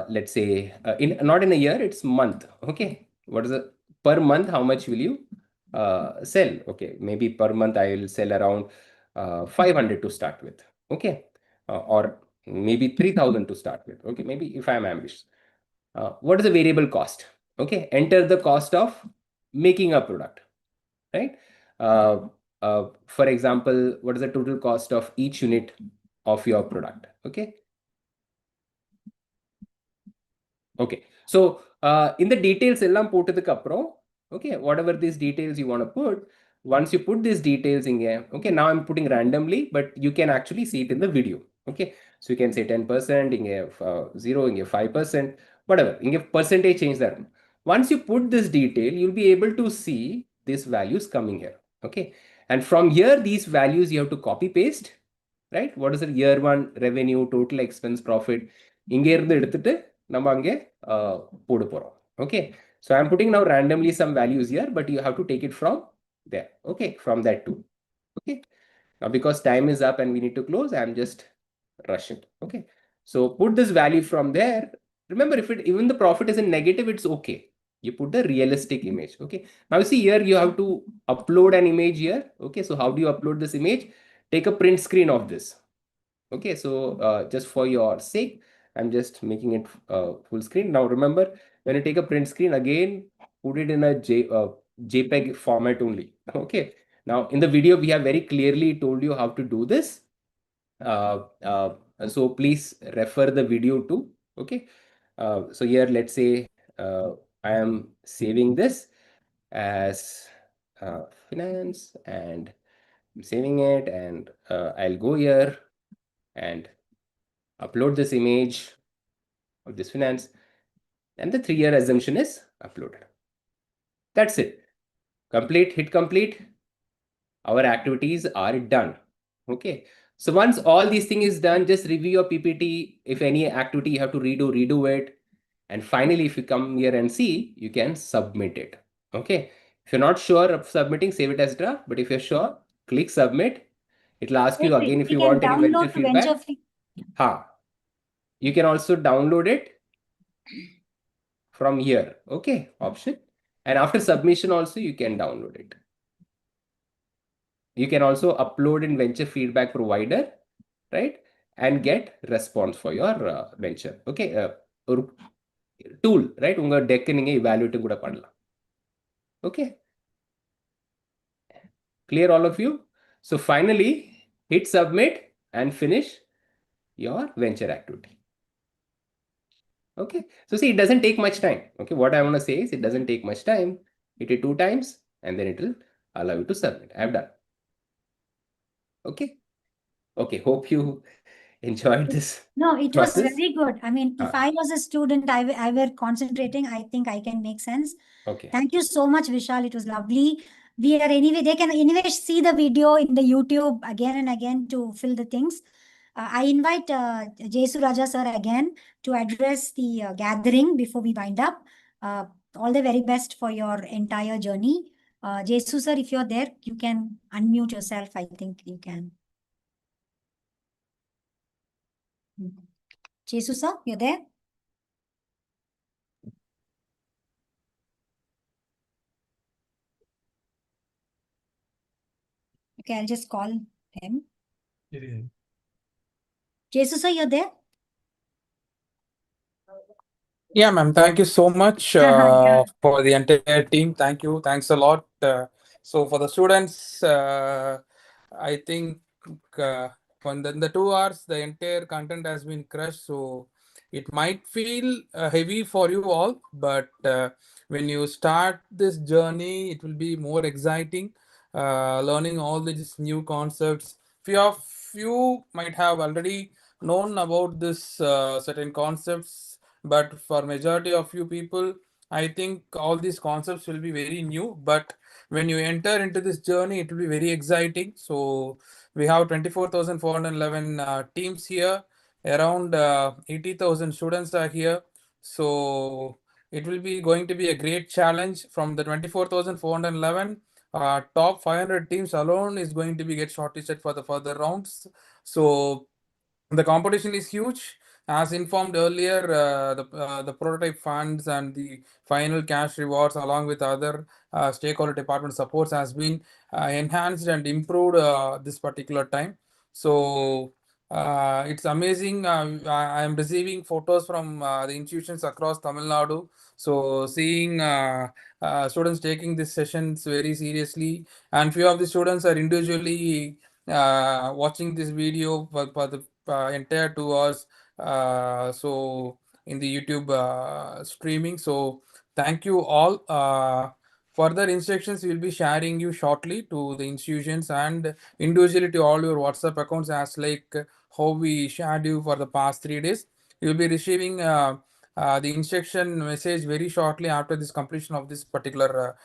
E: let's say, not in a year, it's month. Okay, what is the per month? How much will you sell? Okay, maybe per month I will sell around 500 to start with. Okay, or maybe 3,000 to start with. Okay, maybe if I am ambitious. What is the variable cost? Okay, enter the cost of making a product, right? For example, what is the total cost of each unit of your product? Okay. Okay. So in the details எல்லாம் போட்டதுக்கு அப்புறம், okay, whatever these details you want to put, once you put these details in here, okay, now I'm putting randomly, but you can actually see it in the video. Okay, so you can say 10%, in here 0, in here 5%, whatever, in here percentage change that. Once you put this detail, you'll be able to see these values coming here. Okay, and from here, these values you have to copy paste, right? What is the year one revenue, total expense, profit? இங்க இருந்து எடுத்துட்டு நம்ம அங்கே போட போறோம். Okay, so I'm putting now randomly some values here, but you have to take it from there. Okay, from that too. Okay, now because time is up and we need to close, I'm just rushing. Okay, so put this value from there. Remember, if it even the profit is in negative, it's okay. You put the realistic image. Okay, now see here you have to upload an image here. Okay, so how do you upload this image? Take a print screen of this. Okay, so just for your sake, I'm just making it full screen. Now remember, when you take a print screen, again put it in a JPEG format only. Okay, now in the video we have very clearly told you how to do this, so please refer the video too. Okay, so here let's say I am saving this as finance, and I'm saving it, and I'll go here and upload this image of this finance, and the 3-year assumption is uploaded. That's it. Complete, hit complete. Our activities are done. Okay, so once all these things is done, just review your PPT. If any activity you have to redo it, and finally if you come here and see, you can submit it. Okay, if you're not sure of submitting, save it as draft, but if you're sure, click submit. It will ask you again if you want any venture feedback. You can also download it from here. Okay, option. And after submission also, you can download it. You can also upload in venture feedback provider, right? And get response for your venture. Okay, tool, right? Unga deck ninge evaluate kuda pannalam. Okay, clear all of you? So finally, hit submit and finish your venture activity. Okay, so see, it doesn't take much time. Okay, what I want to say is it doesn't take much time. Hit it 2 times and then it will allow you to submit. I've done. Okay, okay, hope you enjoyed this.
D: No, it was
E: process.
D: very good. I mean, if I was a student, I were concentrating, I think I can make sense.
E: Okay.
D: Thank you so much, Vishal. It was lovely. We are anyway, they can anyway see the video in the YouTube again and again to fill the things. I invite Jesu Raja sir again to address the gathering before we wind up. All the very best for your entire journey. Jesu sir, if you're there, you can unmute yourself. I think you can. Jesu sir, you're there? Okay, I'll just call him. Jesu sir, you're there?
B: Yeah, ma'am. Thank you so much
D: Yeah.
B: for the entire team. Thank you. Thanks a lot. So for the students, I think when the 2 hours, the entire content has been crushed. So it might feel heavy for you all, but when you start this journey, it will be more exciting. Learning all these new concepts. Few of you might have already known about this certain concepts but for majority of you people, I think all these concepts will be very new, but when you enter into this journey, it will be very exciting. So we have 24,411 teams here, around 80,000 students are here. So it will be going to be a great challenge. From the 24,411, top 500 teams alone is going to be get shortlisted for the further rounds. So the competition is huge. As informed earlier, the prototype funds and the final cash rewards, along with other stakeholder department supports, has been enhanced and improved this particular time. So it's amazing. I am receiving photos from the institutions across Tamil Nadu. So seeing students taking these sessions very seriously, and few of the students are individually watching this video for the entire 2 hours. So in the YouTube streaming. So thank you all. Further instructions we will be sharing you shortly to the institutions and individually to all your WhatsApp accounts, as like how we shared you for the past 3 days. You will be receiving the instruction message very shortly after this completion of this particular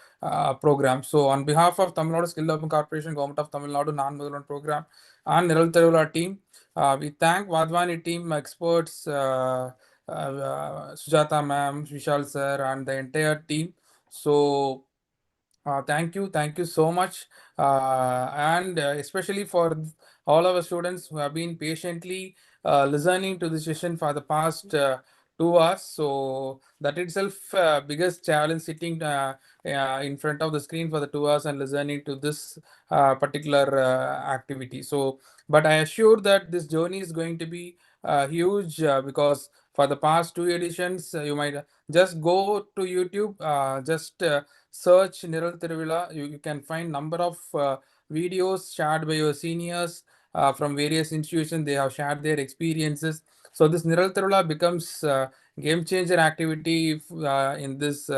B: program. So on behalf of Tamil Nadu Skill Development Corporation, Government of Tamil Nadu, Naan Mudhalvan program, and Niral Thiruvizha team, we thank Wadhwani team experts, Sujata ma'am, Vishal sir, and the entire team. So thank you so much, and especially for all our students who have been patiently listening to the session for the past 2 hours. So that itself biggest challenge, sitting in front of the screen for the 2 hours and listening to this particular activity. So, but I assure that this journey is going to be huge, because for the past 2 editions, you might just go to YouTube, just search Niral Thiruvizha. You can find number of videos shared by your seniors from various institutions. They have shared their experiences. So this Niral Thiruvizha becomes game changer activity in this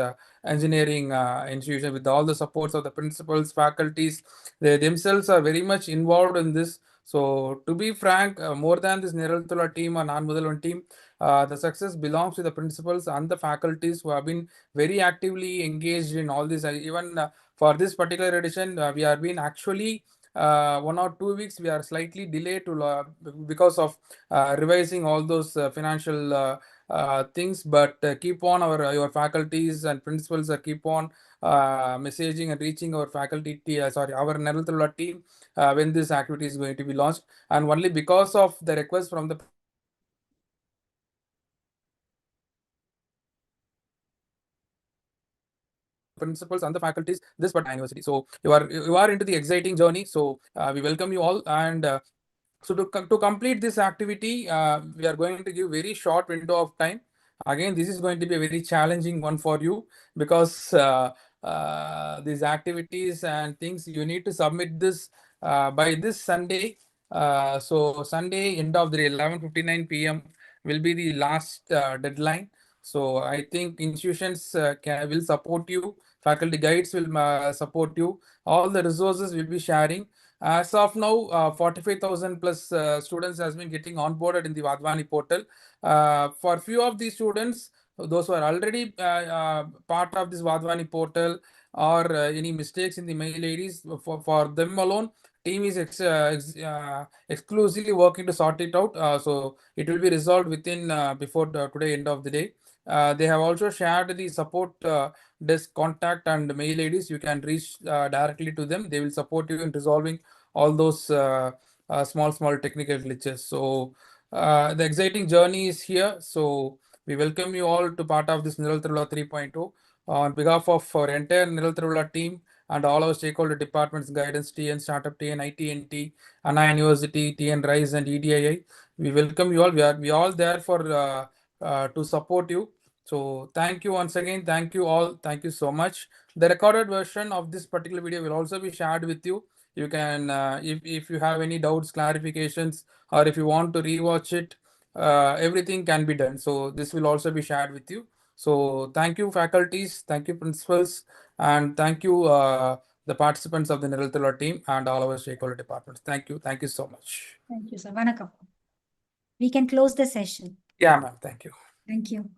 B: engineering institution, with all the supports of the principals, faculties. They themselves are very much involved in this. So to be frank, more than this Niral Thiruvizha team or Naan Mudhalvan team, the success belongs to the principals and the faculties who have been very actively engaged in all this. Even for this particular edition, we have been actually 1 or 2 weeks. We are slightly delayed to because of revising all those financial things. But keep on, your faculties and principals are keep on messaging and reaching our faculty, our Niral Thiruvizha team when this activity is going to be launched. And only because of the request from the principals and the faculties this particular university. So you are into the exciting journey. So we welcome you all. And so to complete this activity, we are going to give very short window of time. Again, this is going to be a very challenging one for you, because these activities and things, you need to submit this by this Sunday. So Sunday, end of the day, 11:59 p.m. will be the last deadline. So I think institutions will support you. Faculty guides will support you. All the resources will be sharing. As of now, 45,000 plus students has been getting onboarded in the Wadhwani portal. For few of these students, those who are already part of this Wadhwani portal, or any mistakes in the mail IDs, for them alone, team is exclusively working to sort it out. So it will be resolved within before today end of the day. They have also shared the support desk contact and mail IDs. You can reach directly to them. They will support you in resolving all those small technical glitches. So the exciting journey is here. So we welcome you all to part of this Niral Thiruvizha 3.0. On behalf of our entire Niral Thiruvizha team and all our stakeholder departments, guidance, TN, startup, TN, ITNT, Anna University, TN Rise, and EDII, we welcome you all. We are all there for to support you. So thank you once again. Thank you all. Thank you so much. The recorded version of this particular video will also be shared with you. You can, if you have any doubts, clarifications, or if you want to rewatch it, everything can be done. So this will also be shared with you. So thank you, faculties, thank you, principals, and thank you, the participants of the Niral Thiruvizha team and all our stakeholder departments. Thank you so much.
D: Thank you, sir. Vanakkam. We can close the session.
B: Yeah, ma'am. Thank you.
D: Thank you.